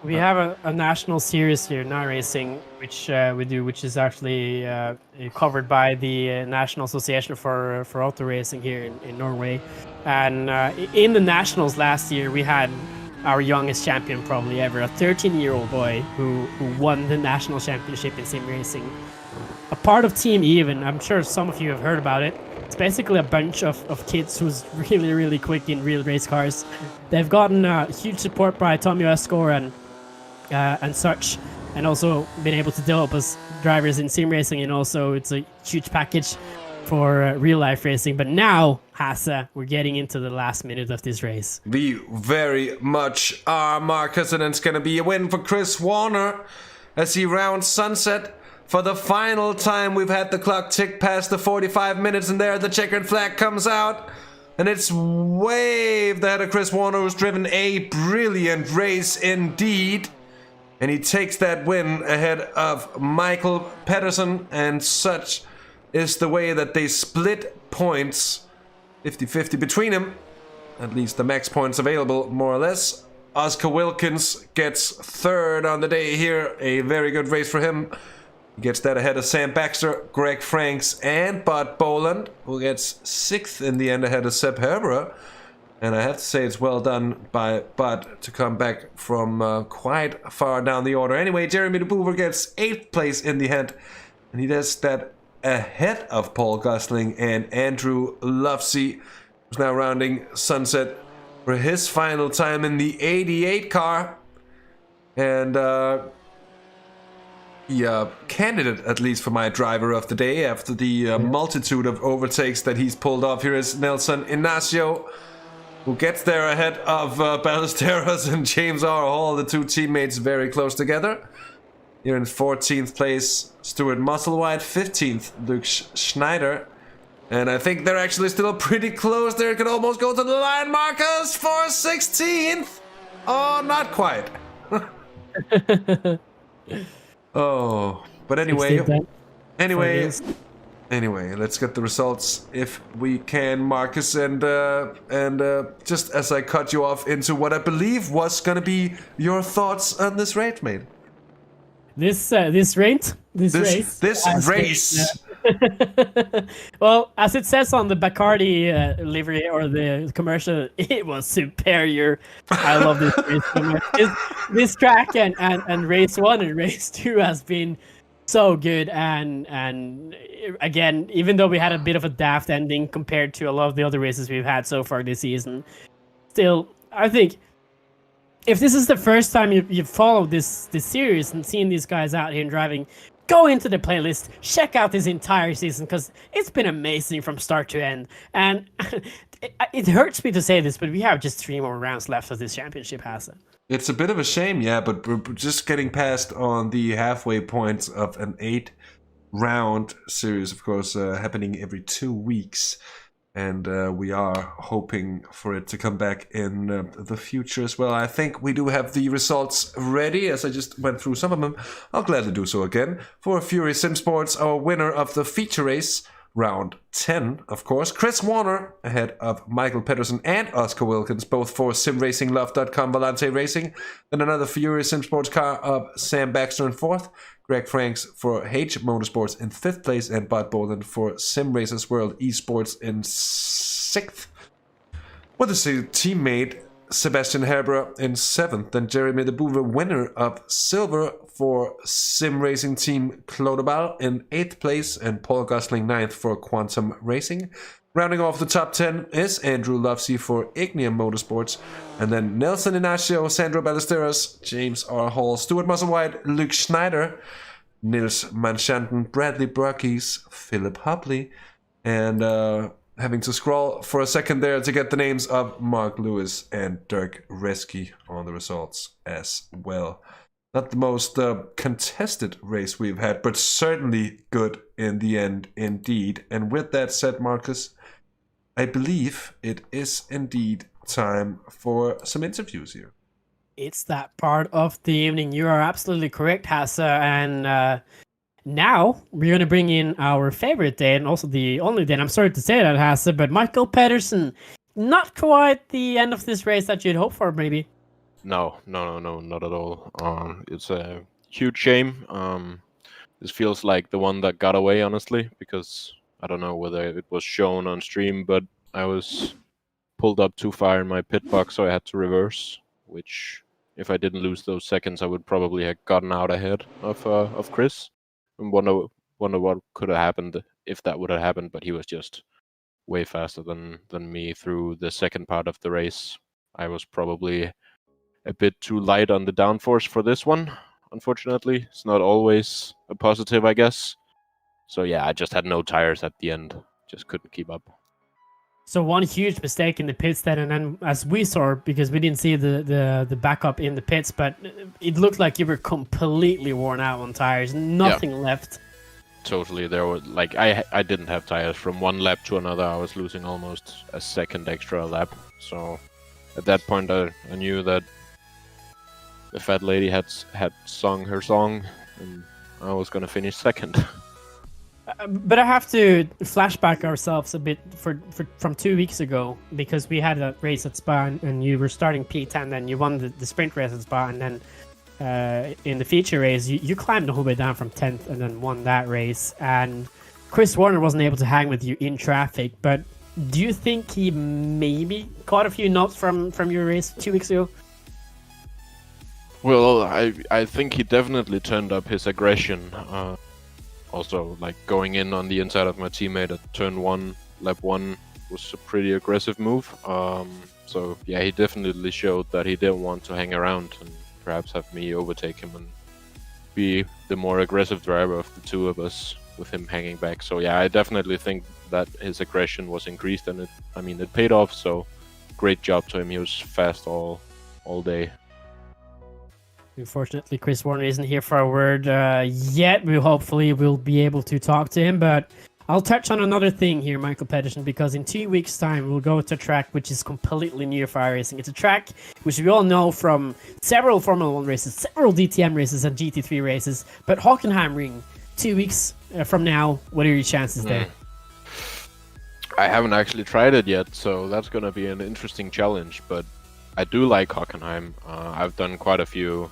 [SPEAKER 3] We have a national series here in iRacing, which we do, which is actually covered by the National Association for Auto Racing here in Norway. And in the nationals last year, we had our youngest champion probably ever, a 13-year-old boy who won the national championship in sim racing. A part of Team Even, I'm sure some of you have heard about it. It's basically a bunch of kids who's really, really quick in real race cars. They've gotten huge support by Tommy Østgaard and such, and also been able to develop as drivers in sim racing, and also it's a huge package for real life racing. But now, Hasse, we're getting into the last minute of this race.
[SPEAKER 2] We very much are, Markus, and it's going to be a win for Chris Warner as he rounds sunset. For the final time, we've had the clock tick past the 45 minutes, and there the checkered flag comes out. And it's waved ahead of Chris Warner, who's driven a brilliant race indeed. And he takes that win ahead of Michael Pedersen, and such is the way that they split points 50-50 between them. At least the max points available, more or less. Oscar Wilkins gets third on the day here. A very good race for him. He gets that ahead of Sam Baxter, Greg Franks, and Bud Boland, who gets sixth in the end ahead of Seb Herberer. And I have to say it's well done by Bud to come back from quite far down the order. Anyway, Jeremy de Boer gets 8th place in the end, and he does that ahead of Paul Gosling and Andrew Lovesey, who's now rounding sunset for his final time in the 88 car. And candidate, at least for my driver of the day, after the multitude of overtakes that he's pulled off. Here is Nelson Inacio, who gets there ahead of Ballesteros and James R. Hall, the two teammates very close together. Here in 14th place, Stuart Musselwhite. 15th, Luke Schneider. And I think they're actually still pretty close there. It could almost go to the line. Markus for 16th. Oh, not quite. Oh, but anyway, let's get the results if we can, Markus, and just as I cut you off into what I believe was gonna be your thoughts on this race, mate.
[SPEAKER 3] This race. Well, as it says on the Bacardi livery or the commercial, it was superior. I love this race so much. This track and race 1 and race 2 has been so good, and again, even though we had a bit of a daft ending compared to a lot of the other races we've had so far this season, still, I think if this is the first time you've followed this series and seen these guys out here driving, go into the playlist, check out this entire season, because it's been amazing from start to end. And it hurts me to say this, but we have just 3 more rounds left of this championship, Hasse.
[SPEAKER 2] It's a bit of a shame, yeah, but we're just getting past on the halfway points of an 8-round series, of course, happening every 2 weeks. And we are hoping for it to come back in the future as well. I think we do have the results ready, as I just went through some of them. I'll gladly do so again. For Fury Sim Sports, our winner of the feature race, round 10, of course, Chris Warner, ahead of Michael Pedersen and Oscar Wilkins, both for simracinglove.com Volante Racing. Then another Fury Sim Sports car of Sam Baxter in 4th. Greg Franks for H Motorsports in 5th place, and Bud Boland for Simracersworld Esports in 6th. With his teammate Sebastian Herberer in 7th, then Jeremy de Boer, winner of silver for Sim Racing Team Clodebal in 8th place, and Paul Gosling 9th for Quantum Racing. Rounding off the top 10 is Andrew Lovesey for Ignium Motorsports, and then Nelson Inacio, Sandro Ballesteros, James R. Hall, Stuart Musselwhite, Luke Schneider, Nils Manchanten, Bradley Brockes, Philip Hopley, and having to scroll for a second there to get the names of Mark Lewis and Dirk Reski on the results as well. Not the most contested race we've had, but certainly good in the end indeed. And with that said, Markus, I believe it is indeed time for some interviews here.
[SPEAKER 3] It's that part of the evening. You are absolutely correct, Hasse. And now we're going to bring in our favorite day, and also the only day. And I'm sorry to say that, Hasse, but Michael Pedersen. Not quite the end of this race that you'd hope for, maybe.
[SPEAKER 4] No, not at all. It's a huge shame. This feels like the one that got away, honestly, because I don't know whether it was shown on stream, but I was pulled up too far in my pit box, so I had to reverse. Which, if I didn't lose those seconds, I would probably have gotten out ahead of Chris. And wonder what could have happened if that would have happened. But he was just way faster than me through the second part of the race. I was probably a bit too light on the downforce for this one. Unfortunately, it's not always a positive, I guess. So yeah, I just had no tires at the end. Just couldn't keep up.
[SPEAKER 3] So one huge mistake in the pits then, and then as we saw, because we didn't see the backup in the pits, but it looked like you were completely worn out on tires, nothing left.
[SPEAKER 4] Totally, there were like I didn't have tires from one lap to another. I was losing almost a second extra a lap. So at that point, I knew that the fat lady had sung her song, and I was gonna finish second.
[SPEAKER 3] But I have to flashback ourselves a bit from 2 weeks ago, because we had a race at Spa and you were starting P10, then you won the sprint race at Spa, and then in the feature race you climbed the whole way down from 10th and then won that race. And Chris Warner wasn't able to hang with you in traffic, but do you think he maybe caught a few notes from your race 2 weeks ago?
[SPEAKER 4] Well, I think he definitely turned up his aggression. Also, like going in on the inside of my teammate at turn 1, lap 1 was a pretty aggressive move. So yeah, he definitely showed that he didn't want to hang around and perhaps have me overtake him and be the more aggressive driver of the two of us with him hanging back. So yeah, I definitely think that his aggression was increased, and it paid off. So great job to him. He was fast all day.
[SPEAKER 3] Unfortunately, Chris Warner isn't here for a word yet. Hopefully we'll be able to talk to him. But I'll touch on another thing here, Michael Pedersen, because in 2 weeks' time we'll go to a track which is completely new for iRacing. It's a track which we all know from several Formula 1 races, several DTM races and GT3 races. But Hockenheim Ring, 2 weeks from now, what are your chances there?
[SPEAKER 4] I haven't actually tried it yet, so that's going to be an interesting challenge. But I do like Hockenheim. I've done quite a few,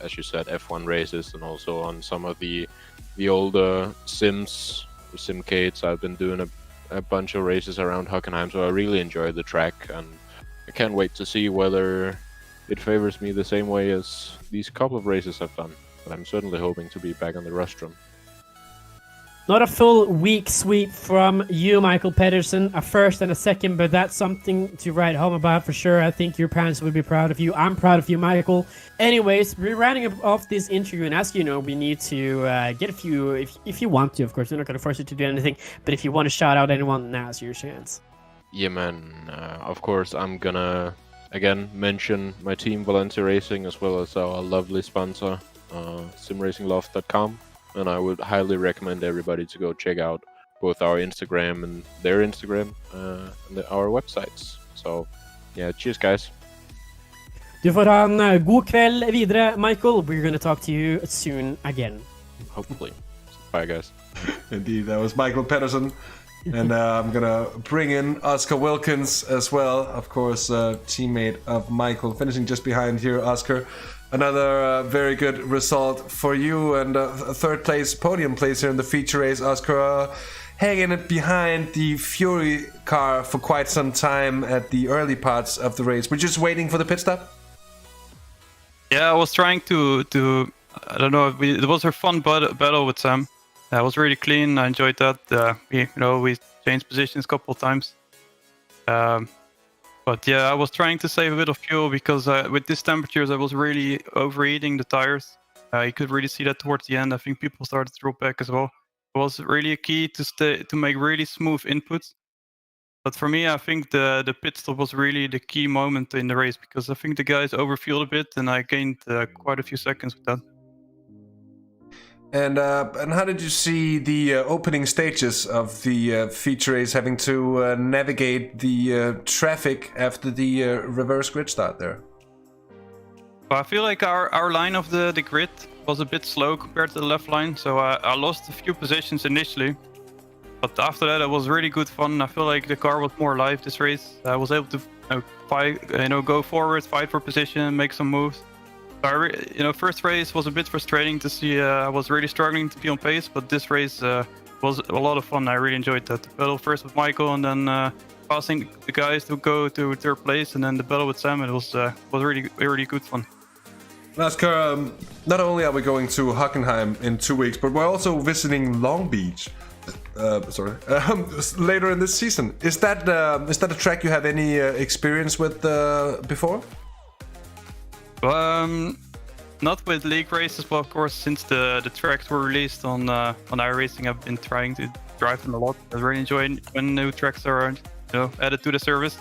[SPEAKER 4] as you said, F1 races, and also on some of the older simcades. I've been doing a bunch of races around Hockenheim, so I really enjoy the track, and I can't wait to see whether it favors me the same way as these couple of races I've done. But I'm certainly hoping to be back on the rostrum.
[SPEAKER 3] Not a full week sweep from you, Michael Pedersen. A first and a second, but that's something to write home about for sure. I think your parents would be proud of you. I'm proud of you, Michael. Anyways, we're rounding off this interview, and as you know, we need to get a few, if you want to, of course. We're not going to force you to do anything, but if you want to shout out anyone, now's your chance.
[SPEAKER 4] Yeah, man. Of course, I'm gonna, again, mention my team, Valencia Racing, as well as our lovely sponsor, simracingloft.com. And I would highly recommend everybody to go check out both our Instagram and their Instagram and our websites. So, yeah, cheers, guys.
[SPEAKER 3] Du får ha en god kväll vidare, Michael. We're going to talk to you soon again.
[SPEAKER 4] Hopefully. Bye, guys.
[SPEAKER 2] Indeed, that was Michael Pedersen. And I'm going to bring in Oscar Wilkins as well. Of course, teammate of Michael, finishing just behind here, Oscar. Another very good result for you, and a third place, podium place here in the feature race. Oscar hanging it behind the Fury car for quite some time at the early parts of the race. We're just waiting for the pit stop?
[SPEAKER 5] Yeah, I was trying to I don't know, it was a fun battle with Sam. It was really clean, I enjoyed that. We changed positions a couple of times. But yeah, I was trying to save a bit of fuel because with these temperatures I was really overheating the tires. You could really see that towards the end. I think people started to drop back as well. It was really a key to make really smooth inputs. But for me, I think the pit stop was really the key moment in the race, because I think the guys overfueled a bit and I gained quite a few seconds with that.
[SPEAKER 2] And how did you see the opening stages of the feature race, having to navigate the traffic after the reverse grid start there?
[SPEAKER 5] Well, I feel like our line of the grid was a bit slow compared to the left line, so I lost a few positions initially. But after that, it was really good fun. I feel like the car was more alive this race. I was able to fight, go forward, fight for position, make some moves. So first race was a bit frustrating to see. I was really struggling to be on pace, but this race was a lot of fun. I really enjoyed that. The battle first with Michael, and then passing the guys to go to third place, and then the battle with Sam. It was really good fun.
[SPEAKER 2] Oscar, not only are we going to Hockenheim in 2 weeks, but we're also visiting Long Beach. Later in this season. Is that a track you have any experience with before?
[SPEAKER 5] Not with league races, but of course, since the tracks were released on iRacing, I've been trying to drive them a lot. I really enjoy when new tracks are added to the service.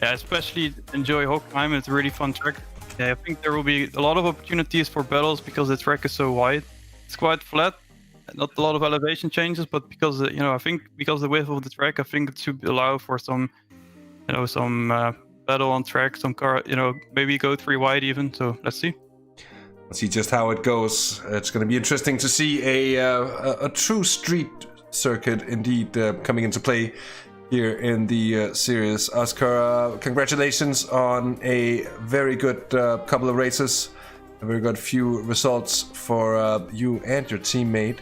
[SPEAKER 5] Especially enjoy Hockenheim. It's a really fun track. I think there will be a lot of opportunities for battles because the track is so wide. It's quite flat. Not a lot of elevation changes, but because I think because the width of the track, I think it should allow for some battle on track, some car, maybe go 3 wide even. So let's see.
[SPEAKER 2] Let's see just how it goes. It's going to be interesting to see a true street circuit indeed coming into play here in the series. Oscar, congratulations on a very good couple of races, a very good few results for you and your teammate.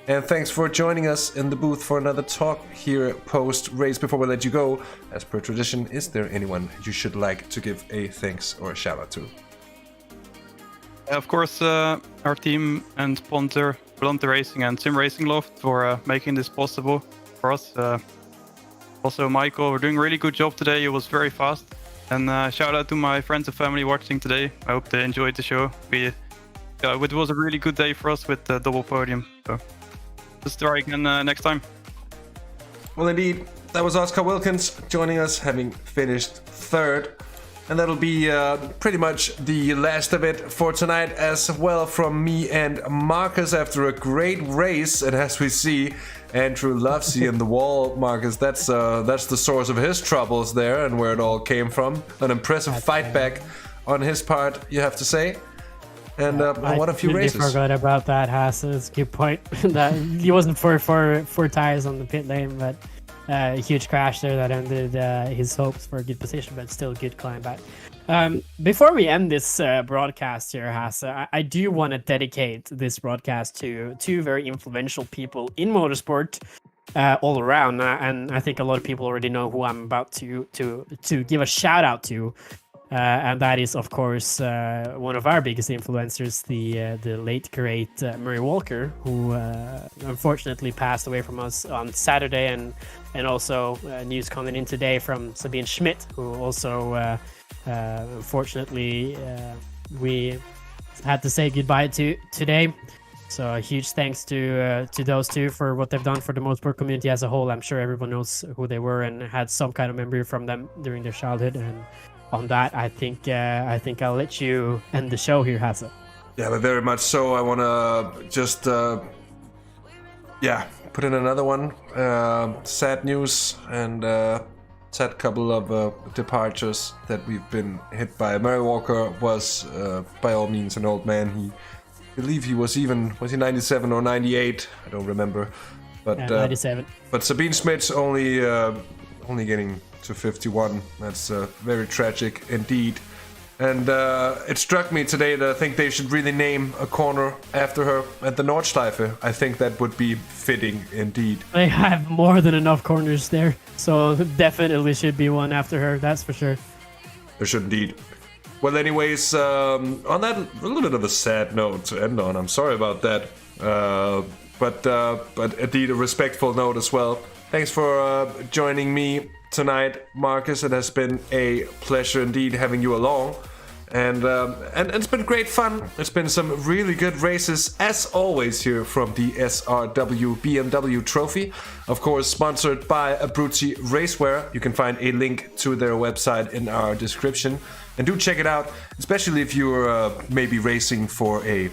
[SPEAKER 2] And thanks for joining us in the booth for another talk here post-race. Before we let you go, as per tradition, is there anyone you should like to give a thanks or a shout-out to?
[SPEAKER 5] Of course, our team and sponsor, Blonde Racing and Sim Racing Loft, for making this possible for us. Also, Michael, we're doing a really good job today. It was very fast. And shout out to my friends and family watching today. I hope they enjoyed the show. It was a really good day for us with the double podium. So let's try again next time.
[SPEAKER 2] Well, indeed, that was Oscar Wilkins joining us, having finished third. And that'll be pretty much the last of it for tonight as well from me and Markus after a great race. And as we see, Andrew loves seeing the wall, Markus. That's the source of his troubles there and where it all came from. An impressive fight back on his part, you have to say. And what a few races.
[SPEAKER 3] I forgot about that, Hasse. It's a good point. That he wasn't four tires on the pit lane, but a huge crash there that ended his hopes for a good position, but still a good climb back. Before we end this broadcast here, Hasse, I do want to dedicate this broadcast to 2 very influential people in motorsport all around. And I think a lot of people already know who I'm about to give a shout out to. And that is, of course, one of our biggest influencers, the late great Murray Walker, who unfortunately passed away from us on Saturday, and also news coming in today from Sabine Schmidt, who also unfortunately we had to say goodbye to today. So a huge thanks to those 2 for what they've done for the motorsport community as a whole. I'm sure everyone knows who they were and had some kind of memory from them during their childhood. And on that, I think I'll let you end the show here, Hasse.
[SPEAKER 2] Yeah, but very much so. I want to just put in another one. Sad news and sad couple of departures that we've been hit by. Murray Walker was by all means an old man. I believe he was he 97 or 98? I don't remember. But
[SPEAKER 3] 97.
[SPEAKER 2] But Sabine Schmidt's only getting to 51. That's very tragic indeed. And it struck me today that I think they should really name a corner after her at the Nordschleife. I think that would be fitting indeed.
[SPEAKER 3] They have more than enough corners there, so definitely should be one after her, that's for sure.
[SPEAKER 2] There should indeed. Well, anyways, on that a little bit of a sad note to end on. I'm sorry about that. But indeed a respectful note as well. Thanks for joining me tonight, Markus. It has been a pleasure indeed having you along, and it's been great fun. It's been some really good races as always here from the SRW BMW Trophy, of course sponsored by Abruzzi Racewear. You can find a link to their website in our description, and do check it out, especially if you're maybe racing for a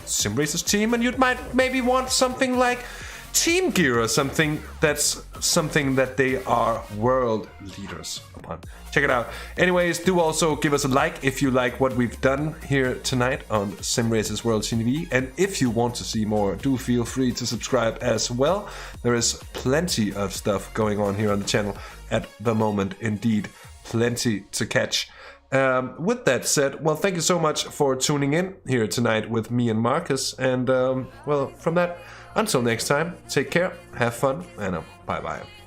[SPEAKER 2] Sim Racers team and you might maybe want something like team gear or something, that's something that they are world leaders upon. Check it out. Anyways, do also give us a like if you like what we've done here tonight on Simracersworld TV. And if you want to see more, do feel free to subscribe as well. There is plenty of stuff going on here on the channel at the moment. Indeed, plenty to catch. With that said, well, thank you so much for tuning in here tonight with me and Markus. And, well, from that, until next time, take care, have fun, and bye-bye.